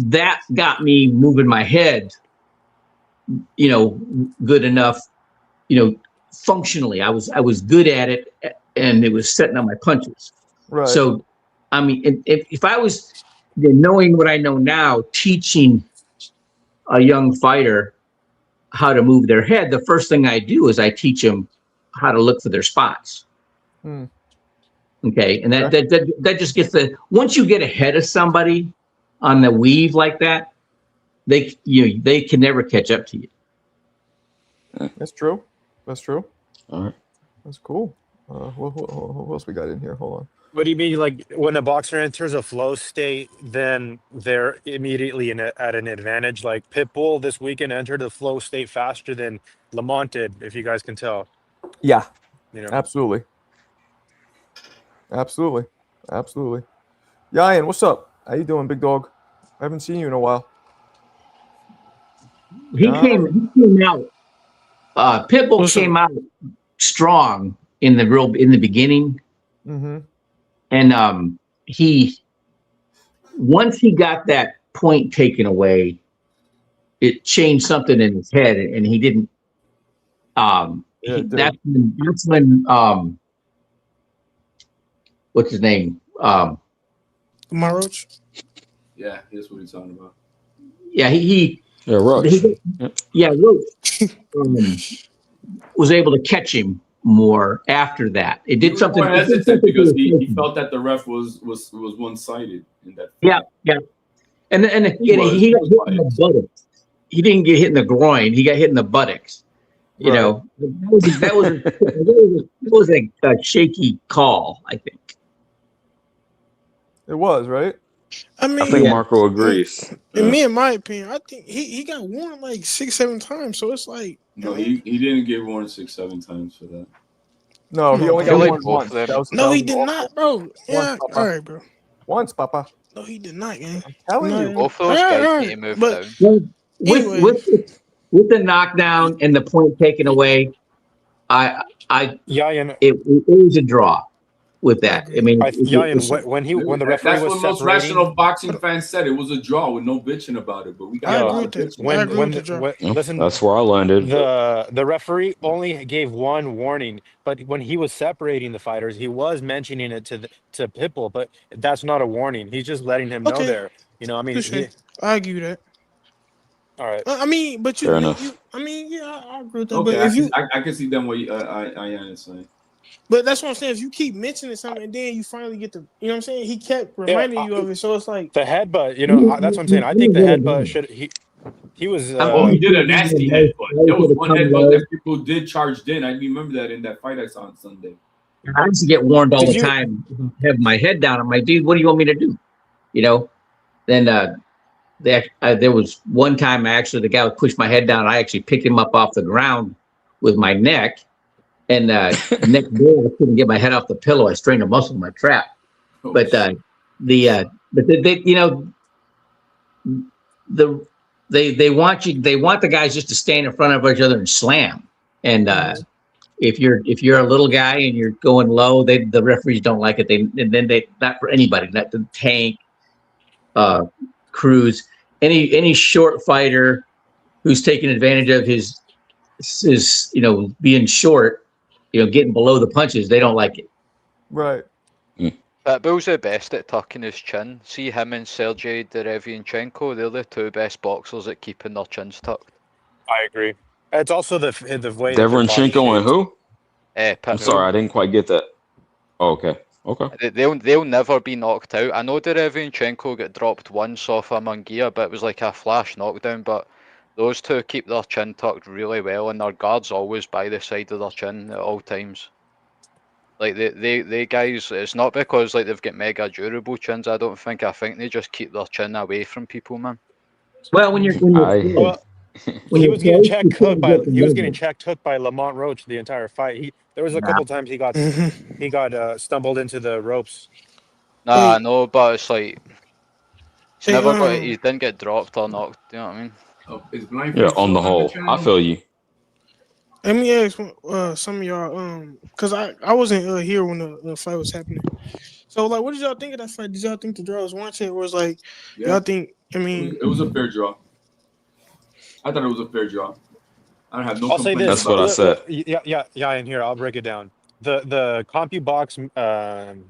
Speaker 17: that got me moving my head, good enough, functionally. I was good at it, and it was setting on my punches.
Speaker 1: Right.
Speaker 17: So, I mean, if I was knowing what I know now, teaching a young fighter how to move their head, the first thing I do is I teach them how to look for their spots. Okay, and that just gets once you get ahead of somebody on the weave like that, they can never catch up to you.
Speaker 1: That's true. That's true.
Speaker 2: All right.
Speaker 1: That's cool. Who else we got in here? Hold on.
Speaker 12: What do you mean, like when a boxer enters a flow state, then they're immediately at an advantage? Like Pitbull this weekend entered the flow state faster than Lamont did, if you guys can tell.
Speaker 1: Yeah.
Speaker 12: Absolutely.
Speaker 1: Absolutely. Yayan, what's up? How you doing, big dog? I haven't seen you in a while.
Speaker 17: He came out. Pitbull came out strong in the beginning. And once he got that point taken away, it changed something in his head, and he didn't. That's when what's his name?
Speaker 19: Roach.
Speaker 5: Yeah, that's what he's talking about.
Speaker 17: Yeah,
Speaker 2: Roach.
Speaker 17: Roach was able to catch him more after that. It did something.
Speaker 5: Because he felt that the ref was one-sided in that.
Speaker 17: Yeah. And he got hit in the buttocks. He didn't get hit in the groin. He got hit in the buttocks. That was a shaky call, I think.
Speaker 1: It was, right?
Speaker 19: I mean,
Speaker 2: I think Marco agrees.
Speaker 19: In my opinion, I think he got warned like 6-7 times. So it's like
Speaker 5: no, he didn't get warned 6-7 times for that.
Speaker 1: No, he only got warned once.
Speaker 19: No, he did not, bro. Yeah, all right, bro.
Speaker 1: Once, Papa.
Speaker 19: No, he did not, man.
Speaker 1: I'm telling you.
Speaker 9: Both those guys need to move down.
Speaker 17: With the knockdown and the point taken away, it was a draw with that. I mean,
Speaker 12: when the referee
Speaker 5: that's
Speaker 12: was
Speaker 5: what most rational boxing fans said. It was a draw with no bitching about it. But we got
Speaker 12: listen.
Speaker 2: That's where I landed.
Speaker 12: The referee only gave one warning, but when he was separating the fighters, he was mentioning it to Pitbull, but that's not a warning. He's just letting him know there. I mean,
Speaker 19: I give you that.
Speaker 12: All right.
Speaker 19: I mean, but I agree with that.
Speaker 5: Okay,
Speaker 19: but if you,
Speaker 5: I can see them what I am saying.
Speaker 19: But that's what I'm saying. If you keep mentioning something, and then you finally get to, what I'm saying? He kept reminding you of it, so it's like
Speaker 12: the headbutt. That's what I'm saying. I think the headbutt should he was.
Speaker 5: He did a nasty headbutt. There was one headbutt that people did charged in. I remember that in that fight I saw on Sunday.
Speaker 17: I used to get warned all the time. Have my head down. I'm like, dude, what do you want me to do? Then there was one time the guy would push my head down. I actually picked him up off the ground with my neck. And next day I couldn't get my head off the pillow. I strained a muscle in my trap. But they want the guys just to stand in front of each other and slam. And if you're a little guy and you're going low, the referees don't like it. They not for anybody, not the Tank, Cruz, any short fighter who's taking advantage of his being short. Getting below the punches, they don't like it.
Speaker 1: Right.
Speaker 9: Pitbull's the best at tucking his chin. See him and Sergey Derevianchenko, they're the two best boxers at keeping their chins tucked.
Speaker 12: I agree. It's also the way
Speaker 2: Derevianchenko and who?
Speaker 9: Pitbull.
Speaker 2: I'm sorry, I didn't quite get that. Oh, okay.
Speaker 9: They'll never be knocked out. I know Derevianchenko got dropped once off a Munguia, but it was like a flash knockdown, but those two keep their chin tucked really well, and their guard's always by the side of their chin at all times. Like they guys, it's not because like they've got mega durable chins. I think they just keep their chin away from people, man.
Speaker 17: Well, when
Speaker 12: he was getting checked hooked by Lamont Roach the entire fight. There was a couple times he got stumbled into the ropes.
Speaker 9: Nah, I know, but it's like he didn't get dropped or knocked. You know what I mean?
Speaker 5: Is Blind
Speaker 2: Yeah, on the whole, I feel you.
Speaker 19: Let me ask some of y'all, cause I wasn't here when the fight was happening. So like, what did y'all think of that fight? Did y'all think the draw was warranted, or was like y'all think? I mean,
Speaker 5: it was a fair draw. I thought it was a fair draw. I don't have no.
Speaker 12: I'll say this.
Speaker 2: That's what I said.
Speaker 12: Yeah. In here, I'll break it down. The CompuBox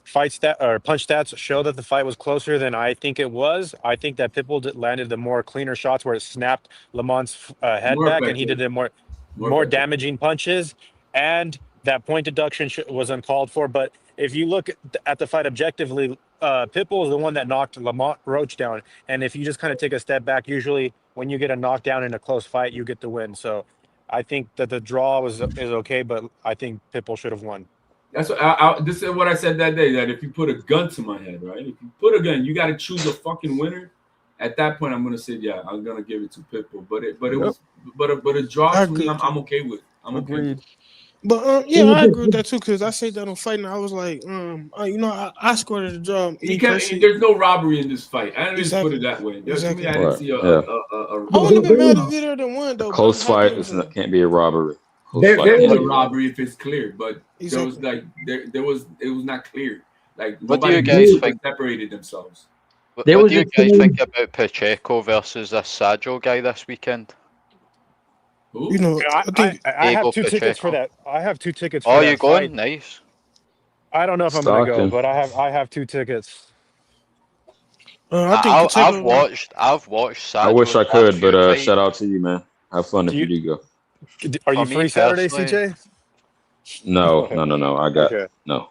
Speaker 12: fight stat or punch stats show that the fight was closer than I think it was. I think that Pitbull landed the more cleaner shots where it snapped Lamont's head back, and he did the more damaging punches, and that point deduction was uncalled for. But if you look at the fight objectively, Pitbull is the one that knocked Lamont Roach down. And if you just kind of take a step back, usually when you get a knockdown in a close fight, you get the win. So I think that the draw is okay, but I think Pitbull should have won.
Speaker 5: That's what this is what I said that day. That if you put a gun to my head, right? If you put a gun, you got to choose a fucking winner. At that point, I'm gonna say, yeah, I'm gonna give it to Pitbull. But a draw to me, I'm okay with. I'm okay.
Speaker 19: But yeah, I agree with that too. Cause I said that on Fight Night. I was like, I scored the draw.
Speaker 5: There's no robbery in this fight. I didn't put it that way.
Speaker 19: Exactly.
Speaker 5: I didn't see
Speaker 19: I wouldn't have been mad if either than one though.
Speaker 2: Close fight can't be a robbery.
Speaker 5: It's a robbery if it's clear, but there was like it was not clear. Like
Speaker 9: what do you guys think
Speaker 5: separated themselves?
Speaker 9: What do you guys think about Pacheco versus this Sajo guy this weekend?
Speaker 19: You know,
Speaker 12: I have two tickets for that. I have 2 tickets.
Speaker 9: Oh, you going? Nice.
Speaker 12: I don't know if I'm gonna go, but I have 2 tickets.
Speaker 9: I've watched Sajo.
Speaker 2: I wish I could, but shout out to you, man. Have fun if you do go.
Speaker 12: Are you free Saturday, CJ?
Speaker 2: No. I got no.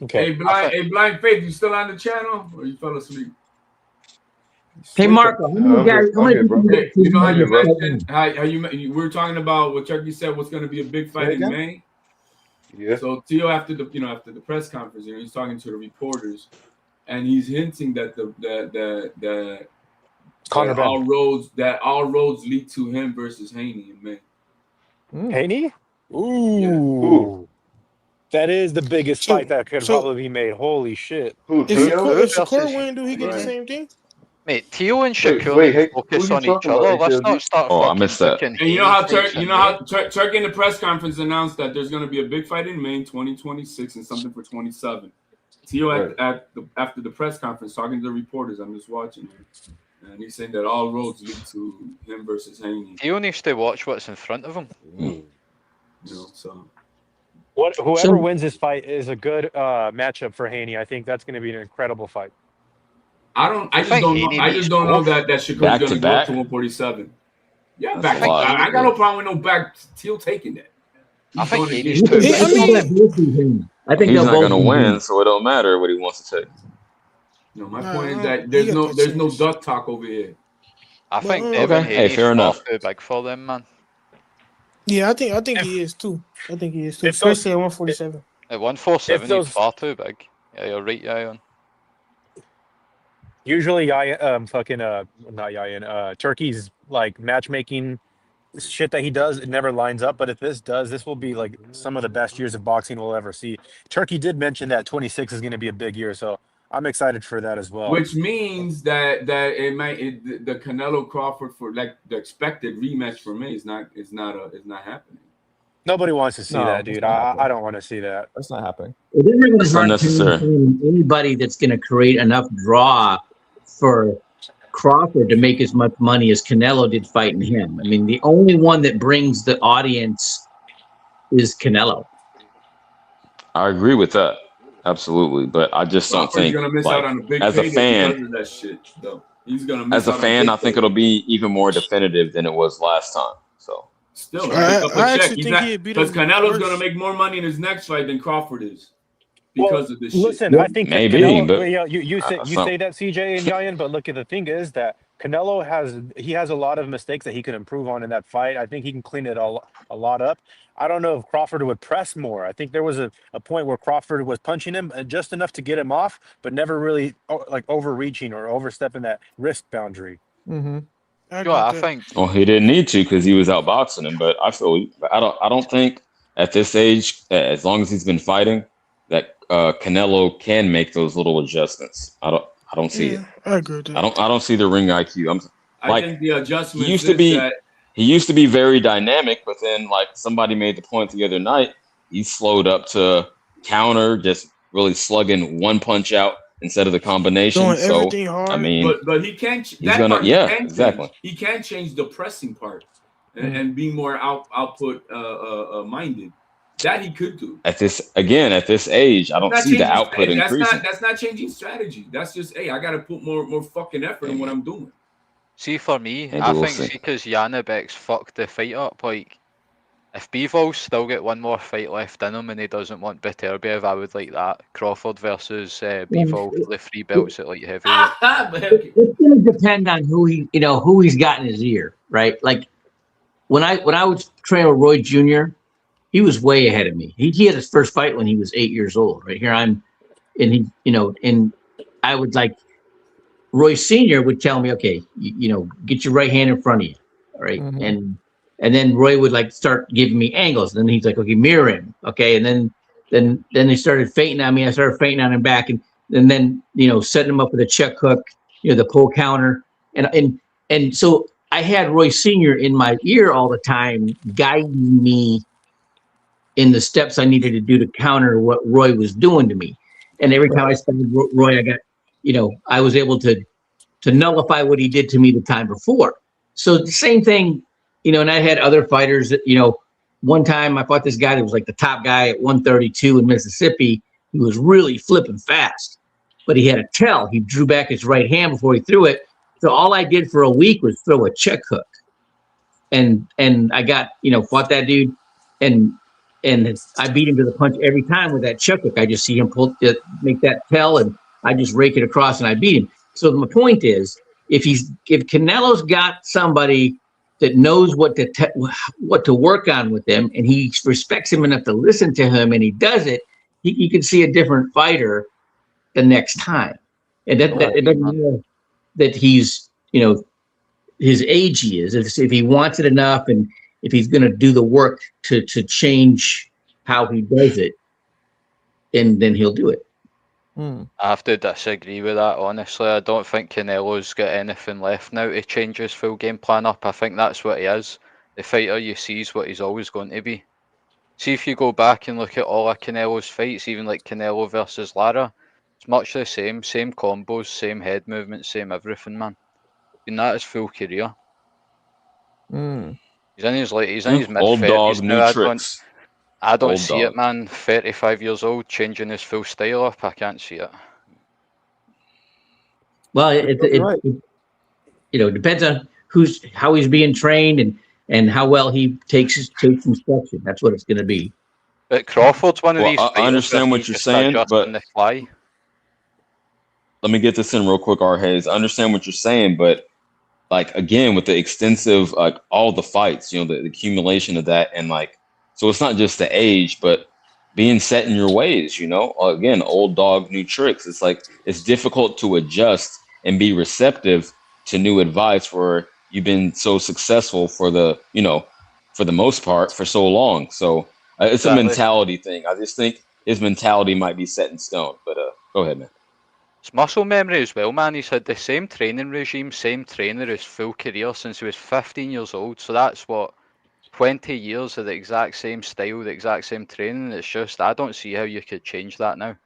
Speaker 5: Okay. Hey, Blind Faith, you still on the channel, or you fell asleep?
Speaker 17: Hey, Marco, how many
Speaker 5: you know how you mentioned how you were talking about what Chucky said was going to be a big fight in May.
Speaker 3: Yeah.
Speaker 5: So Tio after the press conference, he's talking to the reporters, and he's hinting that all roads lead to him versus Haney in May.
Speaker 12: Haney? Ooh. That is the biggest fight that could probably be made. Holy shit.
Speaker 19: If Shakur win, do he get the same thing?
Speaker 9: Mate, Tio and Shakur focus on each other. Let's not start.
Speaker 2: I missed that.
Speaker 5: And you know how Turkey in the press conference announced that there's going to be a big fight in May 2026 and something for 27. Tio after the press conference talking to the reporters. I'm just watching it, and he's saying that all roads lead to him versus Haney.
Speaker 9: Tio needs to watch what's in front of him.
Speaker 12: Whoever wins this fight is a good matchup for Haney. I think that's going to be an incredible fight.
Speaker 5: I just don't know that Shakur's going to go up to 147. Yeah, back. I got no problem with no back. Teal taking that.
Speaker 9: I think Haney's too.
Speaker 17: I think
Speaker 2: he's not going to win, so it don't matter what he wants to take.
Speaker 5: No, my point is that there's no duck talk over here.
Speaker 9: I think Haney's
Speaker 2: fair enough.
Speaker 9: Too big for them, man.
Speaker 19: Yeah, I think he is too. Especially at 147.
Speaker 9: At 147, he's far too big. Yeah, you're right, Yayan.
Speaker 12: Usually, Turkey's like matchmaking shit that he does, it never lines up. But if this will be like some of the best years of boxing we'll ever see. Turkey did mention that 26 is going to be a big year, so I'm excited for that as well.
Speaker 5: Which means that the Canelo Crawford for like the expected rematch for me is not happening.
Speaker 12: Nobody wants to see that, dude. I don't want to see that.
Speaker 1: That's not happening.
Speaker 17: It's unnecessary. Anybody that's going to create enough draw for Crawford to make as much money as Canelo did fighting him. I mean, the only one that brings the audience is Canelo.
Speaker 2: I agree with that. Absolutely. But I just don't think,
Speaker 5: gonna miss out on a big
Speaker 2: as a fan,
Speaker 5: that shit, though. He's gonna miss
Speaker 2: as a
Speaker 5: out
Speaker 2: fan,
Speaker 5: on
Speaker 2: I think it'll be even more definitive than it was last time. So
Speaker 5: still,
Speaker 19: I actually think he'd beat him
Speaker 5: because Canelo's
Speaker 19: first.
Speaker 5: gonna make more money in his next fight than Crawford is. Because of this
Speaker 12: listen,
Speaker 5: shit.
Speaker 12: I think
Speaker 2: maybe,
Speaker 12: Canelo,
Speaker 2: but
Speaker 12: you say that, CJ and Yayan, but look, the thing is that Canelo has a lot of mistakes that he can improve on in that fight. I think he can clean it a lot up. I don't know if Crawford would press more. I think there was a point where Crawford was punching him just enough to get him off, but never really like overreaching or overstepping that wrist boundary.
Speaker 1: Mm-hmm.
Speaker 9: I think.
Speaker 2: Well, he didn't need to because he was outboxing him. But I don't think at this age, as long as he's been fighting, that Canelo can make those little adjustments. I don't see it.
Speaker 19: I agree with that.
Speaker 2: I don't see the ring IQ.
Speaker 5: I think the adjustment
Speaker 2: he used to be very dynamic, but then like somebody made the point the other night, he slowed up to counter, just really slugging one punch out instead of the combination.
Speaker 19: Doing
Speaker 2: So
Speaker 19: everything hard.
Speaker 2: I mean,
Speaker 5: but he can't.
Speaker 2: Exactly.
Speaker 5: He can change the pressing part and be more output minded. That he could do.
Speaker 2: At this age, I don't see the output increasing.
Speaker 5: That's not changing strategy. That's just, hey, I got to put more fucking effort in what I'm doing.
Speaker 9: See, for me,
Speaker 2: Maybe
Speaker 9: I
Speaker 2: we'll
Speaker 9: think
Speaker 2: see.
Speaker 9: because Janabek's fucked the fight up, like, if Bivol still get one more fight left in him and he doesn't want Beterbiev, I would like that. Crawford versus Bivol for the 3 belts at light heavyweight.
Speaker 17: It's going to depend on who he's got in his ear, right? Like when I was training with Roy Jr., he was way ahead of me. He had his first fight when he was 8 years old. Right here, and I would like Roy Sr. would tell me, okay, get your right hand in front of you, all right, and then Roy would like start giving me angles. And then he's like, okay, mirror him, okay, and then they started feinting on me. I started feinting on him back, and then setting him up with a check hook, the pull counter, and so I had Roy Sr. in my ear all the time, guiding me in the steps I needed to do to counter what Roy was doing to me. And every time I started Roy, I got, I was able to nullify what he did to me the time before. So the same thing, and I had other fighters that, one time I fought this guy that was like the top guy at 132 in Mississippi. He was really flipping fast, but he had a tell. He drew back his right hand before he threw it. So all I did for a week was throw a check hook. And I got, fought that dude and I beat him to the punch every time with that check hook. I just see him make that tell, and I just rake it across, and I beat him. So my point is, if Canelo's got somebody that knows what to work on with him, and he respects him enough to listen to him, and he does it, you can see a different fighter the next time. And it doesn't matter that he's his age he is. If he wants it enough, and if he's going to do the work to change how he does it, and then he'll do it.
Speaker 9: I have to disagree with that, honestly. I don't think Canelo's got anything left now to change his full game plan up. I think that's what he is. The fighter you see is what he's always going to be. See, if you go back and look at all of Canelo's fights, even like Canelo versus Lara, it's much the same combos, same head movements, same everything, man. And that is full career. He's in his mid-30s
Speaker 2: Old dog,
Speaker 9: now.
Speaker 2: new tricks.
Speaker 9: I don't
Speaker 2: Old
Speaker 9: see
Speaker 2: dog.
Speaker 9: it, man. 35 years old, changing his full style up. I can't see it.
Speaker 17: Well, it depends on how he's being trained and how well he takes instruction. That's what it's going to be.
Speaker 9: But Crawford's one of these.
Speaker 2: I understand what you're saying, but
Speaker 9: the fly.
Speaker 2: Let me get this in real quick, Arhez. I understand what you're saying, but like again, with the extensive, all the fights, the accumulation of that, and so it's not just the age, but being set in your ways. Again, old dog, new tricks. It's like it's difficult to adjust and be receptive to new advice where you've been so successful for the most part for so long. So it's a mentality thing. I just think his mentality might be set in stone. But go ahead, man.
Speaker 9: It's muscle memory as well, man. He's had the same training regime, same trainer his full career since he was 15 years old. So that's 20 years of the exact same style, the exact same training. It's just, I don't see how you could change that now,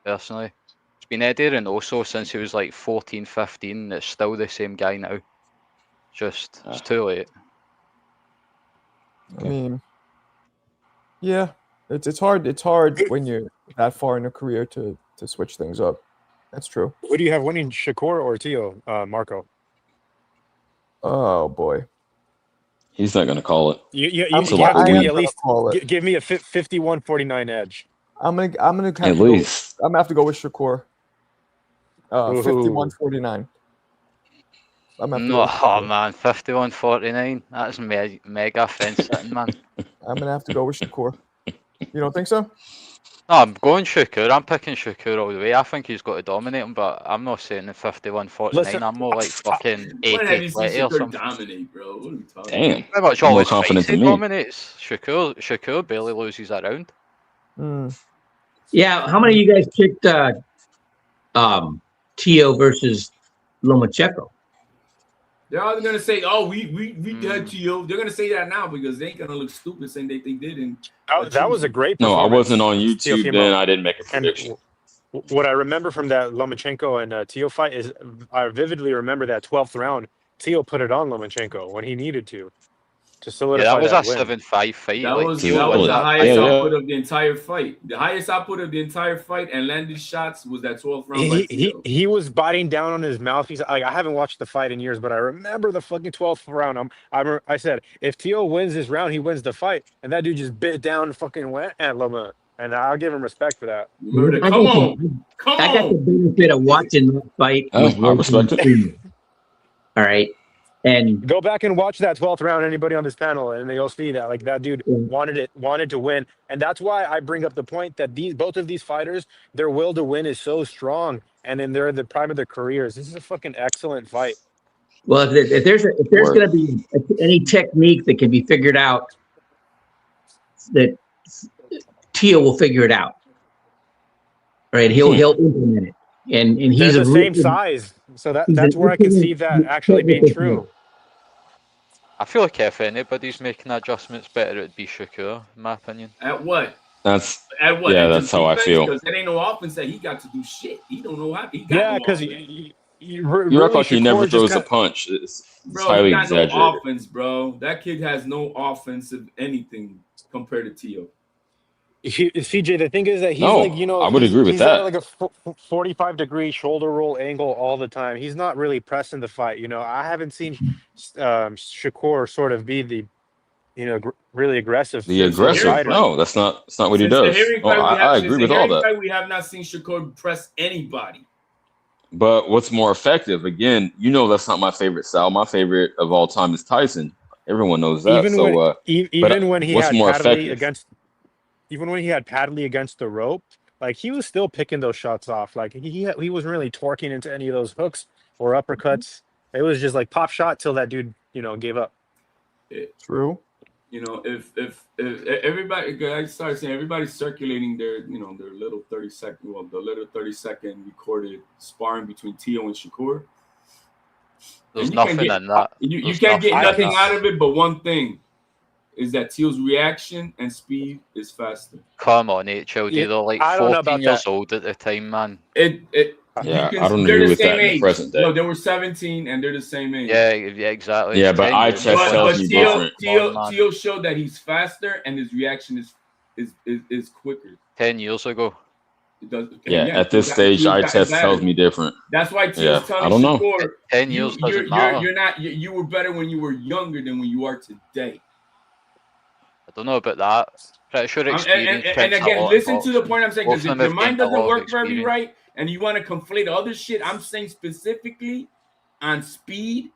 Speaker 9: personally. It's been Eddie Reynoso since he was like 14, 15, and it's still the same guy now. It's too late.
Speaker 1: I mean, yeah, it's hard. It's hard when you're that far in a career to switch things up. That's true.
Speaker 12: Who do you have winning, Shakur or Tio, Marco?
Speaker 1: Oh boy,
Speaker 2: he's not going to call it.
Speaker 12: You have to give me at least give me a 51-49 edge.
Speaker 1: I'm gonna have
Speaker 2: at least.
Speaker 1: I'm gonna have to go with Shakur. 51-49.
Speaker 9: Oh man, 51-49. That's mega fence sitting, man.
Speaker 1: I'm gonna have to go with Shakur. You don't think so?
Speaker 9: No, I'm going Shakur. I'm picking Shakur all the way. I think he's got to dominate him, but I'm not saying the 51-49. I'm more like fucking 80-20 or something.
Speaker 5: Dominate, bro. What are we talking
Speaker 2: Damn.
Speaker 9: Pretty much
Speaker 2: I'm
Speaker 9: all
Speaker 2: more
Speaker 9: his
Speaker 2: confident
Speaker 9: fights he
Speaker 2: than me.
Speaker 9: dominates. Shakur barely loses a round.
Speaker 17: Yeah, how many of you guys picked Tio versus Lomachenko?
Speaker 5: They're all gonna say, "Oh, we had Tio." They're gonna say that now because they ain't gonna look stupid saying they did. And
Speaker 12: that was a great
Speaker 2: No, I
Speaker 12: performance.
Speaker 2: wasn't on YouTube
Speaker 12: Teofimo.
Speaker 2: then. I didn't make a prediction.
Speaker 12: And what I remember from that Lomachenko and Tio fight is I vividly remember that 12th round. Tio put it on Lomachenko when he needed to solidify
Speaker 9: that was a
Speaker 12: win.
Speaker 9: 7-5 fight.
Speaker 5: That
Speaker 9: like,
Speaker 5: was
Speaker 9: Tio
Speaker 5: the highest
Speaker 2: Yeah.
Speaker 5: output of the entire fight. The highest output of the entire fight and landed shots was that 12th round by Tio.
Speaker 12: He was biting down on his mouth. He's like, I haven't watched the fight in years, but I remember the fucking 12th round. I said, if Tio wins this round, he wins the fight. And that dude just bit down and fucking went at Loma. And I'll give him respect for that.
Speaker 17: I got the benefit of watching that fight.
Speaker 2: I
Speaker 17: with
Speaker 2: respect it.
Speaker 17: All right. And
Speaker 12: go back and watch that 12th round, anybody on this panel, and they'll see that like that dude wanted to win. And that's why I bring up the point that both of these fighters, their will to win is so strong, and then they're in the prime of their careers. This is a fucking excellent fight.
Speaker 17: Well, if there's going to be any technique that can be figured out, that Tio will figure it out. Right? He'll implement it, and he's
Speaker 12: the same size, so that's where I can see that actually being true.
Speaker 9: I feel like if anybody's making adjustments better, it'd be Shakur, in my opinion.
Speaker 5: At what?
Speaker 2: That's
Speaker 5: At what?
Speaker 2: yeah.
Speaker 5: At
Speaker 2: That's how I feel.
Speaker 5: Because there ain't no offense that he got to do shit. He don't know how. He got
Speaker 12: Yeah, because
Speaker 2: You act like he never throws a punch. It's
Speaker 5: bro,
Speaker 2: highly
Speaker 5: he got
Speaker 2: exaggerated.
Speaker 5: no offense, bro. That kid has no offensive anything compared to Tio.
Speaker 12: CJ, the thing is that he's
Speaker 2: No,
Speaker 12: like, you know,
Speaker 2: I would agree with
Speaker 12: he's
Speaker 2: that.
Speaker 12: at like a 45-degree shoulder roll angle all the time. He's not really pressing the fight. You know, I haven't seen Shakur sort of be the, you know, really aggressive.
Speaker 2: The aggressive?
Speaker 12: fighter.
Speaker 2: No, that's not what he
Speaker 5: Since the
Speaker 2: does.
Speaker 5: hearing
Speaker 2: Oh,
Speaker 5: fight,
Speaker 2: I agree with all that.
Speaker 5: Fight, we have not seen Shakur press anybody.
Speaker 2: But what's more effective? Again, you know that's not my favorite style. My favorite of all time is Tyson. Everyone knows that.
Speaker 12: Even when he
Speaker 2: what's
Speaker 12: had
Speaker 2: more
Speaker 12: Padley
Speaker 2: effective?
Speaker 12: even when he had Padley against the rope, like he was still picking those shots off. Like he wasn't really torquing into any of those hooks or uppercuts. It was just like pop shot till that dude, you know, gave up.
Speaker 1: True.
Speaker 5: You know, if everybody, I started saying everybody's circulating their, you know, their little 30-second recorded sparring between Tio and Shakur.
Speaker 9: There's nothing in that.
Speaker 5: You can't get nothing out of it, but one thing is that Tio's reaction and speed is faster.
Speaker 9: Come on, HLD.
Speaker 12: Yeah,
Speaker 9: They're like
Speaker 12: I don't know
Speaker 9: 14
Speaker 12: about
Speaker 9: years
Speaker 12: that.
Speaker 9: old at the time, man.
Speaker 2: Yeah, I don't agree with that in the present day.
Speaker 5: No, they were 17 and they're the same age.
Speaker 9: Yeah, exactly.
Speaker 2: Yeah, but eye test tells you different.
Speaker 5: Tio showed that he's faster and his reaction is quicker.
Speaker 9: 10 years ago.
Speaker 5: It does.
Speaker 2: Yeah, at this stage, eye test tells me different.
Speaker 5: That's why Tio's telling
Speaker 2: I don't know.
Speaker 5: Shakur,
Speaker 9: 10 years doesn't matter.
Speaker 5: You were better when you were younger than when you are today.
Speaker 9: I don't know about that. Pretty sure experience.
Speaker 5: And again, listen to the point I'm saying, because
Speaker 9: Both
Speaker 5: if
Speaker 9: of them
Speaker 5: your
Speaker 9: have
Speaker 5: mind
Speaker 9: gained a
Speaker 5: doesn't
Speaker 9: lot of
Speaker 5: work very
Speaker 9: experience.
Speaker 5: right and you want to conflate other shit, I'm saying specifically on speed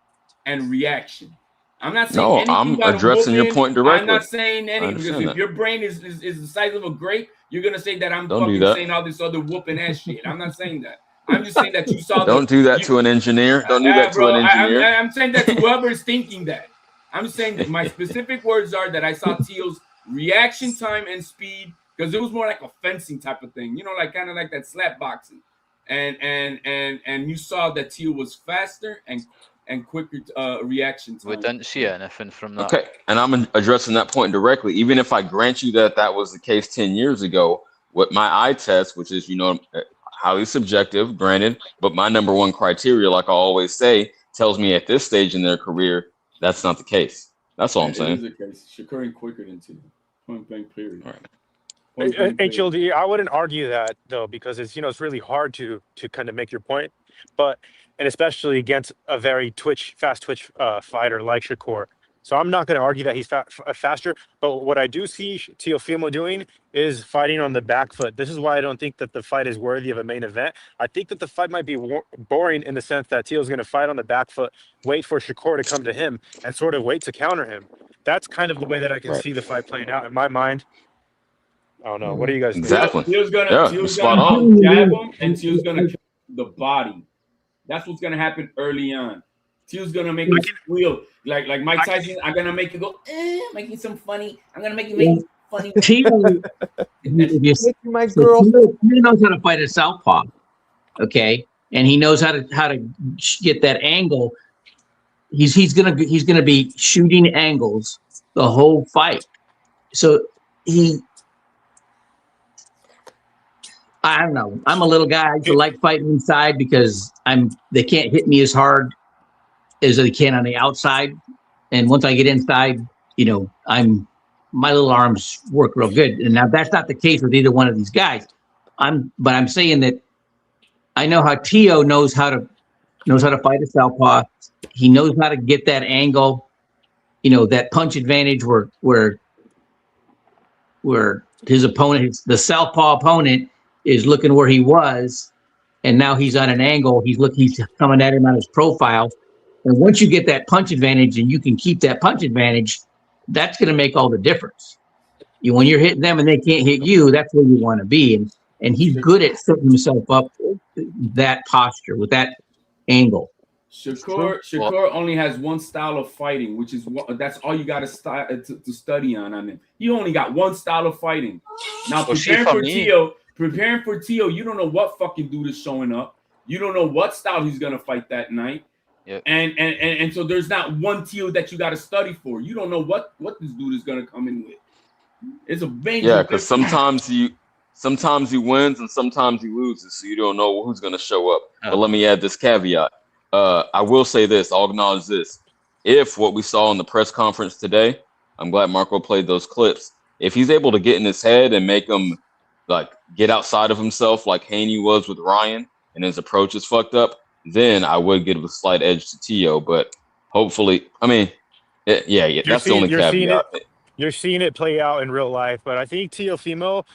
Speaker 5: and reaction. I'm not saying
Speaker 2: No,
Speaker 5: anything
Speaker 2: I'm
Speaker 5: about
Speaker 2: addressing your
Speaker 5: whooping.
Speaker 2: point directly.
Speaker 5: I'm not saying
Speaker 2: I
Speaker 5: anything because
Speaker 2: understand
Speaker 5: if
Speaker 2: that.
Speaker 5: your brain is the size of a grape, you're gonna say that I'm
Speaker 2: Don't do
Speaker 5: fucking
Speaker 2: that.
Speaker 5: saying all this other whooping ass shit. I'm not saying that. I'm just saying that you saw.
Speaker 2: Don't do that to an engineer. Don't do that to
Speaker 5: bro,
Speaker 2: an engineer.
Speaker 5: I'm saying that to whoever is thinking that. I'm saying that my specific words are that I saw Tio's reaction time and speed, because it was more like a fencing type of thing, you know, like kind of like that slap boxing, and you saw that Tio was faster and quicker reaction time.
Speaker 9: We didn't see anything from that.
Speaker 2: Okay, and I'm addressing that point directly. Even if I grant you that was the case 10 years ago, what my eye test, which is, you know, highly subjective, granted, but my number one criteria, like I always say, tells me at this stage in their career, that's not the case. That's all I'm saying.
Speaker 5: It is the case. Shakur ain't quicker than Tio. Point blank, period.
Speaker 2: All right.
Speaker 12: HLD, I wouldn't argue that though, because it's, you know, it's really hard to kind of make your point, and especially against a very fast twitch fighter like Shakur. So I'm not going to argue that he's faster, but what I do see Teofimo doing is fighting on the back foot. This is why I don't think that the fight is worthy of a main event. I think that the fight might be boring in the sense that Teo's going to fight on the back foot, wait for Shakur to come to him, and sort of wait to counter him. That's kind of the way that I can see the fight playing out in my mind. I don't know. What do you guys think?
Speaker 2: Exactly.
Speaker 5: Tio's gonna jab him, and Tio's gonna kill the body. That's what's gonna happen early on. Tio's gonna make it squeal like Mike Tyson. I'm gonna make it go, making some funny. I'm gonna make it
Speaker 6: funny.
Speaker 17: Tio,
Speaker 1: my girl.
Speaker 17: Tio knows how to fight a southpaw, okay, and he knows how to get that angle. He's gonna be shooting angles the whole fight. So I don't know. I'm a little guy. I like fighting inside because they can't hit me as hard as they can on the outside. And once I get inside, my little arms work real good. And now that's not the case with either one of these guys. But I'm saying that I know how Tio knows how to fight a southpaw. He knows how to get that angle, that punch advantage where his opponent, the southpaw opponent, is looking where he was, and now he's on an angle. He's coming at him on his profile. And once you get that punch advantage and you can keep that punch advantage, that's going to make all the difference. When you're hitting them and they can't hit you, that's where you want to be. And he's good at setting himself up that posture with that angle.
Speaker 5: Shakur only has one style of fighting, which is that's all you got to study on him. He only got one style of fighting. Now preparing for Tio, you don't know what fucking dude is showing up. You don't know what style he's gonna fight that night. Yep. And so there's not one Tio that you got to study for. You don't know what this dude is gonna come in with. It's a major.
Speaker 2: Yeah, because sometimes he wins and sometimes he loses, so you don't know who's gonna show up. But let me add this caveat. I will say this. I'll acknowledge this. If what we saw in the press conference today, I'm glad Marco played those clips. If he's able to get in his head and make him get outside of himself like Haney was with Ryan, and his approach is fucked up, then I would give a slight edge to Tio. But hopefully, that's the only caveat.
Speaker 12: You're seeing it play out in real life, but I think Teofimo,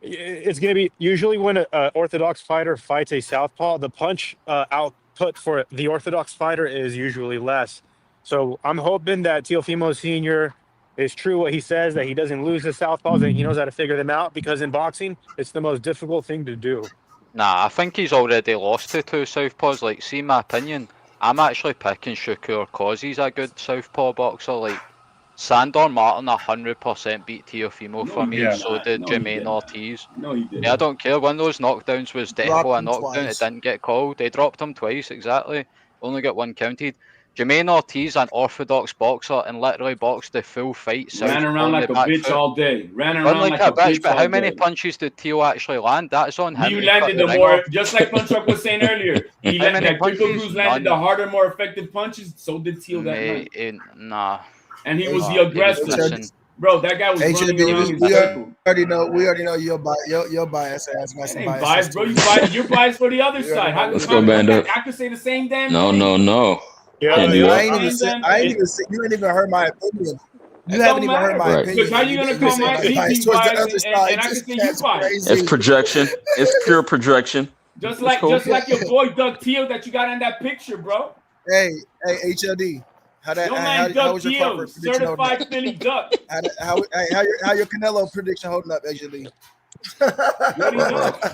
Speaker 12: it's going to be usually when an orthodox fighter fights a southpaw, the punch output for the orthodox fighter is usually less. So I'm hoping that Teofimo Sr. is true what he says, that he doesn't lose the southpaws and he knows how to figure them out, because in boxing, it's the most difficult thing to do.
Speaker 9: Nah, I think he's already lost to two southpaws. See, in my opinion, I'm actually picking Shakur because he's a good southpaw boxer. Sandor Martin 100% beat Teofimo for me, so did Jermaine Ortiz.
Speaker 5: No, he didn't.
Speaker 9: Yeah, I don't care. One of those knockdowns was definitely a knockdown. It didn't get called. They dropped him twice, exactly. Only got one counted. Jermaine Ortiz, an orthodox boxer, and literally boxed the full fight.
Speaker 5: Ran around like a bitch all day. Ran around like a bitch.
Speaker 9: But how many punches did Tio actually land? That's on him.
Speaker 5: He landed the more, just like Punchuk was saying earlier. He landed the harder, more effective punches. So did Tio that night.
Speaker 9: Nah.
Speaker 5: And he was the aggressor. Bro, that guy was running around in circle.
Speaker 6: We already know your bias ass.
Speaker 5: Ain't biased, bro. You're biased for the other side.
Speaker 2: Let's go, Bando.
Speaker 5: I could say the same damn
Speaker 2: thing. No.
Speaker 6: I ain't even you ain't even heard my opinion. You haven't even heard my opinion.
Speaker 5: Because how you gonna call my opinion biased and I can say you biased?
Speaker 2: It's projection. It's pure projection.
Speaker 5: Just like your boy Doug Tio that you got in that picture, bro.
Speaker 6: Hey, HLD. How was your Crawford prediction
Speaker 5: certified Philly Duck?
Speaker 6: How your Canelo prediction holding up, HLD?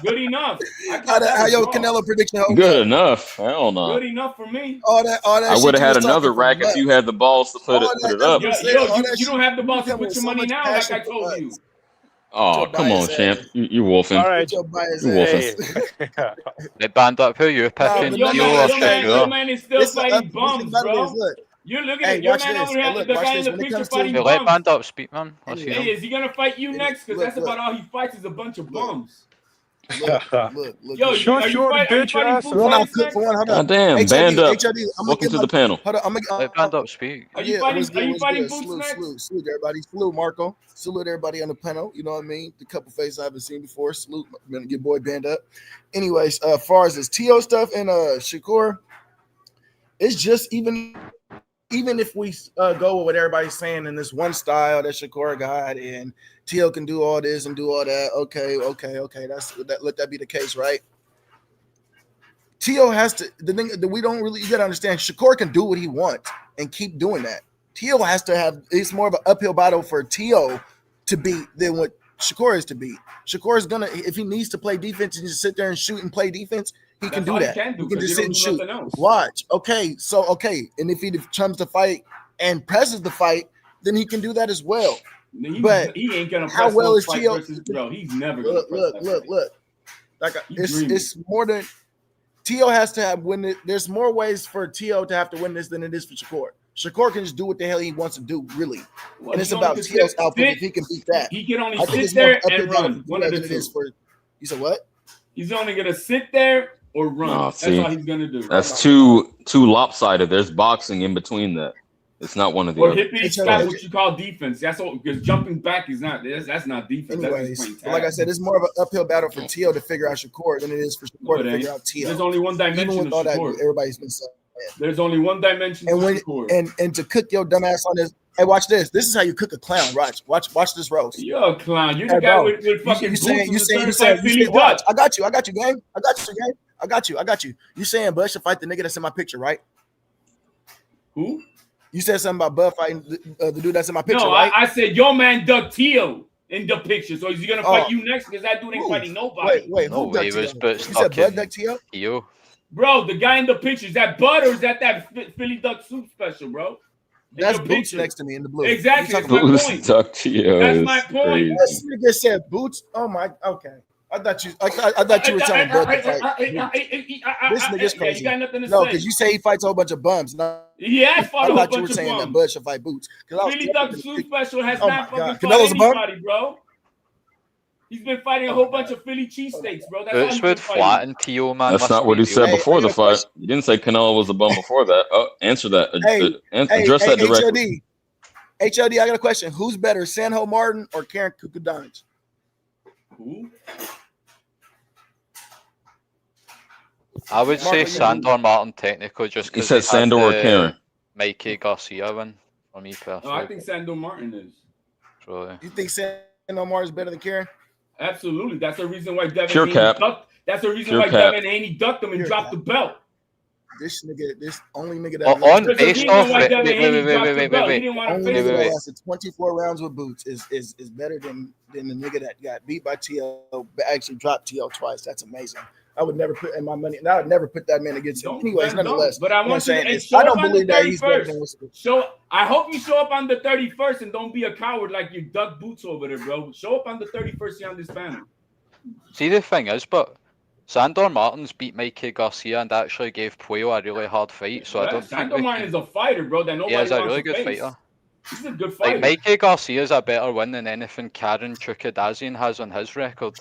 Speaker 5: Good enough.
Speaker 6: How your Canelo prediction holding
Speaker 2: Good
Speaker 6: up?
Speaker 2: enough. Hell no.
Speaker 5: Good enough for me.
Speaker 6: All that
Speaker 2: I would have had another rack if you had the balls to put it up.
Speaker 5: You don't have the balls to put your money now, like I told you.
Speaker 2: Oh, come on, champ. You're wolfing.
Speaker 12: All right.
Speaker 2: You're wolfing.
Speaker 9: They banned up who you're picking.
Speaker 5: Your man is still fighting bums, bro. You're looking at your man over here, the guy in the picture fighting bums.
Speaker 9: Let Band up speak, man.
Speaker 5: Hey, is he gonna fight you next? Because that's about all he fights is a bunch of bums.
Speaker 6: Look.
Speaker 5: Yo,
Speaker 12: short bitch ass.
Speaker 2: God damn, Band up. Welcome to the panel.
Speaker 6: Hold on,
Speaker 9: let Band up speak.
Speaker 5: Are you fighting Boots next?
Speaker 6: Salute everybody. Salute Marco. Salute everybody on the panel. You know what I mean? The couple faces I haven't seen before. Salute your boy Band up. Anyways, as far as this Tio stuff and Shakur, it's just even if we go with what everybody's saying in this one style that Shakur got and Tio can do all this and do all that, okay, let that be the case, right? Tio has to, the thing that we don't really, you gotta understand, Shakur can do what he wants and keep doing that. Tio has to have, it's more of an uphill battle for Tio to beat than what Shakur is to beat. Shakur is gonna, if he needs to play defense and just sit there and shoot and play defense, he can do that. He can just sit and shoot. Watch. Okay. And if he comes to fight and presses the fight, then he can do that as well.
Speaker 5: But he ain't gonna
Speaker 6: how
Speaker 5: press
Speaker 6: well
Speaker 5: those
Speaker 6: is
Speaker 5: fight
Speaker 6: Tio?
Speaker 5: versus bro. He's never gonna press that fight.
Speaker 6: Like
Speaker 5: He's dreaming.
Speaker 6: it's more than Tio has to have win it. There's more ways for Tio to have to win this than it is for Shakur. Shakur can just do what the hell he wants to do, really.
Speaker 5: Well,
Speaker 6: and it's
Speaker 5: he only
Speaker 6: about
Speaker 5: can
Speaker 6: Tio's output
Speaker 5: sit-
Speaker 6: if he can beat that.
Speaker 5: He can only
Speaker 6: I think
Speaker 5: sit
Speaker 6: it's more
Speaker 5: there
Speaker 6: uphill
Speaker 5: and
Speaker 6: battle
Speaker 5: run.
Speaker 6: for
Speaker 5: One
Speaker 6: Tio
Speaker 5: of the
Speaker 6: than it is
Speaker 5: two.
Speaker 6: for. You said what?
Speaker 5: He's only gonna sit there or run.
Speaker 2: Oh,
Speaker 5: That's
Speaker 2: see,
Speaker 5: all he's gonna do.
Speaker 2: that's too lopsided. There's boxing in between that. It's not one of the
Speaker 5: Or
Speaker 2: other.
Speaker 5: Hippie's got what you call defense. That's all, because jumping back is not. That's not defense. That's
Speaker 6: Anyways,
Speaker 5: just plain
Speaker 6: but like I
Speaker 5: tag.
Speaker 6: said, it's more of an uphill battle for Tio to figure out Shakur than it is for
Speaker 5: No,
Speaker 6: Shakur
Speaker 5: it
Speaker 6: to figure
Speaker 5: ain't.
Speaker 6: out Tio.
Speaker 5: There's only one dimension
Speaker 6: Even with
Speaker 5: of
Speaker 6: all that,
Speaker 5: Shakur.
Speaker 6: everybody's been saying.
Speaker 5: There's only one dimension
Speaker 6: And
Speaker 5: to
Speaker 6: when
Speaker 5: Shakur.
Speaker 6: and to cook your dumbass on this. Hey, watch this. This is how you cook a clown. Watch this roast.
Speaker 5: You're a clown. You're the
Speaker 6: Hey,
Speaker 5: guy
Speaker 6: bro,
Speaker 5: with fucking boots and the certified Philly
Speaker 6: watch.
Speaker 5: duck.
Speaker 6: I got you, gang. I got you. You saying Bud should fight the nigga that's in my picture, right?
Speaker 5: Who?
Speaker 6: You said something about Bud fighting the dude that's in my picture,
Speaker 5: No,
Speaker 6: right?
Speaker 5: I said your man Doug Tio in the picture. So is he gonna fight you next? Because that dude ain't fighting nobody.
Speaker 6: Wait,
Speaker 9: No
Speaker 6: who
Speaker 9: way,
Speaker 6: Doug
Speaker 9: was
Speaker 6: Tio?
Speaker 9: but
Speaker 6: You said Bud Doug Tio?
Speaker 9: Tio.
Speaker 5: Bro, the guy in the picture, is that Bud or is that Philly Duck Soup special, bro? In
Speaker 6: That's
Speaker 5: your
Speaker 6: Boots
Speaker 5: picture.
Speaker 6: next to me in the blue.
Speaker 5: Exactly.
Speaker 6: You
Speaker 5: That's
Speaker 6: talking
Speaker 5: my
Speaker 6: about-
Speaker 5: point.
Speaker 2: Duck Tio
Speaker 5: That's
Speaker 2: is
Speaker 5: my point.
Speaker 2: crazy.
Speaker 6: This nigga said Boots. Oh my. Okay. I thought you were telling Bud to fight. This nigga's
Speaker 5: Yeah,
Speaker 6: crazy.
Speaker 5: you got nothing to
Speaker 6: No,
Speaker 5: say.
Speaker 6: because you say he fights a whole bunch of bums. No,
Speaker 5: He has fought a
Speaker 6: I
Speaker 5: whole
Speaker 6: thought you
Speaker 5: bunch
Speaker 6: were
Speaker 5: of
Speaker 6: saying that
Speaker 5: bums.
Speaker 6: Bud should fight Boots. 'Cause I was
Speaker 5: Philly Duck Soup special has
Speaker 6: Oh
Speaker 5: not
Speaker 6: my God.
Speaker 5: fucking fought
Speaker 6: Canelo's a bum?
Speaker 5: anybody, bro. He's been fighting a whole bunch of Philly cheesesteaks, bro. That's all
Speaker 9: Boots
Speaker 5: he's been
Speaker 9: would
Speaker 5: fighting.
Speaker 9: flatten Tio, man.
Speaker 2: That's
Speaker 9: must
Speaker 2: not what
Speaker 9: be
Speaker 2: he said
Speaker 9: real.
Speaker 2: before the fight. You didn't say Canelo was a bum before that. Oh, answer that. Address that directly.
Speaker 6: HLD, I got a question. Who's better, Sanho Martin or Karen Kukodanich?
Speaker 5: Who?
Speaker 9: I would say
Speaker 6: Marco,
Speaker 9: Sandor Martin technically just
Speaker 2: He
Speaker 9: because
Speaker 2: said Sandor or Karen.
Speaker 9: Mikey Garcia win for me
Speaker 5: No,
Speaker 9: personally.
Speaker 5: I think Sandor Martin is.
Speaker 9: Truly.
Speaker 6: You think Sanho Martin is better than Karen?
Speaker 5: Absolutely. That's the reason why Devin
Speaker 2: Pure
Speaker 5: Haney
Speaker 2: cap.
Speaker 5: ducked. That's the reason
Speaker 2: Pure
Speaker 5: why
Speaker 2: cap.
Speaker 5: Devin Haney ducked him and
Speaker 6: Pure
Speaker 5: dropped the belt.
Speaker 6: This nigga, this only nigga that
Speaker 9: On
Speaker 5: There's a
Speaker 9: based
Speaker 5: reason
Speaker 9: off
Speaker 5: why
Speaker 9: it,
Speaker 5: Devin Haney dropped the
Speaker 9: wait,
Speaker 5: belt. He didn't want to
Speaker 6: only
Speaker 5: face
Speaker 6: nigga
Speaker 5: it.
Speaker 6: that lasted 24 rounds with Boots is better than the nigga that got beat by T.O. but actually dropped T.O. twice. That's amazing. I would never put in my money, and I would never put that man against him.
Speaker 5: Don't,
Speaker 6: Anyways,
Speaker 5: man,
Speaker 6: nonetheless.
Speaker 5: don't. But I
Speaker 6: what I'm
Speaker 5: want you
Speaker 6: saying
Speaker 5: to
Speaker 6: is,
Speaker 5: show
Speaker 6: I don't
Speaker 5: up on
Speaker 6: believe
Speaker 5: the
Speaker 6: that he's better
Speaker 5: 31st.
Speaker 6: than Wilson.
Speaker 5: I hope you show up on the 31st and don't be a coward like you duck Boots over there, bro. Show up on the 31st here on this panel.
Speaker 9: See, the thing is, but Sandor Martin's beat Mikey Garcia and actually gave Puello a really hard fight, so I don't think
Speaker 5: Sandor
Speaker 9: we
Speaker 5: Martin
Speaker 9: can...
Speaker 5: is a fighter, bro, that nobody
Speaker 9: He is a
Speaker 5: wants
Speaker 9: really
Speaker 5: to
Speaker 9: good
Speaker 5: face.
Speaker 9: fighter.
Speaker 5: He's a good fighter.
Speaker 9: Like, Mikey Garcia's a better win than anything Karen Chukadazian has on his record.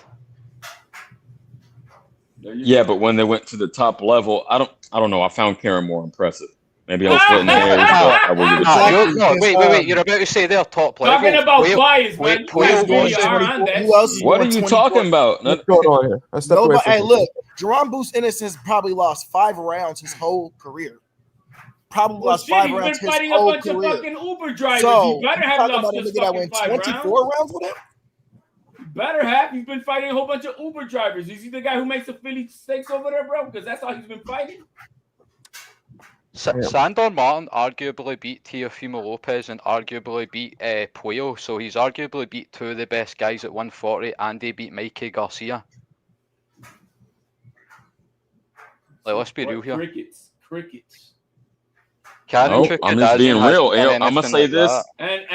Speaker 2: Yeah, but when they went to the top level, I don't know. I found Karen more impressive. Maybe I was splitting hairs. I wasn't-
Speaker 9: Wait, you're about to say they're top level.
Speaker 5: Talking about
Speaker 9: Puello-
Speaker 5: bias, man.
Speaker 9: Puello was-
Speaker 6: Who else?
Speaker 2: What are you talking about?
Speaker 1: What's going on here? Let's step away
Speaker 6: Nobody,
Speaker 1: from
Speaker 6: hey,
Speaker 1: this.
Speaker 6: look, Jerome Boots Innocence probably lost 5 rounds his whole career. Probably
Speaker 5: Well,
Speaker 6: lost
Speaker 5: shit,
Speaker 6: 5
Speaker 5: he's
Speaker 6: rounds
Speaker 5: been
Speaker 6: his
Speaker 5: fighting a
Speaker 6: whole
Speaker 5: bunch of
Speaker 6: career.
Speaker 5: fucking Uber drivers.
Speaker 6: So,
Speaker 5: He better
Speaker 6: you
Speaker 5: have
Speaker 6: talking
Speaker 5: lost
Speaker 6: about a
Speaker 5: this
Speaker 6: nigga that
Speaker 5: fucking
Speaker 6: went
Speaker 5: 5
Speaker 6: 24
Speaker 5: rounds.
Speaker 6: rounds with him?
Speaker 5: Better have. He's been fighting a whole bunch of Uber drivers. Is he the guy who makes the Philly steaks over there, bro? Because that's all he's been fighting.
Speaker 9: Sandor Martin arguably beat Teofimo Lopez and arguably beat Puello, so he's arguably beat 2 of the best guys at 140, and he beat Mikey Garcia. Like, let's be real here.
Speaker 5: Crickets.
Speaker 9: Karen
Speaker 2: No, I'm just
Speaker 9: Chukadazian
Speaker 2: being
Speaker 9: hasn't
Speaker 2: real.
Speaker 9: done
Speaker 2: Yo, I'm gonna
Speaker 9: anything
Speaker 2: say
Speaker 9: like
Speaker 2: this.
Speaker 9: that.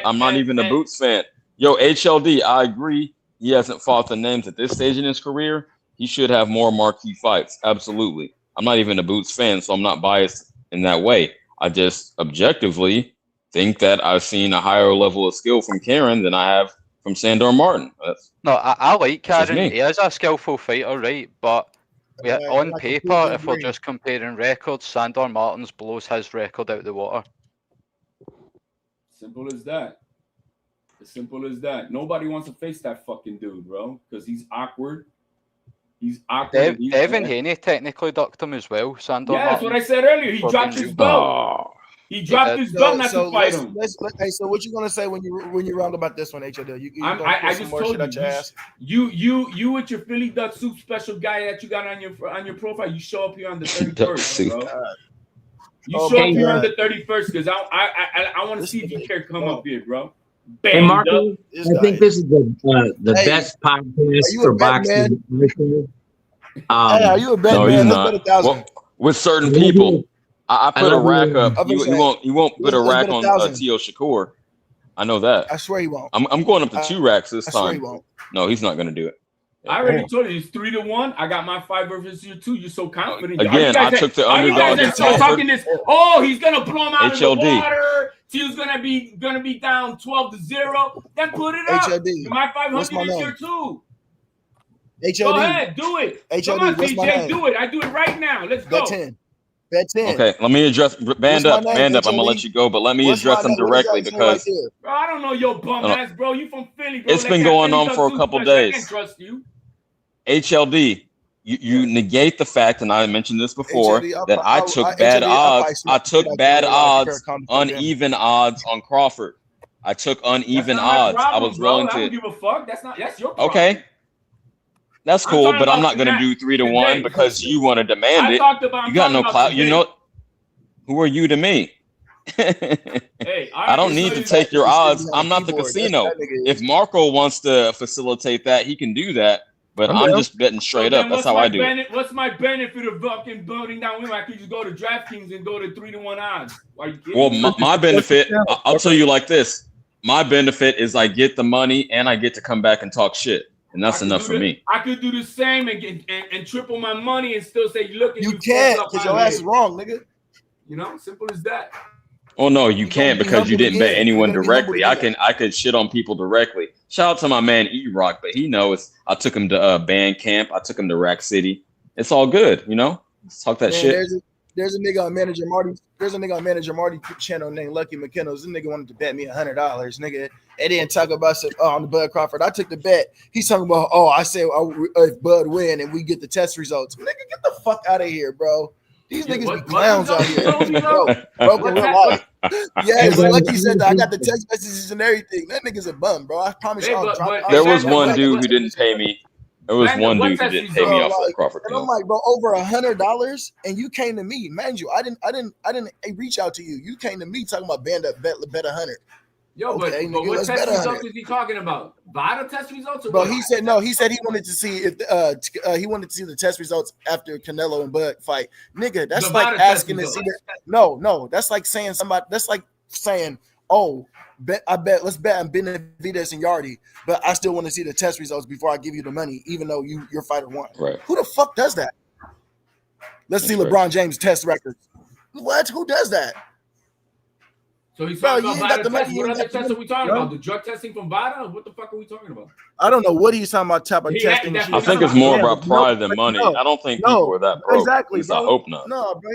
Speaker 2: I'm not even a Boots fan. Yo, HLD, I agree. He hasn't fought the names at this stage in his career. He should have more marquee fights. Absolutely. I'm not even a Boots fan, so I'm not biased in that way. I just objectively think that I've seen a higher level of skill from Karen than I have from Sandor Martin.
Speaker 9: No, I like
Speaker 2: Just
Speaker 9: Karen.
Speaker 2: me.
Speaker 9: He is a skillful fighter, right? But on
Speaker 6: I
Speaker 9: paper,
Speaker 6: completely
Speaker 9: if we're
Speaker 6: agree.
Speaker 9: just comparing records, Sandor Martin's blows his record out the water.
Speaker 5: Simple as that. As simple as that. Nobody wants to face that fucking dude, bro, because he's awkward. He's awkward. He's-
Speaker 9: Devin Haney technically ducked him as well. Sandor
Speaker 5: Yeah, that's
Speaker 9: Martin.
Speaker 5: what I said earlier. He
Speaker 9: For
Speaker 5: dropped
Speaker 9: being
Speaker 5: his
Speaker 9: you.
Speaker 5: belt. He dropped his belt not to fight him.
Speaker 6: Hey, so what you gonna say when you wrong about this one, HLD? You gonna
Speaker 5: I
Speaker 6: pull some
Speaker 5: just
Speaker 6: more
Speaker 5: told
Speaker 6: shit out your ass?
Speaker 5: you with your Philly Duck Soup special guy that you got on your profile. You show up here on the 31st, bro. You
Speaker 6: Oh
Speaker 5: show
Speaker 6: my
Speaker 5: up here on
Speaker 6: God.
Speaker 5: the 31st because I want to see if you care to come up here, bro.
Speaker 17: Hey,
Speaker 5: Banged
Speaker 17: Marco,
Speaker 5: up.
Speaker 17: I think this is the
Speaker 6: Hey,
Speaker 17: best
Speaker 6: are
Speaker 17: podcast
Speaker 6: you a
Speaker 17: for
Speaker 6: betting
Speaker 17: boxing.
Speaker 6: Hey, are you a betting
Speaker 2: No,
Speaker 6: man?
Speaker 2: he's
Speaker 6: Let's
Speaker 2: not.
Speaker 6: bet 1,000.
Speaker 2: Well, with certain people, I put a
Speaker 17: love
Speaker 2: rack
Speaker 17: you.
Speaker 2: up.
Speaker 6: I'm
Speaker 2: You
Speaker 6: just saying,
Speaker 2: won't put a
Speaker 6: let's
Speaker 2: rack
Speaker 6: bet
Speaker 2: on
Speaker 6: 1,000.
Speaker 2: Tio Shakur. I know that.
Speaker 6: I swear he won't.
Speaker 2: I'm going up to 2 racks this
Speaker 6: I swear
Speaker 2: time.
Speaker 6: he won't.
Speaker 2: No, he's not going to do it.
Speaker 5: I already told you it's 3-1. I got my 5 versus you 2. You're so confident.
Speaker 2: Again, I took the underdog in
Speaker 5: talking this. Oh, he's gonna blow him out of the
Speaker 2: HLD.
Speaker 5: water. T's gonna be down 12-0. Then put it up.
Speaker 6: HLD.
Speaker 5: My
Speaker 6: What's
Speaker 5: 500
Speaker 6: my
Speaker 5: is
Speaker 6: name?
Speaker 5: here too.
Speaker 6: HLD.
Speaker 5: Go ahead, do it.
Speaker 6: HLD,
Speaker 5: Come on,
Speaker 6: what's my
Speaker 5: CJ,
Speaker 6: name?
Speaker 5: do it. I do it right now. Let's go.
Speaker 6: Bet 10. Bet 10.
Speaker 2: Okay, let me address band
Speaker 6: What's
Speaker 2: up.
Speaker 6: my name,
Speaker 2: I'm gonna
Speaker 6: HLD?
Speaker 2: let you go, but let me
Speaker 6: What's
Speaker 2: address
Speaker 6: my
Speaker 2: them
Speaker 6: name? What does
Speaker 2: directly
Speaker 6: that say right
Speaker 2: because
Speaker 6: there?
Speaker 5: Bro, I don't know your bum
Speaker 2: Uh,
Speaker 5: ass, bro. You from Philly, bro.
Speaker 2: it's
Speaker 5: Let
Speaker 2: been
Speaker 5: that
Speaker 2: going
Speaker 5: Philly
Speaker 2: on
Speaker 5: up
Speaker 2: for a
Speaker 5: too
Speaker 2: couple
Speaker 5: much. I
Speaker 2: days.
Speaker 5: can't trust you.
Speaker 2: HLD, you negate the fact, and I mentioned this before,
Speaker 6: HLD,
Speaker 2: that I took bad odds. I took bad odds, uneven odds on Crawford. I took uneven
Speaker 5: That's not my
Speaker 2: odds.
Speaker 5: problem,
Speaker 2: I was
Speaker 5: bro.
Speaker 2: willing
Speaker 5: I don't
Speaker 2: to.
Speaker 5: give a fuck. That's your problem.
Speaker 2: Okay, that's
Speaker 5: I'm
Speaker 2: cool,
Speaker 5: talking
Speaker 2: but I'm
Speaker 5: about
Speaker 2: not going to do 3-1
Speaker 5: today.
Speaker 2: because you want to demand
Speaker 5: I
Speaker 2: it.
Speaker 5: talked about.
Speaker 2: You
Speaker 5: I'm
Speaker 2: got
Speaker 5: talking
Speaker 2: no
Speaker 5: about
Speaker 2: clout. You
Speaker 5: today.
Speaker 2: know, who are you to me?
Speaker 5: Hey,
Speaker 2: I don't need to take your odds. I'm not the casino. If Marco wants to facilitate that, he can do that. But I'm just betting straight up. That's how I do it.
Speaker 5: What's my benefit of fucking building down women? I could just go to DraftKings and go to 3-1 odds. Are you kidding
Speaker 2: Well,
Speaker 5: me?
Speaker 2: my benefit, I'll tell you like this. My benefit is I get the money and I get to come back and talk shit. And that's enough for me.
Speaker 5: I could do the same and get and triple my money and still say, look at
Speaker 6: you can't because your ass is wrong, nigga.
Speaker 5: You know, simple as that.
Speaker 2: Oh no, you can't because you didn't bet anyone directly. I could shit on people directly. Shout out to my man E-Rock, but he knows I took him to band camp. I took him to Rack City. It's all good, you know. Let's talk that shit.
Speaker 6: There's a nigga on Manager Marty. There's a nigga on Manager Marty channel named Lucky McKinnell. This nigga wanted to bet me $100, nigga. And then talk about on the Bud Crawford. I took the bet. He's talking about, I said if Bud win and we get the test results. Nigga, get the fuck out of here, bro. These niggas be clowns out here. Broken real life. Yes, Lucky said that I got the text messages and everything. That nigga's a bum, bro. I promise you.
Speaker 2: There was one dude who didn't pay me. There was one dude who didn't pay me off that Crawford.
Speaker 6: And I'm like, bro, over $100, and you came to me, mind you. I didn't reach out to you. You came to me talking about bet 100.
Speaker 5: Yo,
Speaker 6: okay,
Speaker 5: but
Speaker 6: nigga,
Speaker 5: what
Speaker 6: let's
Speaker 5: test
Speaker 6: bet 100.
Speaker 5: results is he talking about? VADA test results? Or
Speaker 6: Bro,
Speaker 5: what?
Speaker 6: he said no. He said he wanted to see if he wanted to see the test results after Canelo and Bud fight. Nigga, that's
Speaker 5: The
Speaker 6: like
Speaker 5: VADA test
Speaker 6: asking to see
Speaker 5: results.
Speaker 6: that. No, that's like saying somebody. That's like saying, let's bet on Benavidez and Yardy, but I still want to see the test results before I give you the money, even though your fighter won.
Speaker 2: Right.
Speaker 6: Who the fuck does that? Let's see LeBron James test records. What? Who does that?
Speaker 5: So he's
Speaker 6: Bro,
Speaker 5: talking
Speaker 6: you ain't
Speaker 5: about
Speaker 6: got
Speaker 5: VADA
Speaker 6: the money,
Speaker 5: tests.
Speaker 6: you
Speaker 5: What
Speaker 6: ain't
Speaker 5: other
Speaker 6: got the
Speaker 5: tests are we talking
Speaker 6: money.
Speaker 5: about? The drug testing from VADA? What the fuck are we talking about?
Speaker 6: I don't know what he's talking about. Type of
Speaker 5: He
Speaker 6: testing.
Speaker 5: act-
Speaker 2: I think it's more about pride than money. I don't think people are that broke.
Speaker 6: Exactly,
Speaker 2: At least
Speaker 6: bro.
Speaker 2: I hope not.
Speaker 6: No, bro,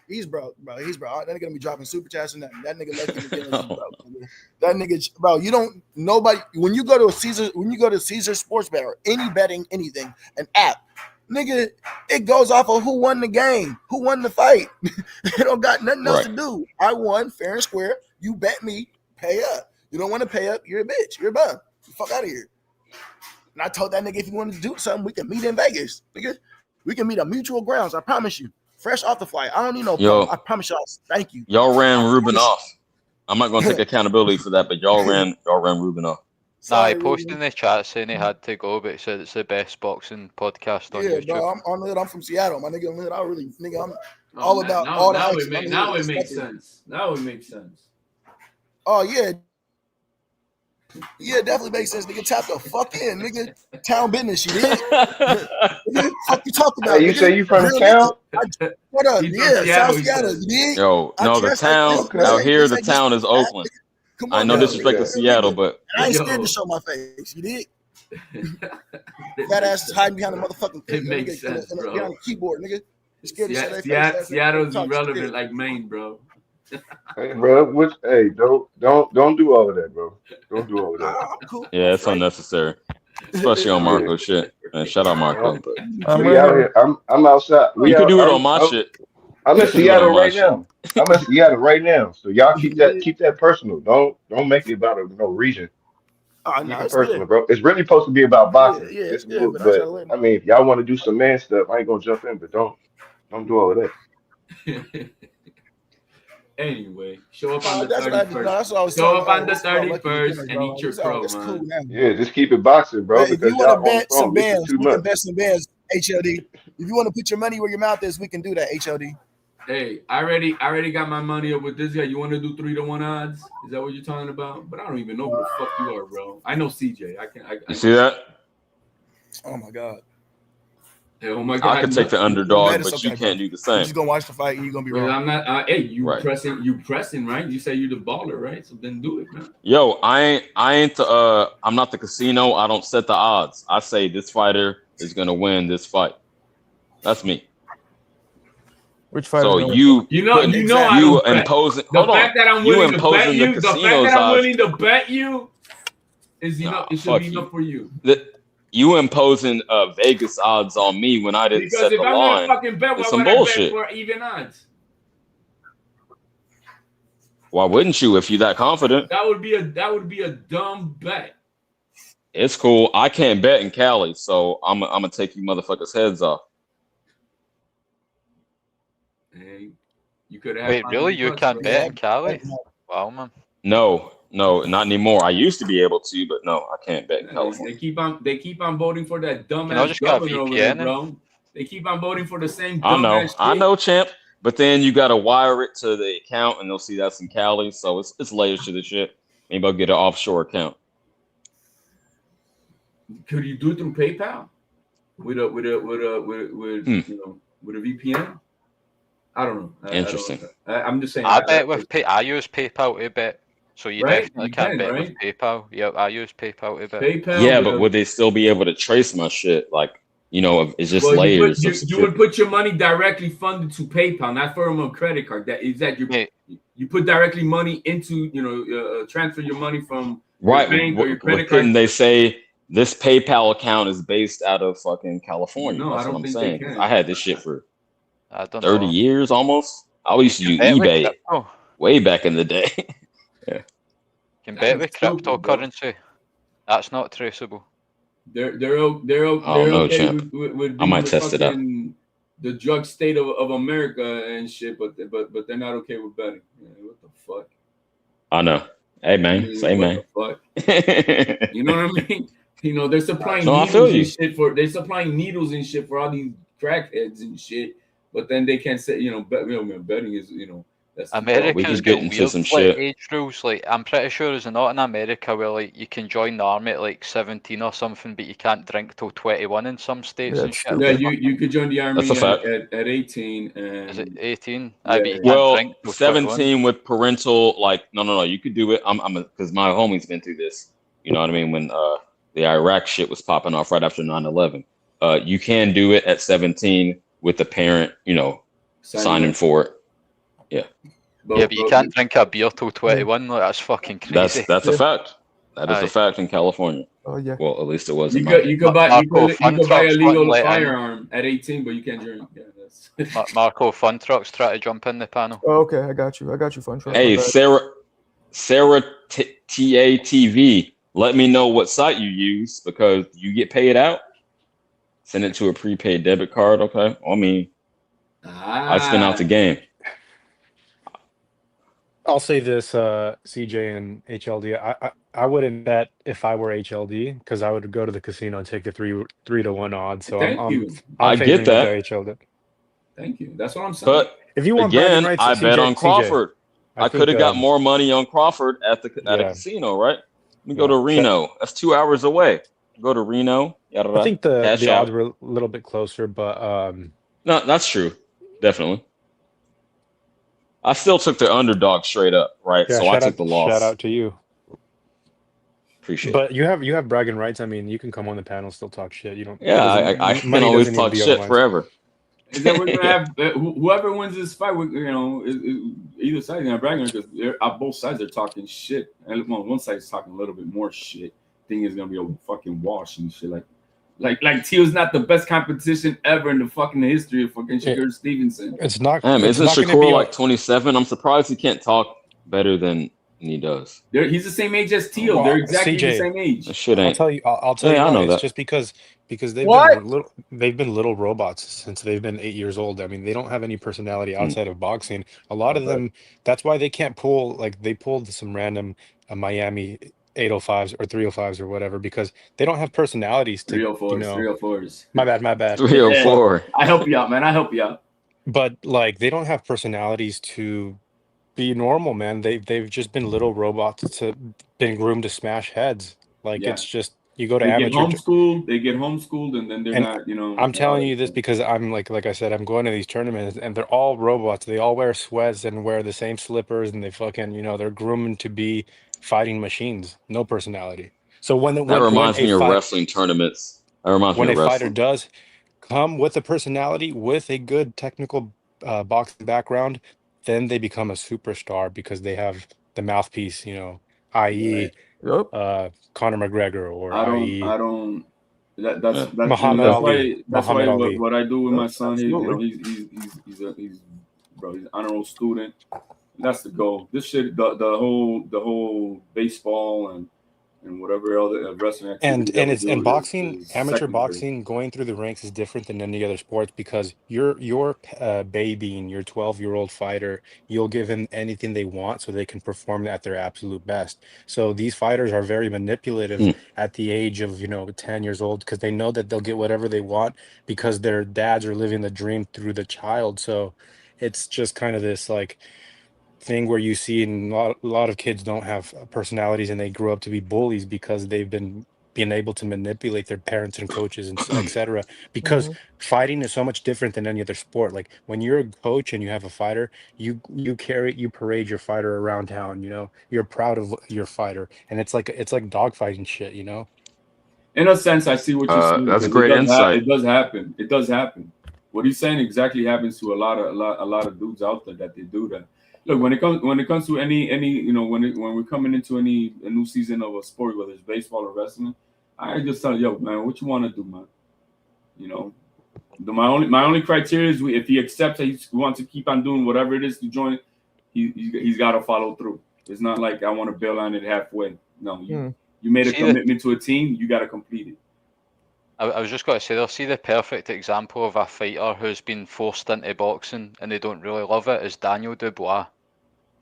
Speaker 6: he's broke, bro. He's broke. That nigga gonna be dropping super chats and that nigga Lucky McKinnell is broke. Nigga. That nigga, bro. You don't nobody when you go to Caesar Sports Bet or any betting anything an app. Nigga, it goes off of who won the game, who won the fight. It don't got nothing else to do. I won fair and square. You bet me, pay up. You don't want to pay up, you're a bitch. You're a bum. Fuck out of here. And I told that nigga if you wanted to do something, we can meet in Vegas. Nigga, we can meet on mutual grounds. I promise you. Fresh off the flight. I don't need no
Speaker 2: Yo.
Speaker 6: I promise y'all. Thank you.
Speaker 2: Y'all ran Ruben off. I'm not gonna take accountability for that, but y'all ran Ruben off.
Speaker 9: Nah, he posted in the chat saying he had to go, but he said it's the best boxing podcast on
Speaker 6: Yeah,
Speaker 9: YouTube.
Speaker 6: bro. I'm from Seattle. My nigga, I'm
Speaker 5: Oh,
Speaker 6: all
Speaker 5: man,
Speaker 6: about
Speaker 5: now,
Speaker 6: all the
Speaker 5: now
Speaker 6: action.
Speaker 5: it, make,
Speaker 6: I'm
Speaker 5: now
Speaker 6: here
Speaker 5: it
Speaker 6: to
Speaker 5: makes
Speaker 6: respect it.
Speaker 5: sense. Now it makes sense.
Speaker 6: Oh yeah. Yeah, definitely makes sense. Nigga, tap the fuck in, nigga. Town business, you did. Nigga, fuck you talking about?
Speaker 3: Hey, you
Speaker 6: nigga?
Speaker 3: say you from
Speaker 6: Real
Speaker 3: town?
Speaker 6: nigga. What up?
Speaker 5: He's from
Speaker 6: Yeah,
Speaker 5: Seattle,
Speaker 6: South
Speaker 5: he
Speaker 6: Seattle.
Speaker 5: said.
Speaker 6: You did?
Speaker 2: Yo, no, the town out here, the town is Oakland.
Speaker 6: Come
Speaker 2: I
Speaker 6: on,
Speaker 2: no
Speaker 6: now,
Speaker 2: disrespect to
Speaker 6: nigga.
Speaker 2: Seattle, but
Speaker 6: I ain't scared to show my face. You did? Fat ass is hiding behind the motherfucking
Speaker 5: It makes sense, bro.
Speaker 6: behind the keyboard, nigga. You scared to show their face.
Speaker 5: Seattle's
Speaker 6: Talk
Speaker 5: irrelevant
Speaker 6: shit.
Speaker 5: like Maine, bro.
Speaker 3: Hey, bro, don't do all of that, bro. Don't do all of that.
Speaker 6: I'm cool.
Speaker 2: yeah, it's unnecessary, especially on Marco shit. Man, shout out Marco. But
Speaker 3: We out here. I'm outside.
Speaker 2: you can do it on my shit.
Speaker 3: I'm in
Speaker 2: You can do it
Speaker 3: Seattle
Speaker 2: on my
Speaker 3: right now. I'm in Seattle right now. So y'all keep that personal. Don't make it about no region.
Speaker 6: Oh,
Speaker 3: Keep
Speaker 6: no,
Speaker 3: it
Speaker 6: it's
Speaker 3: personal,
Speaker 6: good.
Speaker 3: bro. It's really supposed to be about boxing.
Speaker 6: Yeah, it's
Speaker 3: cool,
Speaker 6: good, but I try to let
Speaker 3: I mean, if y'all want to do some man stuff, I ain't gonna jump in, but don't do all of that.
Speaker 5: Anyway, show up on the
Speaker 6: that's what I do. No,
Speaker 5: 31st.
Speaker 6: that's what I was
Speaker 5: Show
Speaker 6: talking
Speaker 5: up on
Speaker 6: about.
Speaker 5: the
Speaker 6: What's up, Lucky
Speaker 5: 31st
Speaker 6: McKinnell,
Speaker 5: and
Speaker 6: bro?
Speaker 5: eat your
Speaker 6: It's
Speaker 5: crow,
Speaker 6: it's
Speaker 5: man.
Speaker 6: cool now.
Speaker 3: Yeah, just keep it boxing, bro.
Speaker 6: Hey, if
Speaker 3: because
Speaker 6: you want
Speaker 3: y'all
Speaker 6: to
Speaker 3: on the
Speaker 6: bet some
Speaker 3: phone listening
Speaker 6: bands,
Speaker 3: too
Speaker 6: we can
Speaker 3: much.
Speaker 6: bet some bands, HLD. If you want to put your money where your mouth is, we can do that, HLD.
Speaker 5: Hey, I already got my money up with this guy. You want to do 3-1 odds? Is that what you're talking about? But I don't even know who the fuck you are, bro. I know CJ.
Speaker 2: You see that?
Speaker 6: Oh my god.
Speaker 5: Hey, oh my god.
Speaker 2: I could take the underdog, but you can't do the
Speaker 6: You're
Speaker 2: same.
Speaker 6: just gonna watch the fight and you're gonna be
Speaker 5: Well,
Speaker 6: wrong.
Speaker 5: I'm not. Hey, you
Speaker 2: Right.
Speaker 5: pressing, right? You say you're the baller, right? So then do it, man.
Speaker 2: Yo, I ain't the I'm not the casino. I don't set the odds. I say this fighter is gonna win this fight. That's me.
Speaker 1: Which fighter?
Speaker 2: So
Speaker 1: gonna
Speaker 2: you
Speaker 5: You know, I
Speaker 2: you
Speaker 5: don't bet.
Speaker 2: imposing.
Speaker 5: The
Speaker 2: Hold on.
Speaker 5: fact that I'm
Speaker 2: You
Speaker 5: willing to bet
Speaker 2: imposing the
Speaker 5: you, the fact
Speaker 2: casino's
Speaker 5: that I'm
Speaker 2: odds.
Speaker 5: willing to bet you is enough. It should
Speaker 2: fuck
Speaker 5: be
Speaker 2: you.
Speaker 5: enough for you.
Speaker 2: You imposing Vegas odds on me when I didn't
Speaker 5: Because
Speaker 2: set
Speaker 5: if
Speaker 2: the
Speaker 5: I'm gonna
Speaker 2: line.
Speaker 5: fucking bet, why
Speaker 2: It's some
Speaker 5: would I bet
Speaker 2: bullshit.
Speaker 5: for even odds?
Speaker 2: Why wouldn't you if you're that confident?
Speaker 5: That would be a dumb bet.
Speaker 2: It's cool. I can't bet in Cali, so I'm gonna take you motherfuckers' heads off.
Speaker 5: Hey, you could have.
Speaker 9: Wait, really? You can't bet in Cali? Wow, man.
Speaker 2: No, not anymore. I used to be able to, but no, I can't bet in California.
Speaker 5: They keep on voting for that
Speaker 9: Can I
Speaker 5: dumbass
Speaker 9: just get a
Speaker 5: governor over there,
Speaker 9: VPN?
Speaker 5: bro. They keep on voting for the same
Speaker 2: I
Speaker 5: dumbass
Speaker 2: know, champ. But then you gotta wire it to the account, and they'll see that's in Cali. So it's layers to the shit. Maybe I'll get an offshore account.
Speaker 5: Could you do it through PayPal with a VPN? I don't know.
Speaker 2: Interesting.
Speaker 5: I'm just saying.
Speaker 9: I bet with I use PayPal to bet, so you
Speaker 5: Right?
Speaker 9: definitely
Speaker 5: You
Speaker 9: can't
Speaker 5: can,
Speaker 9: bet
Speaker 5: right?
Speaker 9: with PayPal. Yep, I use PayPal to bet.
Speaker 5: PayPal.
Speaker 2: Yeah,
Speaker 5: with
Speaker 2: but
Speaker 5: a-
Speaker 2: would they still be able to trace my shit? Like, it's just
Speaker 5: Well,
Speaker 2: layers
Speaker 5: you
Speaker 2: of
Speaker 5: would
Speaker 2: security.
Speaker 5: put your money directly funded to PayPal, not from a credit card. You put directly money into transfer your money from
Speaker 2: Right.
Speaker 5: your bank or your
Speaker 2: But
Speaker 5: credit
Speaker 2: couldn't
Speaker 5: card.
Speaker 2: they say this PayPal account is based out of fucking California?
Speaker 5: No, I
Speaker 2: That's
Speaker 5: don't
Speaker 2: what I'm
Speaker 5: think they
Speaker 2: saying.
Speaker 5: can.
Speaker 2: I had this shit for
Speaker 9: I don't
Speaker 2: 30
Speaker 9: know.
Speaker 2: years almost. I used to do
Speaker 9: Bet with
Speaker 2: eBay
Speaker 9: crypto.
Speaker 2: way back in the day. Yeah.
Speaker 9: Can bet with
Speaker 5: stupid, bro.
Speaker 9: cryptocurrency. That's not traceable.
Speaker 5: They're
Speaker 2: I don't know,
Speaker 5: okay
Speaker 2: champ.
Speaker 5: with
Speaker 2: I
Speaker 5: being
Speaker 2: might
Speaker 5: the
Speaker 2: test it out.
Speaker 5: fucking the drug state of America and shit, but they're not okay with betting. Yeah, what the fuck?
Speaker 2: I know. Hey man, say man.
Speaker 5: What the fuck? You know what I mean? They're supplying
Speaker 2: No, I feel you.
Speaker 5: they're supplying needles and shit for all these crackheads and shit, but then they can't say betting is that's the problem.
Speaker 9: Americans
Speaker 2: get
Speaker 9: got
Speaker 2: into
Speaker 9: weird
Speaker 2: some
Speaker 9: like,
Speaker 2: shit.
Speaker 9: age rules. Like I'm pretty sure it's not in America where like you can join the army at like 17 or something, but you can't drink till 21 in some states and shit.
Speaker 5: Yeah, you could join the army
Speaker 2: That's a fact.
Speaker 5: at 18 and
Speaker 9: Is it 18?
Speaker 5: Yeah,
Speaker 9: But you can't
Speaker 2: Well,
Speaker 9: drink till 21.
Speaker 2: 17 with parental, no, you could do it. Because my homie's been through this. You know what I mean? When the Iraq shit was popping off right after 9/11. You can do it at 17 with the parent, signing for it. Yeah.
Speaker 9: Yeah, but you can't drink a beer till 21. Like, that's fucking crazy.
Speaker 2: That's a fact. That is
Speaker 9: Aye.
Speaker 2: a fact in California.
Speaker 1: Oh yeah.
Speaker 2: Well, at least it was.
Speaker 5: You
Speaker 2: in my
Speaker 5: could
Speaker 2: day.
Speaker 5: you could buy
Speaker 9: Marco, fun
Speaker 5: a
Speaker 9: trucks
Speaker 5: legal
Speaker 9: wouldn't let in.
Speaker 5: firearm at 18, but you can't drink. Yeah, that's
Speaker 9: Marco Fun Trucks try to jump in the panel.
Speaker 1: Oh, okay, I got you, Fun Truck.
Speaker 2: Hey,
Speaker 1: My bad.
Speaker 2: Sarah TATV, let me know what site you use because you get paid out. Send it to a prepaid debit card, okay? I mean, I spin out the game.
Speaker 12: I'll say this, CJ and HLD. I wouldn't bet if I were HLD because I would go to the casino and take the 3-1 odds. So
Speaker 5: Thank
Speaker 12: I'm
Speaker 5: you.
Speaker 2: I
Speaker 12: favoring
Speaker 2: get that.
Speaker 12: the HLD.
Speaker 5: Thank you. That's what I'm saying.
Speaker 2: But
Speaker 12: If you want
Speaker 2: again,
Speaker 12: bragging rights,
Speaker 2: I bet
Speaker 12: CJ,
Speaker 2: on Crawford. I could have got more money on Crawford at a
Speaker 12: Yeah.
Speaker 2: casino, right? Let me go to Reno. That's 2 hours away. Go to Reno.
Speaker 12: I think the
Speaker 2: cash
Speaker 12: odds
Speaker 2: out.
Speaker 12: were a little bit closer, but
Speaker 2: No, that's true. Definitely. I still took the underdog straight up, right?
Speaker 12: yeah,
Speaker 2: So I took the loss.
Speaker 12: shout out to you.
Speaker 2: Appreciate it.
Speaker 12: But you have bragging rights. I mean, you can come on the panel, still talk shit. You don't.
Speaker 2: Yeah, I can
Speaker 12: money
Speaker 2: always
Speaker 12: doesn't need to
Speaker 2: talk
Speaker 12: be on
Speaker 2: shit
Speaker 12: the line.
Speaker 2: forever.
Speaker 5: Is that we're gonna have whoever wins this fight? Either side is gonna brag on because both sides are talking shit, and one side is talking a little bit more shit. Thing is gonna be a fucking wash and shit. Like Teal's not the best competition ever in the fucking history of fucking Shakur Stevenson.
Speaker 12: It's not.
Speaker 2: Damn,
Speaker 12: it's
Speaker 2: isn't
Speaker 12: not gonna
Speaker 2: Shakur
Speaker 12: be
Speaker 2: like 27? I'm surprised he can't talk better than he does.
Speaker 5: He's the same age as Teal.
Speaker 12: Well,
Speaker 5: They're exactly
Speaker 12: CJ,
Speaker 5: the same age.
Speaker 2: That shit
Speaker 12: I'll
Speaker 2: ain't.
Speaker 12: tell you. I'll tell you.
Speaker 2: Yeah, I
Speaker 12: Why.
Speaker 2: know
Speaker 12: It's
Speaker 2: that.
Speaker 12: just because they've
Speaker 6: What?
Speaker 12: been little robots since they've been 8 years old. I mean, they don't have any personality outside of boxing. A lot of them. That's why they can't pull. Like they pulled some random Miami 805s or 305s or whatever because they don't have personalities to.
Speaker 5: 304s, 304s.
Speaker 12: My bad.
Speaker 2: 304.
Speaker 5: I help you out, man. I help you out.
Speaker 12: But like they don't have personalities to be normal, man. They've just been little robots to been groomed to smash heads. Like
Speaker 5: Yeah.
Speaker 12: it's just you go to
Speaker 5: They get
Speaker 12: amateur
Speaker 5: homeschooled, and then they're
Speaker 12: and
Speaker 5: not, you know.
Speaker 12: I'm telling you this because I'm like I said, I'm going to these tournaments and they're all robots. They all wear sweats and wear the same slippers and they fucking, they're groomed to be fighting machines. No personality. So when
Speaker 2: That reminds me of wrestling tournaments. That reminds me
Speaker 12: when
Speaker 2: of
Speaker 12: a fighter
Speaker 2: wrestling.
Speaker 12: does come with a personality, with a good technical boxing background, then they become a superstar because they have the mouthpiece, i.e. Conor McGregor or
Speaker 5: I
Speaker 12: i.e.
Speaker 5: don't. That's
Speaker 12: Muhammad Ali.
Speaker 5: That's why
Speaker 12: Muhammad Ali.
Speaker 5: what I do with my son.
Speaker 12: Absolutely.
Speaker 5: He's honor roll student. That's the goal. This shit, the whole baseball and whatever other wrestling activity.
Speaker 12: And it's boxing, amateur boxing, going through the ranks is different than any other sports because you're babying your 12-year-old fighter. You'll give him anything they want so they can perform at their absolute best. So these fighters are very manipulative at the age of 10 years old because they know that they'll get whatever they want because their dads are living the dream through the child. So it's just kind of this like thing where you see a lot of kids don't have personalities and they grow up to be bullies because they've been able to manipulate their parents and coaches and etc. Because fighting is so much different than any other sport. Like when you're a coach and you have a fighter, you parade your fighter around town, you're proud of your fighter, and it's like dogfighting shit,
Speaker 5: In a sense, I see what you're saying.
Speaker 2: That's a great insight.
Speaker 5: It does happen. It does happen. What he's saying exactly happens to a lot of dudes out there that they do that. Look, when it comes to any when we're coming into a new season of a sport, whether it's baseball or wrestling, I just tell you, yo, man, what you want to do, man? My only criteria is if he accepts that he wants to keep on doing whatever it is to join, he's got to follow through. It's not like I want to bail on it halfway. No, you made a commitment to a team, you got to complete it.
Speaker 9: I was just going to say, they'll see the perfect example of a fighter who's been forced into boxing and they don't really love it is Daniel Dubois.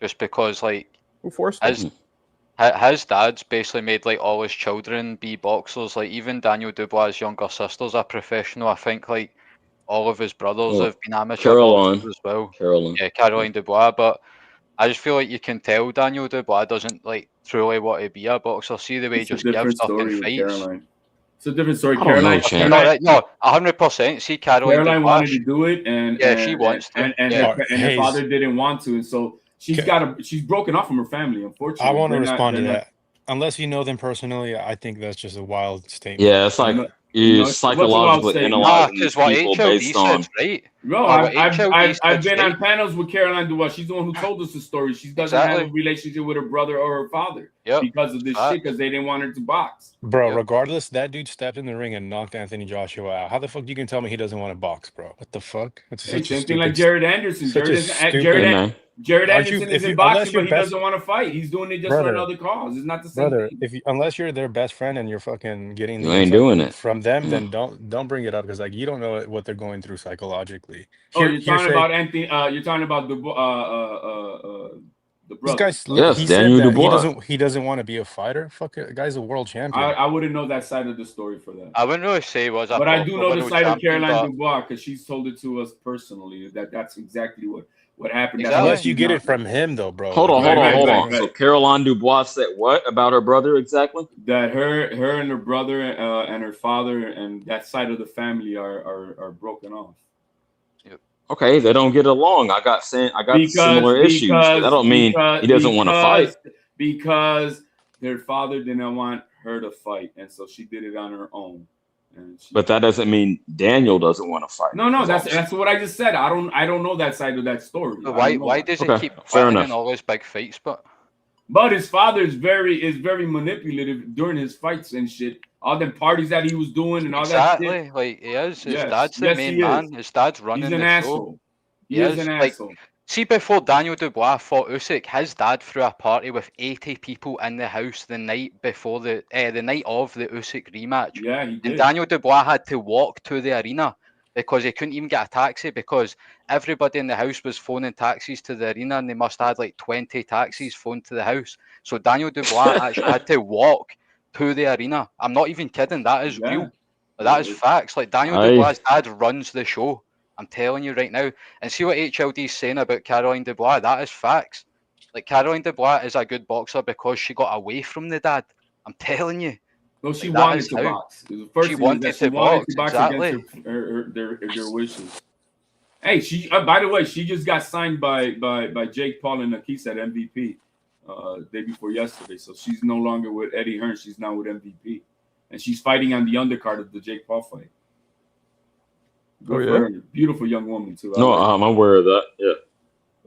Speaker 9: Just because, like, his dad's basically made, like, all his children be boxers. Like, even Daniel Dubois' younger sister's a professional. I think, like, all of his brothers have been amateur boxers as well. Caroline Dubois. But I just feel like you can tell Daniel Dubois doesn't, like, truly want to be a boxer. See the way he just gives up in fights.
Speaker 5: Caroline. It's a different story.
Speaker 9: No, 100%. See,
Speaker 5: Caroline wanted to do it, and
Speaker 9: she wants to,
Speaker 5: and her father didn't want to, and so she's broken off from her family. Unfortunately,
Speaker 12: I want to respond to that. Unless you know them personally, I think that's just a wild statement.
Speaker 2: Yeah, it's like you psychologically analyzing people based on.
Speaker 5: Right? No, I've been on panels with Caroline Dubois. She's the one who told us the story. She doesn't have a relationship with her brother or her father because of this shit, because they didn't want her to box.
Speaker 12: Bro, regardless, that dude stepped in the ring and knocked Anthony Joshua out. How the fuck you can tell me he doesn't want to box, bro? What the fuck? That's
Speaker 5: Same thing like Jared Anderson. Jared Anderson is in boxing, but he doesn't want to fight. He's doing it just for another cause. It's not the same thing.
Speaker 12: Unless you're their best friend and you're fucking getting
Speaker 2: you ain't doing it
Speaker 12: from them, then don't bring it up because like you don't know what they're going through psychologically.
Speaker 5: You're talking about Anthony. You're talking about the brother.
Speaker 12: This guy's Daniel Dubois. He doesn't want to be a fighter. Fuck it, the guy's a world champion.
Speaker 5: I wouldn't know that side of the story for that.
Speaker 9: I wouldn't really say it was.
Speaker 5: But I do know the side of Caroline Dubois because she's told it to us personally. That's exactly what happened.
Speaker 12: Exactly. Unless you get it from him, though, bro.
Speaker 2: Hold on. So Caroline Dubois said what about her brother exactly?
Speaker 5: That her and her brother and her father and that side of the family are broken off.
Speaker 2: Okay, they don't get along. I got similar issues. That don't mean he doesn't want to fight.
Speaker 5: Because their father didn't want her to fight, and so she did it on her own.
Speaker 2: But that doesn't mean Daniel doesn't want to fight.
Speaker 5: No, that's what I just said. I don't know that side of that story.
Speaker 9: Why does he keep fighting in all his big fights?
Speaker 5: But his father is very manipulative during his fights and shit. All the parties that he was doing and all that shit.
Speaker 9: Exactly, like he is. His dad's the main man. His dad's running the show.
Speaker 5: Asshole. He is an asshole.
Speaker 9: See, before Daniel Dubois fought Usyk, his dad threw a party with 80 people in the house the night before the night of the Usyk rematch.
Speaker 5: Yeah, he did.
Speaker 9: And Daniel Dubois had to walk to the arena because he couldn't even get a taxi because everybody in the house was phoning taxis to the arena and they must have had like 20 taxis phoned to the house. So Daniel Dubois actually had to walk to the arena. I'm not even kidding. That is real. That is facts. Like Daniel Dubois' dad runs the show. I'm telling you right now. And see what HLD is saying about Caroline Dubois. That is facts. Like, Caroline Dubois is a good boxer because she got away from the dad. I'm telling you.
Speaker 5: No, she
Speaker 9: Like,
Speaker 5: wanted to box. The first
Speaker 9: she
Speaker 5: thing is
Speaker 9: wanted
Speaker 5: that
Speaker 9: to box, exactly.
Speaker 5: against their wishes. Hey, she. By the way, she just got signed by Jake Paul and Nakisa at MVP day before yesterday. So she's no longer with Eddie Hearn. She's now with MVP, and she's fighting on the undercard of the Jake Paul fight. Good for her. Beautiful young woman too.
Speaker 2: No, I'm aware of that. Yeah,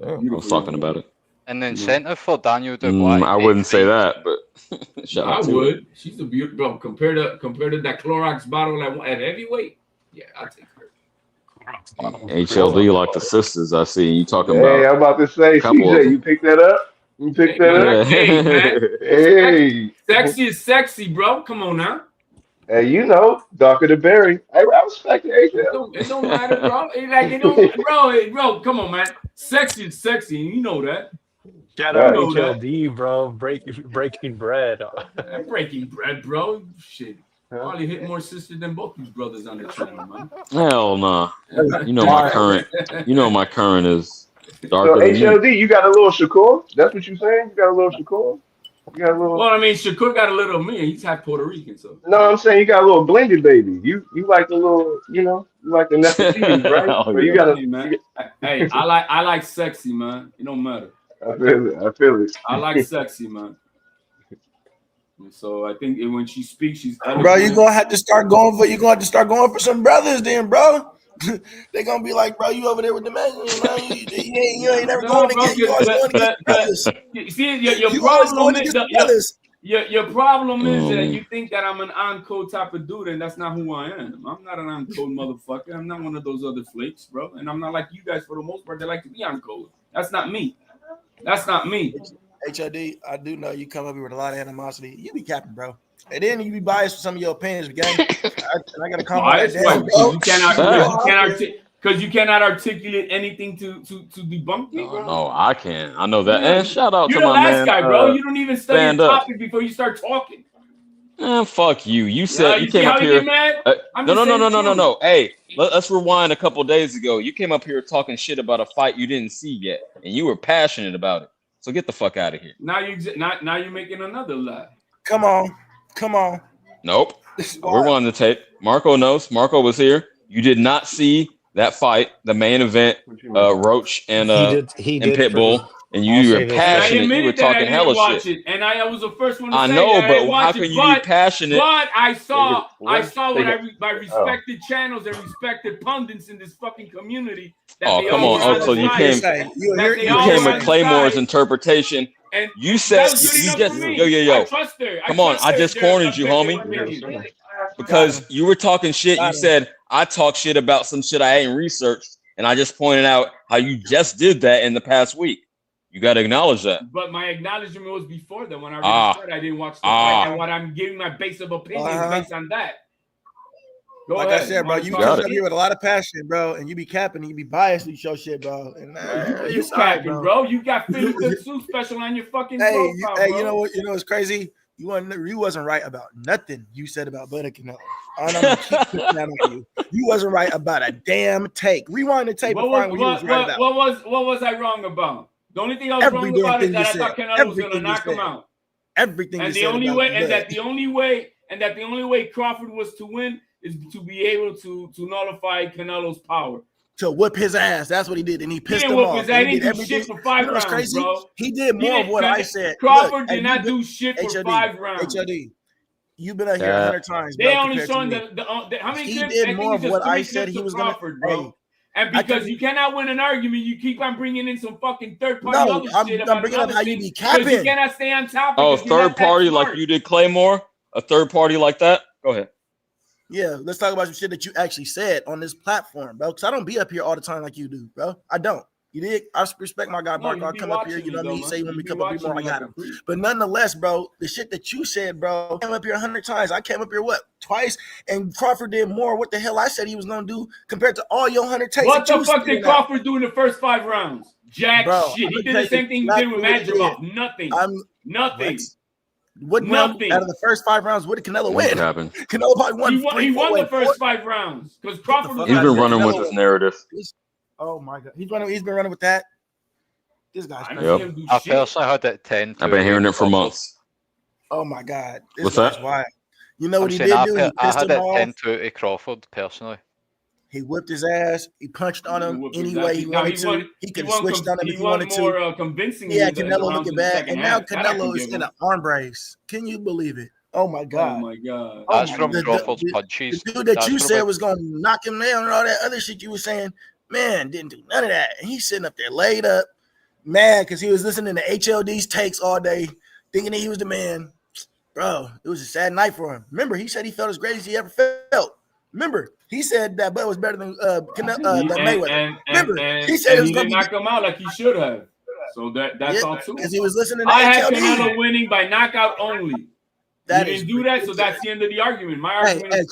Speaker 2: I was talking about it.
Speaker 9: And the incentive for Daniel Dubois.
Speaker 2: I wouldn't say that, but
Speaker 5: I would. She's a beautiful bro. Compared to that Clorox bottle at heavyweight, yeah, I'll take her.
Speaker 2: HLD like the sisters. I see you talking about.
Speaker 3: Hey, I'm about to say, CJ, you picked that up? You picked that up?
Speaker 5: Hey, man.
Speaker 3: Hey.
Speaker 5: Sexy is sexy, bro. Come on now.
Speaker 3: Hey, you know, darker the berry. I respect it.
Speaker 5: It don't matter, bro. Bro, come on, man. Sexy is sexy, and you know that.
Speaker 12: Shout out HLD, bro. Breaking bread.
Speaker 5: Breaking bread, bro. Shit. Probably hit more sisters than both these brothers on the channel, man.
Speaker 2: Hell nah. You know my current. You know my current is darker
Speaker 3: So
Speaker 2: than
Speaker 3: HLD,
Speaker 2: you.
Speaker 3: you got a little Shakur? That's what you saying? You got a little Shakur? You got a little.
Speaker 5: Well, I mean, Shakur got a little of me, and he's half Puerto Rican, so.
Speaker 3: No, I'm saying you got a little blended baby. You like the little, you like the Nefertiti, right? Or you got
Speaker 5: Hey, I like sexy, man. It don't matter.
Speaker 3: I feel it.
Speaker 5: I like sexy, man. And so I think when she speaks, she's
Speaker 6: Bro, you're gonna have to start going for some brothers then, bro. They're gonna be like, bro, you over there with the man, you ain't never going again. You always going to get brothers.
Speaker 5: See, your problem is that you think that I'm an on-code type of dude, and that's not who I am. I'm not an on-code motherfucker. I'm not one of those other flakes, bro. And I'm not like you guys for the most part. They like to be on-code. That's not me. That's not me.
Speaker 6: HLD, I do know you come up here with a lot of animosity. You be capping, bro. And then you be biased for some of your opinions, gang. I gotta come on
Speaker 5: because you cannot articulate anything to debunk me, bro.
Speaker 2: No, I can't. I know that. And shout out
Speaker 5: You're
Speaker 2: to
Speaker 5: the
Speaker 2: my
Speaker 5: last
Speaker 2: man.
Speaker 5: guy, bro. You don't even study the
Speaker 2: up.
Speaker 5: topic before you start talking.
Speaker 2: Fuck you. You said you came up
Speaker 5: you
Speaker 2: here.
Speaker 5: get mad?
Speaker 2: No. Hey, let's rewind a couple days ago. You came up here talking shit about a fight you didn't see yet, and you were passionate about it. So get the fuck out of here.
Speaker 5: Now you're making another lie.
Speaker 6: Come on.
Speaker 2: Nope. We're on the tape. Marco knows. Marco was here. You did not see that fight, the main event, Roach and Pitbull. And you were passionate. You were talking hella shit.
Speaker 5: And I was the first one to
Speaker 2: I
Speaker 5: say
Speaker 2: know,
Speaker 5: that
Speaker 2: but how can you be passionate?
Speaker 5: But I saw by respected channels and respected pundits in this fucking community.
Speaker 2: Oh, come on. Oh, so you came with Claymore's interpretation. And you said you just yo. Come on, I just cornered you, homie. Because you were talking shit. You said I talk shit about some shit I ain't researched, and I just pointed out how you just did that in the past week. You got to acknowledge that.
Speaker 5: But my acknowledgement was before that when I already said I didn't watch the fight, and what I'm giving my base of opinion is based on that. Go ahead.
Speaker 6: I said, bro, you come here with a lot of passion, bro, and you be capping, and you be biased with your shit, bro. And
Speaker 5: you capping, bro. You got Philly Good Soup special on your fucking profile,
Speaker 6: hey, you know what? You know what's crazy? You wasn't right about nothing you said about Butter Canelo. I'm gonna keep putting that on you. You wasn't right about a damn take. Rewind the tape and find what you was right about.
Speaker 5: What was I wrong about? The only thing I was wrong about is that I thought Canelo was gonna knock him out.
Speaker 6: Everything.
Speaker 5: And the only way Crawford was to win is to be able to nullify Canelo's power.
Speaker 6: To whip his ass. That's what he did. And he pissed him off.
Speaker 5: He didn't do shit for 5 rounds,
Speaker 6: crazy?
Speaker 5: bro.
Speaker 6: He did more of what I said.
Speaker 5: Crawford did not do shit for 5 rounds.
Speaker 6: HLD, you've been out here 100 times.
Speaker 5: They only showing how many
Speaker 6: he
Speaker 5: clips?
Speaker 6: did more of what I said he was going to
Speaker 5: bro. And because you cannot win an argument, you keep on bringing in some fucking third-party shit.
Speaker 6: I'm bringing up how you be capping.
Speaker 5: You cannot stay on top.
Speaker 2: Oh, third party like you did Claymore? A third party like that? Go ahead.
Speaker 6: Yeah, let's talk about some shit that you actually said on this platform, bro. Because I don't be up here all the time like you do, bro. I don't. You did. I respect my guy, Mark. I'll come up here. You know me. Say when we come up here more, I got him. But nonetheless, bro, the shit that you said, bro, I came up here 100 times. I came up here twice, and Crawford did more. What the hell I said he was gonna do compared to all your 100 takes.
Speaker 5: What the fuck did Crawford do in the first 5 rounds? Jack shit. He did the same thing he did with Madrimov. Nothing. Nothing.
Speaker 6: What
Speaker 5: Nothing.
Speaker 6: out of the first 5 rounds? What did Canelo win?
Speaker 2: Happened.
Speaker 6: Canelo probably won.
Speaker 5: He won the first 5 rounds because Crawford.
Speaker 2: He's been running with this narrative.
Speaker 6: Oh my god, he's been running with that. This guy's crazy.
Speaker 2: Yep.
Speaker 9: I personally had it 10.
Speaker 2: I've been hearing it for months.
Speaker 6: Oh my god, this
Speaker 2: What's
Speaker 6: guy's
Speaker 2: that?
Speaker 6: wild. You know what he
Speaker 9: saying
Speaker 6: did do? He
Speaker 9: I
Speaker 6: pissed
Speaker 9: had
Speaker 6: him
Speaker 9: it
Speaker 6: off.
Speaker 9: 10 to Crawford personally.
Speaker 6: He whipped his ass. He punched on him
Speaker 5: whipped
Speaker 6: any
Speaker 5: his
Speaker 6: way
Speaker 5: ass.
Speaker 6: he
Speaker 5: Now,
Speaker 6: wanted to. He could have switched on him if he wanted to.
Speaker 5: More convincingly.
Speaker 6: Yeah,
Speaker 5: in the
Speaker 6: Canelo
Speaker 5: rounds
Speaker 6: looking
Speaker 5: in the
Speaker 6: bad,
Speaker 5: second
Speaker 6: and now
Speaker 5: half. That I can
Speaker 6: Canelo is
Speaker 5: give
Speaker 6: in
Speaker 5: him.
Speaker 6: an arm brace. Can you believe it? Oh my god!
Speaker 5: Oh my god!
Speaker 9: That's
Speaker 6: my-
Speaker 9: from
Speaker 6: the-
Speaker 9: Crawford's
Speaker 6: the-
Speaker 9: punches.
Speaker 6: The dude that
Speaker 9: That's
Speaker 6: you
Speaker 9: from
Speaker 6: said
Speaker 9: it.
Speaker 6: was gonna knock him down and all that other shit you were saying, man, didn't do none of that. And he's sitting up there laid up, mad because he was listening to HLD's takes all day, thinking that he was the man. Bro, it was a sad night for him. Remember, he said he felt as great as he ever felt. Remember, he said that Bud was better than Mayweather. Remember, he said it was
Speaker 5: he
Speaker 6: gonna
Speaker 5: didn't
Speaker 6: be
Speaker 5: knock him out like he should have. So that's all too.
Speaker 6: because he was listening to
Speaker 5: I had
Speaker 6: HLD.
Speaker 5: Canelo winning by knockout only.
Speaker 6: That
Speaker 5: He
Speaker 6: is
Speaker 5: didn't do that, so that's the end of the argument. My argument is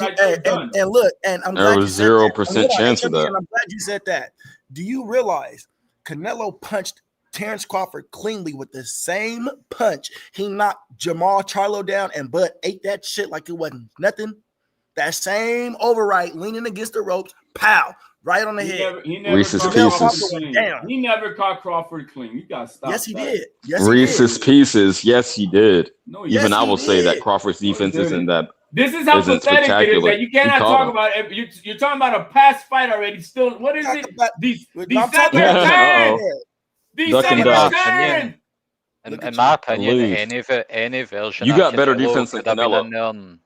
Speaker 5: done.
Speaker 6: And look, and I'm
Speaker 2: There
Speaker 6: glad
Speaker 2: was
Speaker 6: you said that.
Speaker 2: 0%
Speaker 6: Hold on,
Speaker 2: chance of
Speaker 6: HLD,
Speaker 2: that.
Speaker 6: and I'm glad you said that. Do you realize Canelo punched Terrence Crawford cleanly with the same punch he knocked Jamal Charlo down, and Bud ate that shit like it wasn't nothing? That same overright, leaning against the ropes, pow, right on the head.
Speaker 5: He never
Speaker 2: Reese's
Speaker 5: caught
Speaker 2: Pieces.
Speaker 5: Crawford clean. He never caught Crawford clean. You got to stop.
Speaker 6: Yes, he
Speaker 5: that.
Speaker 6: did. Yes, he
Speaker 2: Reese's
Speaker 6: did.
Speaker 2: Pieces. Yes, he did.
Speaker 5: No,
Speaker 2: Even
Speaker 6: yes,
Speaker 2: I
Speaker 6: he
Speaker 2: will say that
Speaker 6: did.
Speaker 2: Crawford's defense isn't that.
Speaker 5: This is how
Speaker 2: isn't
Speaker 5: pathetic it is
Speaker 2: spectacular.
Speaker 5: that you
Speaker 2: He
Speaker 5: cannot
Speaker 2: caught
Speaker 5: talk
Speaker 2: him.
Speaker 5: about it. You're talking about a past fight already. Still, what is it?
Speaker 6: I'm
Speaker 5: December
Speaker 6: talking about
Speaker 5: 10th.
Speaker 2: Duck and
Speaker 5: December
Speaker 2: dodge.
Speaker 5: 10th.
Speaker 9: In my opinion,
Speaker 2: Believe.
Speaker 9: any version
Speaker 2: You
Speaker 9: of
Speaker 2: got better
Speaker 9: Canelo
Speaker 2: defense than
Speaker 9: could have been
Speaker 2: Canelo.
Speaker 9: in there and-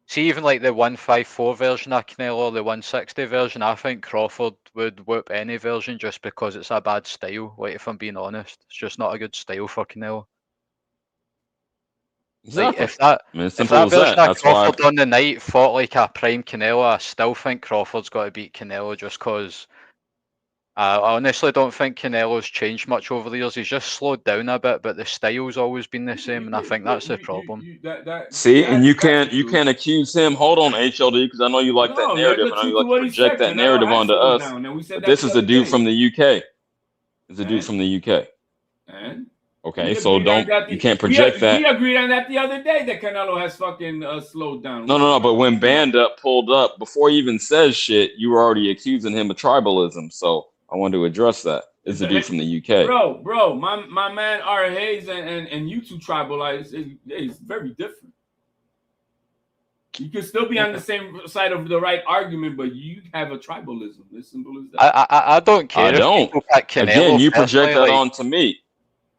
Speaker 9: See, even like the 154 version of Canelo or the 160 version, I think Crawford would whoop any version just because it's a bad style. Like, if I'm being honest, it's just not a good style for Canelo. Like,
Speaker 2: Exactly.
Speaker 9: if that,
Speaker 2: I mean, it's
Speaker 9: if
Speaker 2: simple
Speaker 9: that
Speaker 2: as that.
Speaker 9: version of
Speaker 2: That's why.
Speaker 9: Crawford on the night fought like a prime Canelo, I still think Crawford's got to beat Canelo just because I honestly don't think Canelo's changed much over the years. He's just slowed down a bit, but the style's always been the same, and I think that's the problem.
Speaker 2: See, and you can't accuse him. Hold on, HLD, because I know you like that narrative, and I know you like to project that narrative onto us. But this is a dude from the UK. It's a dude from the UK.
Speaker 5: And
Speaker 2: Okay, so you can't project that.
Speaker 5: We agreed on that the other day that Canelo has fucking slowed down.
Speaker 2: No. But when Band Up pulled up, before he even says shit, you were already accusing him of tribalism. So I wanted to address that. It's a dude from the UK.
Speaker 5: Bro, my man R. Hayes and you two tribalize is very different. You can still be on the same side of the right argument, but you have a tribalism. As simple as that.
Speaker 9: I don't care.
Speaker 2: I
Speaker 9: if
Speaker 2: don't.
Speaker 9: people pick Canelo
Speaker 2: Again, you project
Speaker 9: personally,
Speaker 2: that
Speaker 9: like-
Speaker 2: onto me.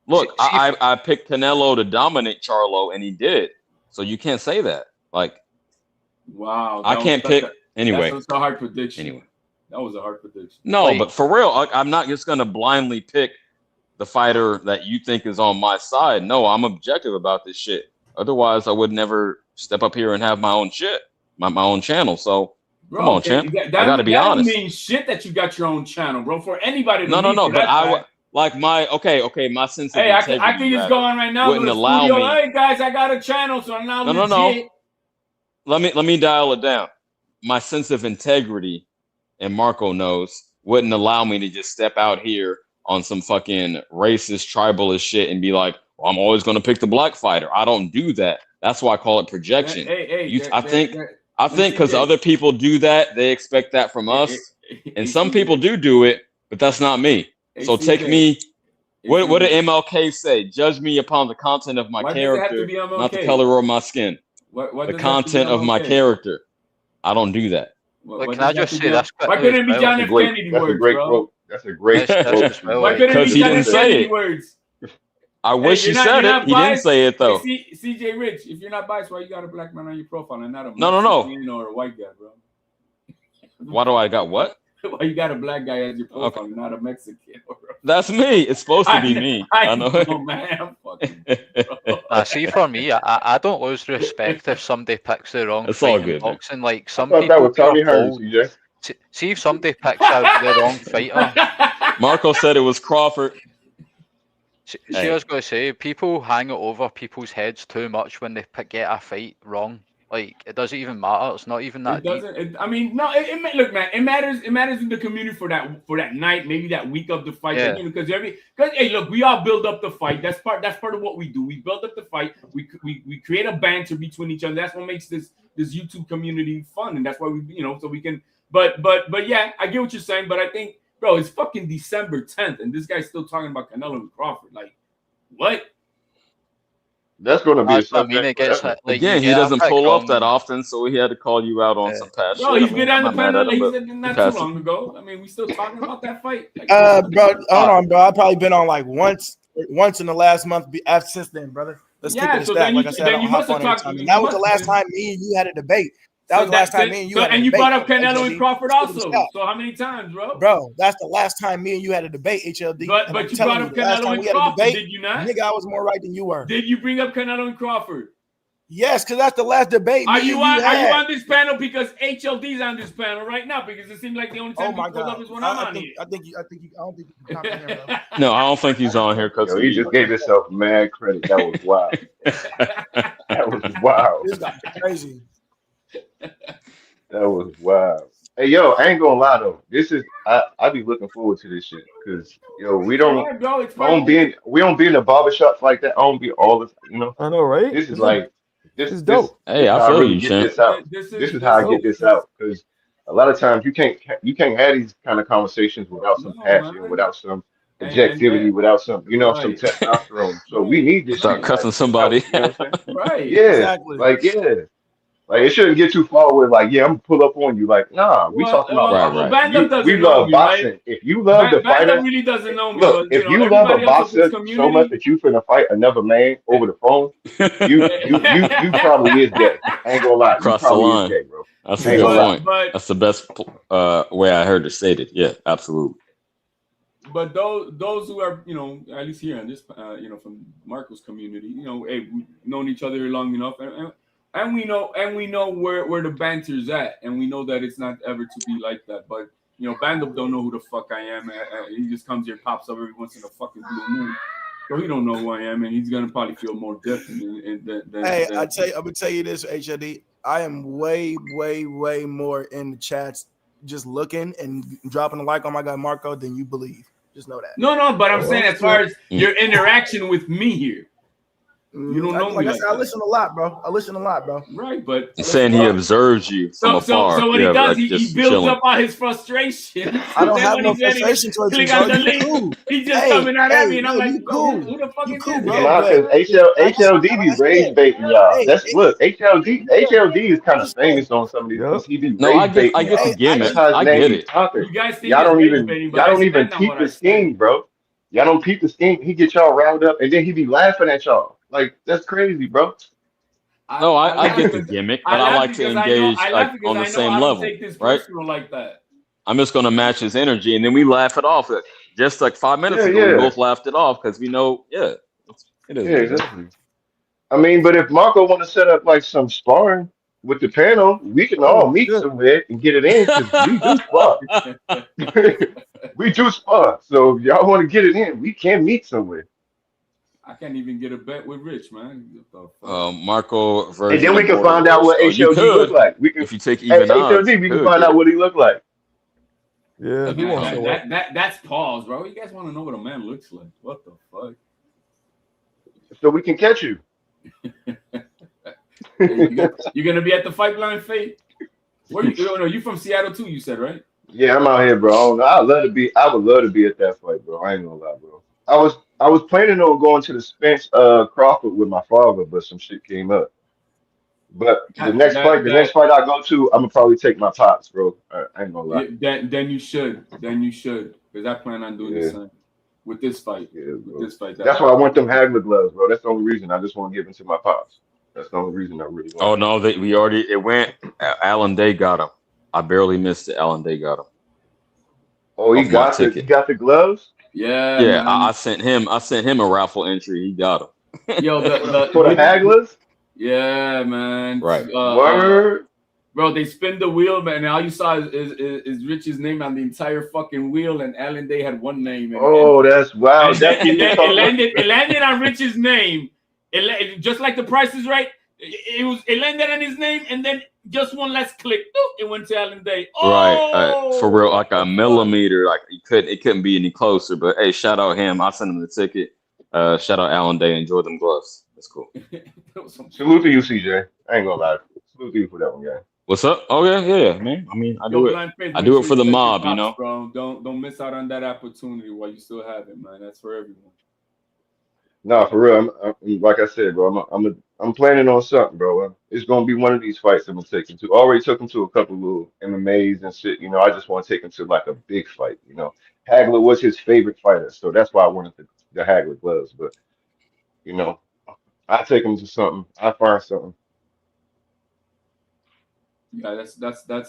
Speaker 2: Look, I picked Canelo to dominate Charlo, and he did. So you can't say that. Like,
Speaker 5: Wow.
Speaker 2: I can't pick anyway.
Speaker 5: That's a hard prediction.
Speaker 2: Anyway.
Speaker 5: That was a hard prediction.
Speaker 2: No, but for real, I'm not just gonna blindly pick the fighter that you think is on my side. No, I'm objective about this shit. Otherwise, I would never step up here and have my own shit, my own channel. So come on, champ. I gotta be honest.
Speaker 5: That means shit that you got your own channel, bro. For anybody to
Speaker 2: No.
Speaker 5: leave for
Speaker 2: But
Speaker 5: that
Speaker 2: I
Speaker 5: fact.
Speaker 2: would like my my sense of
Speaker 5: Hey, I
Speaker 2: integrity
Speaker 5: can just go on right now.
Speaker 2: wouldn't
Speaker 5: to the
Speaker 2: allow
Speaker 5: studio.
Speaker 2: me.
Speaker 5: Hey guys, I got a channel, so I'm now
Speaker 2: No.
Speaker 5: legit.
Speaker 2: Let me dial it down. My sense of integrity, and Marco knows, wouldn't allow me to just step out here on some fucking racist, tribalist shit and be like, well, I'm always going to pick the black fighter. I don't do that. That's why I call it projection. I think because other people do that, they expect that from us, and some people do it, but that's not me. So take me. What did MLK say? Judge me upon the content of my
Speaker 5: Why does it have
Speaker 2: character,
Speaker 5: to be MLK?
Speaker 2: not the color of my skin.
Speaker 5: Why
Speaker 2: The
Speaker 5: does it have to be
Speaker 2: content of my
Speaker 5: MLK?
Speaker 2: character. I don't do that.
Speaker 9: Look, can I just say that's
Speaker 5: Why couldn't it be John F. Kennedy
Speaker 3: That's a
Speaker 5: words,
Speaker 3: great
Speaker 5: bro?
Speaker 3: quote. That's a great
Speaker 9: That's
Speaker 3: quote.
Speaker 9: as well,
Speaker 5: Why
Speaker 9: like-
Speaker 5: couldn't it
Speaker 2: Because
Speaker 5: be
Speaker 2: he
Speaker 5: John
Speaker 2: didn't
Speaker 5: F.
Speaker 2: say
Speaker 5: Kennedy
Speaker 2: it.
Speaker 5: words?
Speaker 2: I wish
Speaker 5: Hey,
Speaker 2: he
Speaker 5: you're
Speaker 2: said
Speaker 5: not
Speaker 2: it. He didn't
Speaker 5: biased?
Speaker 2: say it though.
Speaker 5: Hey, CJ Rich, if you're not biased, why you got a black man on your profile and not a
Speaker 2: No.
Speaker 5: Mexican or a white guy, bro?
Speaker 2: Why do I got what?
Speaker 5: Why you got a black guy as your profile and not a Mexican? Bro?
Speaker 2: That's me. It's supposed to be me. I know.
Speaker 5: Man. I'm fucking.
Speaker 9: See, for me, I don't lose respect if somebody picks the wrong
Speaker 2: It's all
Speaker 9: fight in
Speaker 2: good, man.
Speaker 9: boxing. Like
Speaker 3: I
Speaker 9: some
Speaker 3: thought
Speaker 9: people
Speaker 3: that was Tommy
Speaker 9: are
Speaker 3: Hearns,
Speaker 9: bold.
Speaker 3: CJ.
Speaker 9: See if somebody picks out the wrong fighter.
Speaker 2: Marco said it was Crawford.
Speaker 9: See,
Speaker 2: Hey.
Speaker 9: I was going to say, people hang it over people's heads too much when they get a fight wrong. Like, it doesn't even matter. It's not even that
Speaker 5: It doesn't. I mean, no. Look, man. It matters. It matters in the community for that night, maybe that week of the fight.
Speaker 9: Yeah.
Speaker 5: Because hey, look, we all build up the fight. That's part of what we do. We build up the fight. We create a banter between each other. That's what makes this YouTube community fun, and that's why we, so we can. But yeah, I get what you're saying. But I think, bro, it's fucking December 10th, and this guy's still talking about Canelo and Crawford. Like, what?
Speaker 3: That's going to be a
Speaker 9: I mean, it gets
Speaker 2: Again, he doesn't pull up that often, so he had to call you out on some past
Speaker 5: Bro,
Speaker 2: shit.
Speaker 5: he's been on the panel. He said not too
Speaker 2: passed it.
Speaker 5: long ago. I mean, we still talking about that fight. Like,
Speaker 6: Bro, hold on, bro. I've probably been on like once in the last month. Since then, brother. Let's keep it a stack. Like I said, I don't hop on every time. And that was the last time me and you had a debate. That was the last time me and you had a debate.
Speaker 5: And you brought up Canelo and Crawford also. So how many times, bro?
Speaker 6: Bro, that's the last time me and you had a debate, HLD.
Speaker 5: But you brought up Canelo and Crawford, did you not?
Speaker 6: Nigga, I was more right than you were.
Speaker 5: Did you bring up Canelo and Crawford?
Speaker 6: Yes, because that's the last debate.
Speaker 5: Are you on this panel because HLD's on this panel right now? Because it seems like the only time you pull up is when I'm on here.
Speaker 6: I don't think you can comprehend, bro.
Speaker 2: No, I don't think he's on here because
Speaker 3: he just gave himself mad credit. That was wild. That was wild.
Speaker 6: This guy's crazy.
Speaker 3: That was wild. Hey, yo, I ain't gonna lie though. This is I be looking forward to this shit because we don't be in the barbershops like that. I don't be all this,
Speaker 1: I know, right?
Speaker 3: This is like this
Speaker 1: is dope.
Speaker 2: Hey, I feel you,
Speaker 3: This out. This is how I get this out because a lot of times you can't have these kind of conversations without some passion, without some objectivity, without some some testosterone. So we need this.
Speaker 2: Start cussing somebody.
Speaker 3: You know what I'm saying?
Speaker 5: Right.
Speaker 3: Yeah.
Speaker 6: Exactly.
Speaker 3: Like it shouldn't get too far with I'm gonna pull up on you. Like, nah, we talking about we love boxing. Right? If you love the fighter,
Speaker 5: really doesn't know me.
Speaker 3: Look, if you love a boxer so much that you finna fight another man over the phone, you probably is gay. I ain't gonna lie.
Speaker 2: Cross the line.
Speaker 3: Gay, bro.
Speaker 2: That's a good point. That's the best way I heard it stated. Yeah, absolutely.
Speaker 5: But those who are, at least here in this, from Marco's community, hey, we've known each other long enough, and we know where the banter's at, and we know that it's not ever to be like that. But Bando don't know who the fuck I am. He just comes here, pops up every once in a fucking blue moon, so he don't know who I am, and he's gonna probably feel more different than
Speaker 6: Hey, I'm gonna tell you this, HLD. I am way more in the chats, just looking and dropping a like on my guy Marco than you believe. Just know that.
Speaker 5: No, but I'm saying as far as your interaction with me here. You don't know me.
Speaker 6: I said, I listen a lot, bro.
Speaker 5: Right, but
Speaker 2: he's saying he observes you from afar.
Speaker 5: So what he does, he builds up all his frustration.
Speaker 6: I don't have no frustration towards you, bro. Cool.
Speaker 5: He's just coming out at me, and I'm like, who the fuck is this?
Speaker 3: HLD be rage baiting y'all. Look, HLD is kind of famous on some of these because he be rage baiting.
Speaker 2: I get the gimmick. I get it.
Speaker 5: You guys think
Speaker 3: y'all don't even peep the scheme, bro. Y'all don't peep the scheme. He get y'all riled up, and then he be laughing at y'all. Like, that's crazy, bro.
Speaker 2: No, I get the gimmick, but I like to engage on the same level, right?
Speaker 5: Like that.
Speaker 2: I'm just gonna match his energy, and then we laugh it off. Just like 5 minutes ago, we both laughed it off because we know, it is.
Speaker 3: Yeah, exactly. I mean, but if Marco want to set up like some sparring with the panel, we can all meet somewhere and get it in because we do spar. We do spar. So if y'all want to get it in, we can meet somewhere.
Speaker 5: I can't even get a bet with Rich, man.
Speaker 2: Marco versus.
Speaker 3: And then we can find out what HLD look like. We can,
Speaker 2: if you take even odds,
Speaker 3: HLD, we can find out what he look like.
Speaker 1: Yeah,
Speaker 5: that's pause, bro. You guys want to know what a man looks like? What the fuck?
Speaker 3: So we can catch you.
Speaker 5: You're gonna be at the Fight Blind Fate. Where you? No, you from Seattle too? You said, right?
Speaker 3: Yeah, I'm out here, bro. I would love to be at that fight, bro. I ain't gonna lie, bro. I was planning on going to the Spence Crawford with my father, but some shit came up. But the next fight I go to, I'm gonna probably take my pops, bro. I ain't gonna lie.
Speaker 5: Then you should, because I plan on doing the same with this fight.
Speaker 3: Yeah, that's why I want them Hagler gloves, bro. That's the only reason. I just want to give them to my pops. That's the only reason I really want.
Speaker 2: Oh no, it went. Alan Day got him. I barely missed it. Alan Day got him.
Speaker 3: Oh, he got the gloves.
Speaker 5: Yeah.
Speaker 2: Yeah, I sent him a raffle entry. He got him.
Speaker 5: Yo,
Speaker 3: for the Haglers.
Speaker 5: Yeah, man.
Speaker 2: Right.
Speaker 3: Word.
Speaker 5: Bro, they spin the wheel, man. And all you saw is Rich's name on the entire fucking wheel, and Alan Day had one name.
Speaker 3: That's wild.
Speaker 5: It landed on Rich's name. Just like the Price is Right. It landed on his name, and then just one last click, it went to Allen Day.
Speaker 2: Right, for real, like a millimeter, like it couldn't be any closer. But hey, shout out him. I sent him the ticket. Shout out Allen Day. Enjoy them gloves. That's cool.
Speaker 3: Salute to you, CJ. I ain't gonna lie. Salute to you for that one, guy.
Speaker 2: What's up? Oh yeah, man. I mean, I do it for the mob, you know.
Speaker 5: Bro. Don't miss out on that opportunity while you still have it, man. That's for everyone.
Speaker 3: No, for real. I'm like I said, bro. I'm planning on something, bro. It's gonna be one of these fights I'm gonna take him to. Already took him to a couple little MMAs and shit. You know, I just want to take him to like a big fight. You know, Hagler was his favorite fighter, so that's why I wanted the Hagler gloves. But you know, I take him to something. I find something.
Speaker 5: Yeah, that's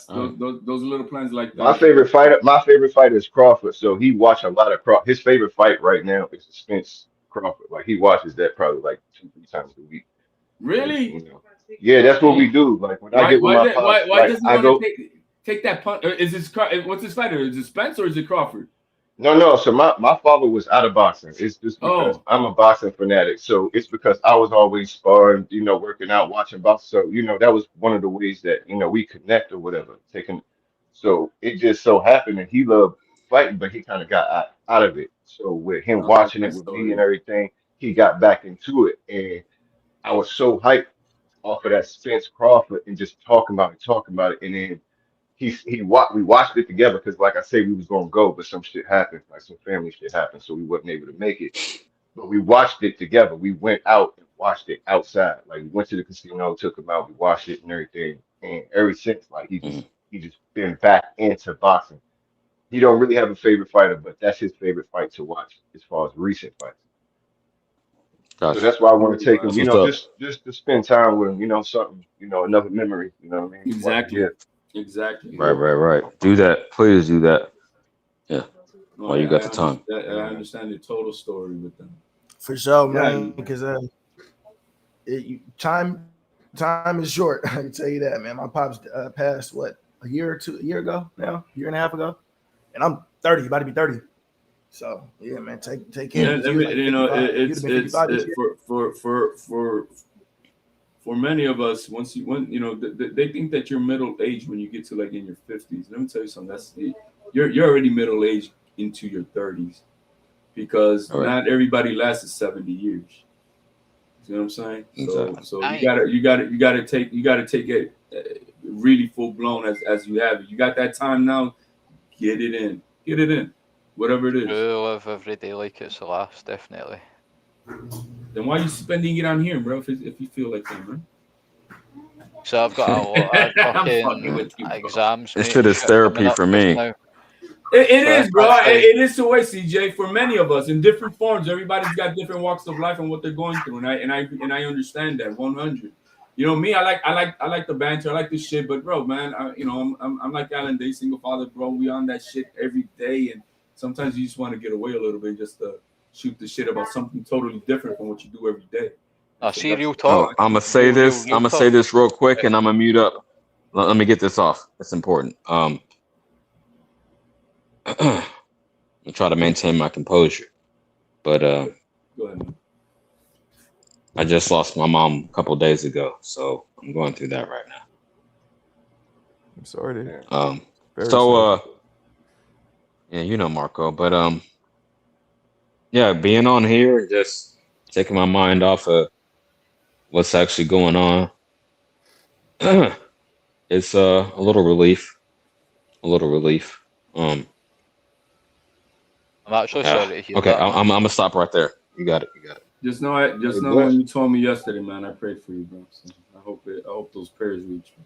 Speaker 5: those little plans like that.
Speaker 3: My favorite fighter is Crawford. So he watched a lot of Crawford. His favorite fight right now is Spence Crawford. Like he watches that probably like 2-3 times a week.
Speaker 5: Really?
Speaker 3: You know? Yeah, that's what we do. Like when I get with my pops,
Speaker 5: why does
Speaker 3: I
Speaker 5: he
Speaker 3: go
Speaker 5: want to take that punt? Is this what's his fighter? Is it Spence or is it Crawford?
Speaker 3: No. So my father was out of boxing. It's just because I'm a boxing fanatic. So it's because I was always sparring, you know, working out, watching boxing. So, you know, that was one of the ways that, you know, we connect or whatever. So it just so happened that he loved fighting, but he kind of got out of it. So with him watching it with me and everything, he got back into it. And I was so hyped off of that Spence Crawford and just talking about it. And then we watched it together because, like I said, we was gonna go, but some shit happened, like some family shit happened, so we wasn't able to make it. But we watched it together. We went out and watched it outside. Like we went to the casino, took him out, we watched it and everything. And ever since, like he just been back into boxing. He don't really have a favorite fighter, but that's his favorite fight to watch as far as recent fights.
Speaker 2: Gotcha.
Speaker 3: So that's why I want to take him, you know, just to spend time with him, you know, something, you know, another memory, you know what I mean?
Speaker 5: Exactly. Exactly.
Speaker 2: Right. Do that. Please do that. Yeah. While you got the time.
Speaker 5: I understand the total story with them.
Speaker 6: For sure, man. Because time is short. I can tell you that, man. My pops passed a year ago now, year and a half ago, and I'm 30, about to be 30. So yeah, man, take care.
Speaker 5: You know, it's for many of us, you know, they think that you're middle aged when you get to like in your 50s. Let me tell you something. You're already middle aged into your 30s because not everybody lasts 70 years. You know what I'm saying? Exactly. So you gotta take it really full blown as you have it. You got that time now. Get it in, whatever it is.
Speaker 9: Live every day like it's the last, definitely.
Speaker 5: Then why are you spending it on here, bro? If you feel like that, man.
Speaker 9: So I've got a lot of fucking exams.
Speaker 2: This shit is therapy for me.
Speaker 5: It is, bro. It is the way, CJ. For many of us, in different forms, everybody's got different walks of life and what they're going through, and I understand that 100. You know me, I like the banter, I like this shit, but bro, man, I'm like Allen Day, single father, bro. We on that shit every day, and sometimes you just want to get away a little bit, just to shoot the shit about something totally different from what you do every day.
Speaker 9: See real talk.
Speaker 2: I'm gonna say this. I'm gonna say this real quick, and I'm gonna mute up. Let me get this off. It's important. I try to maintain my composure, but
Speaker 5: go ahead.
Speaker 2: I just lost my mom a couple of days ago, so I'm going through that right now.
Speaker 1: I'm sorry to hear.
Speaker 2: Yeah, you know Marco, but yeah, being on here and just taking my mind off of what's actually going on, it's a little relief.
Speaker 9: I'm actually sorry to hear
Speaker 2: okay,
Speaker 9: that.
Speaker 2: I'm gonna stop right there. You got it.
Speaker 5: Just know when you told me yesterday, man, I prayed for you, bro. So I hope those prayers reach you.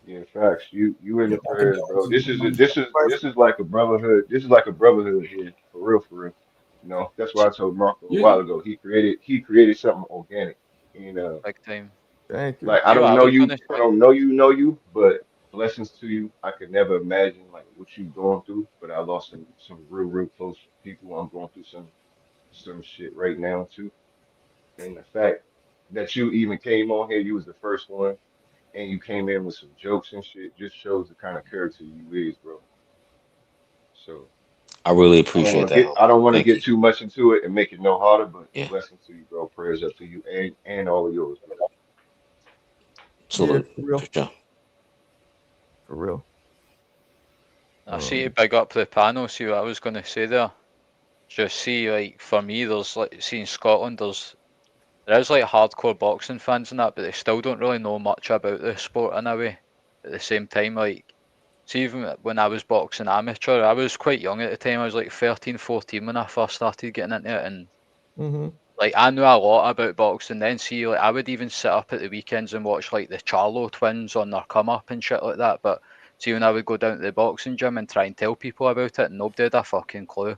Speaker 3: Yeah, facts. You in the prayers, bro. This is like a brotherhood. This is like a brotherhood here, for real. You know, that's why I told Marco a while ago. He created something organic. You know,
Speaker 9: big time.
Speaker 1: Thank you.
Speaker 3: Like I don't know you, but blessings to you. I could never imagine like what you're going through, but I lost some real close people. I'm going through some shit right now too. And the fact that you even came on here, you was the first one, and you came in with some jokes and shit, just shows the kind of character you is, bro. So
Speaker 2: I really appreciate that.
Speaker 3: I don't want to get too much into it and make it no harder, but blessings to you, bro. Prayers up to you and all of yours, bro.
Speaker 2: Salute.
Speaker 1: For real.
Speaker 2: Yeah.
Speaker 1: For real.
Speaker 9: I see you big up the panel. See what I was going to say there. Just see, like, for me, there's like, see in Scotland, there is like hardcore boxing fans and that, but they still don't really know much about the sport in a way. At the same time, like, see, even when I was boxing amateur, I was quite young at the time. I was like 13, 14 when I first started getting into it, and like I knew a lot about boxing. Then see, like, I would even sit up at the weekends and watch like the Charlo twins on their come up and shit like that. But see, when I would go down to the boxing gym and try and tell people about it, nobody had a fucking clue.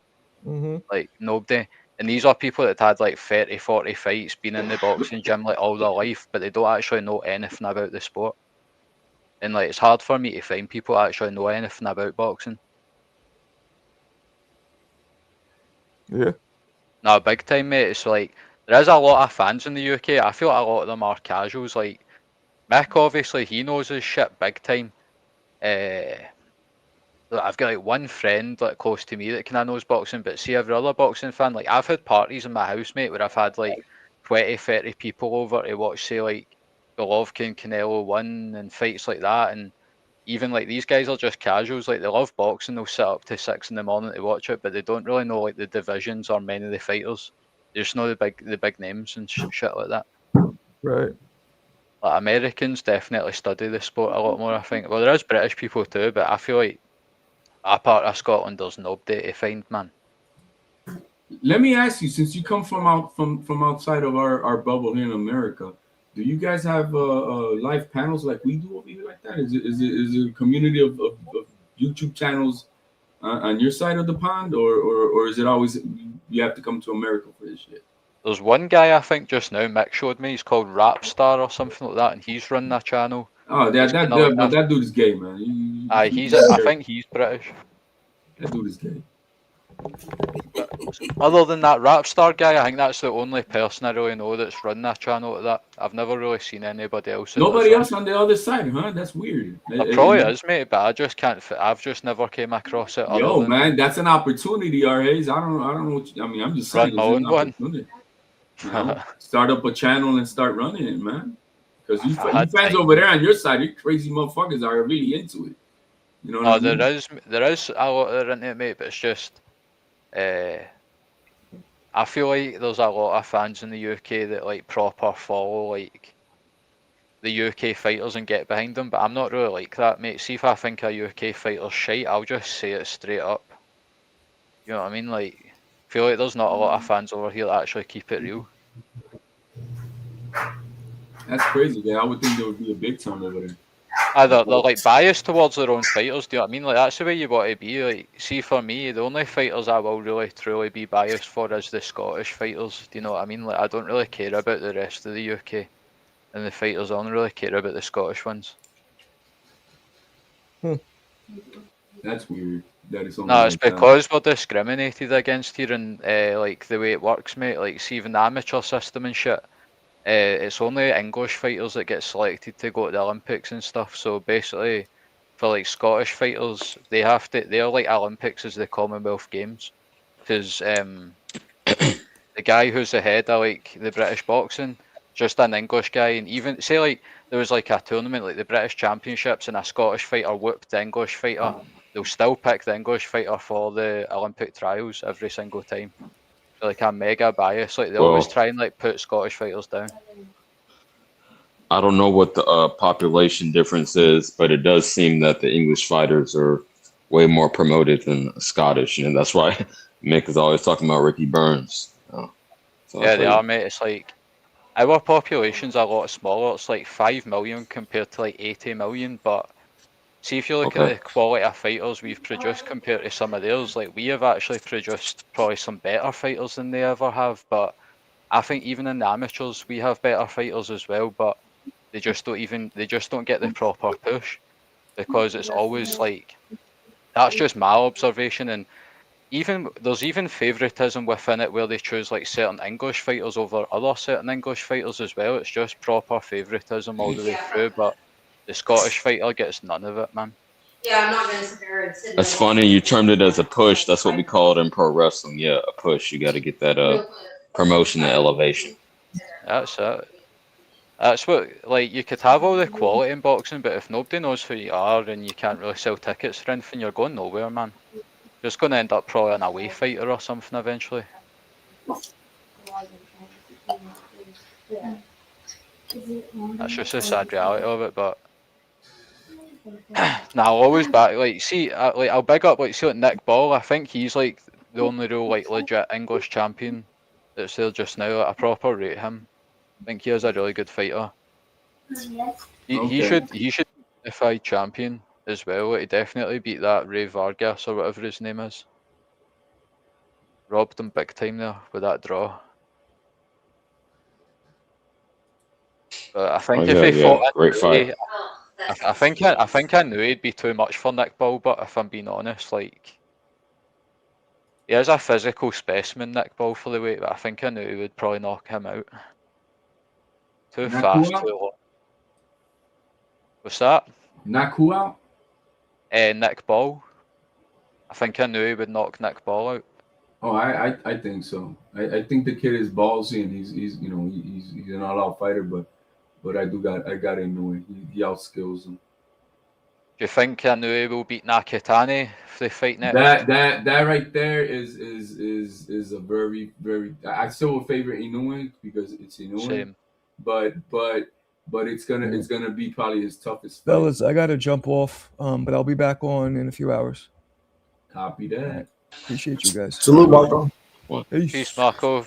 Speaker 9: Like, nobody. And these are people that had like 30, 40 fights, been in the boxing gym like all their life, but they don't actually know anything about the sport. And like, it's hard for me to find people that actually know anything about boxing.
Speaker 1: Yeah.
Speaker 9: No, big time, mate. It's like, there is a lot of fans in the UK. I feel like a lot of them are casuals. Like, Mick, obviously, he knows his shit big time. I've got like one friend like close to me that kind of knows boxing, but see every other boxing fan, like I've had parties in my house, mate, where I've had like 20, 30 people over to watch, say, like Golovkin, Canelo 1 and fights like that. And even like these guys are just casuals, like they love boxing, they'll sit up to 6 in the morning to watch it, but they don't really know like the divisions or many of the fighters. They just know the big names and shit like that.
Speaker 1: Right.
Speaker 9: Like Americans definitely study the sport a lot more, I think. Well, there is British people too, but I feel like apart of Scotland, there's nobody to find, man.
Speaker 5: Let me ask you, since you come from outside of our bubble here in America, do you guys have live panels like we do over here like that? Is it a community of YouTube channels on your side of the pond, or is it always you have to come to America for this shit?
Speaker 9: There's one guy I think just now Mick showed me. He's called Rapstar or something like that, and he's running that channel.
Speaker 5: Oh, that dude is gay, man.
Speaker 9: I think he's British.
Speaker 5: That dude is gay.
Speaker 9: But other than that Rapstar guy, I think that's the only person I really know that's running that channel like that. I've never really seen anybody else.
Speaker 5: Nobody else on the other side, huh? That's weird.
Speaker 9: There probably is, mate, but I just can't. I've just never came across it.
Speaker 5: Yo, man, that's an opportunity, R.A.'s. I don't know what you, I mean, I'm just saying.
Speaker 9: Run my own one.
Speaker 5: You know, start up a channel and start running it, man. Because you fans over there on your side, you crazy motherfuckers are really into it. You know what I mean?
Speaker 9: There is a lot that are into it, mate, but it's just I feel like there's a lot of fans in the UK that like proper follow like the UK fighters and get behind them, but I'm not really like that, mate. See, if I think a UK fighter's shite, I'll just say it straight up. You know what I mean? Like, I feel like there's not a lot of fans over here that actually keep it real.
Speaker 5: That's crazy, man. I would think there would be a big time over there.
Speaker 9: They're like biased towards their own fighters, do you know what I mean? Like, that's the way you want to be. Like, see, for me, the only fighters I will really truly be biased for is the Scottish fighters. Do you know what I mean? Like, I don't really care about the rest of the UK and the fighters. I only really care about the Scottish ones.
Speaker 5: That's weird. That is
Speaker 9: no, it's because we're discriminated against here, and like the way it works, mate. Like, see, even the amateur system and shit. It's only English fighters that get selected to go to the Olympics and stuff. So basically, for like Scottish fighters, they're like Olympics as the Commonwealth Games, because the guy who's the head of like the British boxing, just an English guy, and even say like there was like a tournament like the British Championships and a Scottish fighter whooped the English fighter, they'll still pick the English fighter for the Olympic trials every single time. Like a mega bias, like they always try and like put Scottish fighters down.
Speaker 2: I don't know what the population difference is, but it does seem that the English fighters are way more promoted than Scottish, and that's why Mick is always talking about Ricky Burns. So
Speaker 9: yeah, they are, mate. It's like our population's a lot smaller. It's like 5 million compared to like 80 million, but see, if you look at the quality of fighters we've produced compared to some of theirs, like we have actually produced probably some better fighters than they ever have. But I think even in the amateurs, we have better fighters as well. But they just don't get the proper push, because it's always like, that's just my observation. And there's even favoritism within it, where they choose like certain English fighters over other certain English fighters as well. It's just proper favoritism all the way through. But the Scottish fighter gets none of it, man.
Speaker 20: Yeah, I'm not gonna sit there and sit.
Speaker 2: That's funny. You termed it as a push. That's what we call it in pro wrestling. Yeah, a push. You got to get that promotion and elevation.
Speaker 9: That's it. That's what, like, you could have all the quality in boxing, but if nobody knows who you are and you can't really sell tickets for anything, you're going nowhere, man. You're just going to end up probably an away fighter or something eventually. That's just the sad reality of it, but nah, I'll always back, like, see, like, I'll big up, like, see, like, Nick Ball. I think he's, like, the only real, like, legit English champion that's there just now. Like, I proper rate him. I think he is a really good fighter. He should be a unified champion as well. Like, he definitely beat that Ray Vargas or whatever his name is. Robbed him big time there with that draw. But I think if he fought,
Speaker 2: great fight.
Speaker 9: I think I knew he'd be too much for Nick Ball. But if I'm being honest, like, he is a physical specimen, Nick Ball, for the weight. But I think I knew he would probably knock him out. Too fast, too long. What's that?
Speaker 5: Knock who out?
Speaker 9: Nick Ball. I think I knew he would knock Nick Ball out.
Speaker 5: Oh, I think so. I think the kid is ballsy and he's you know he's an all-out fighter, but I got Inoue. He outskills him.
Speaker 9: Do you think Inoue will beat Nakatani if they fight next?
Speaker 5: That right there is a very, very. I still would favor Inoue because it's Inoue.
Speaker 9: Same.
Speaker 5: But it's gonna be probably his toughest fight.
Speaker 1: Fellas, I gotta jump off, but I'll be back on in a few hours.
Speaker 5: Copy that.
Speaker 1: Appreciate you guys.
Speaker 15: Salute, Marco.
Speaker 9: Peace, Marco.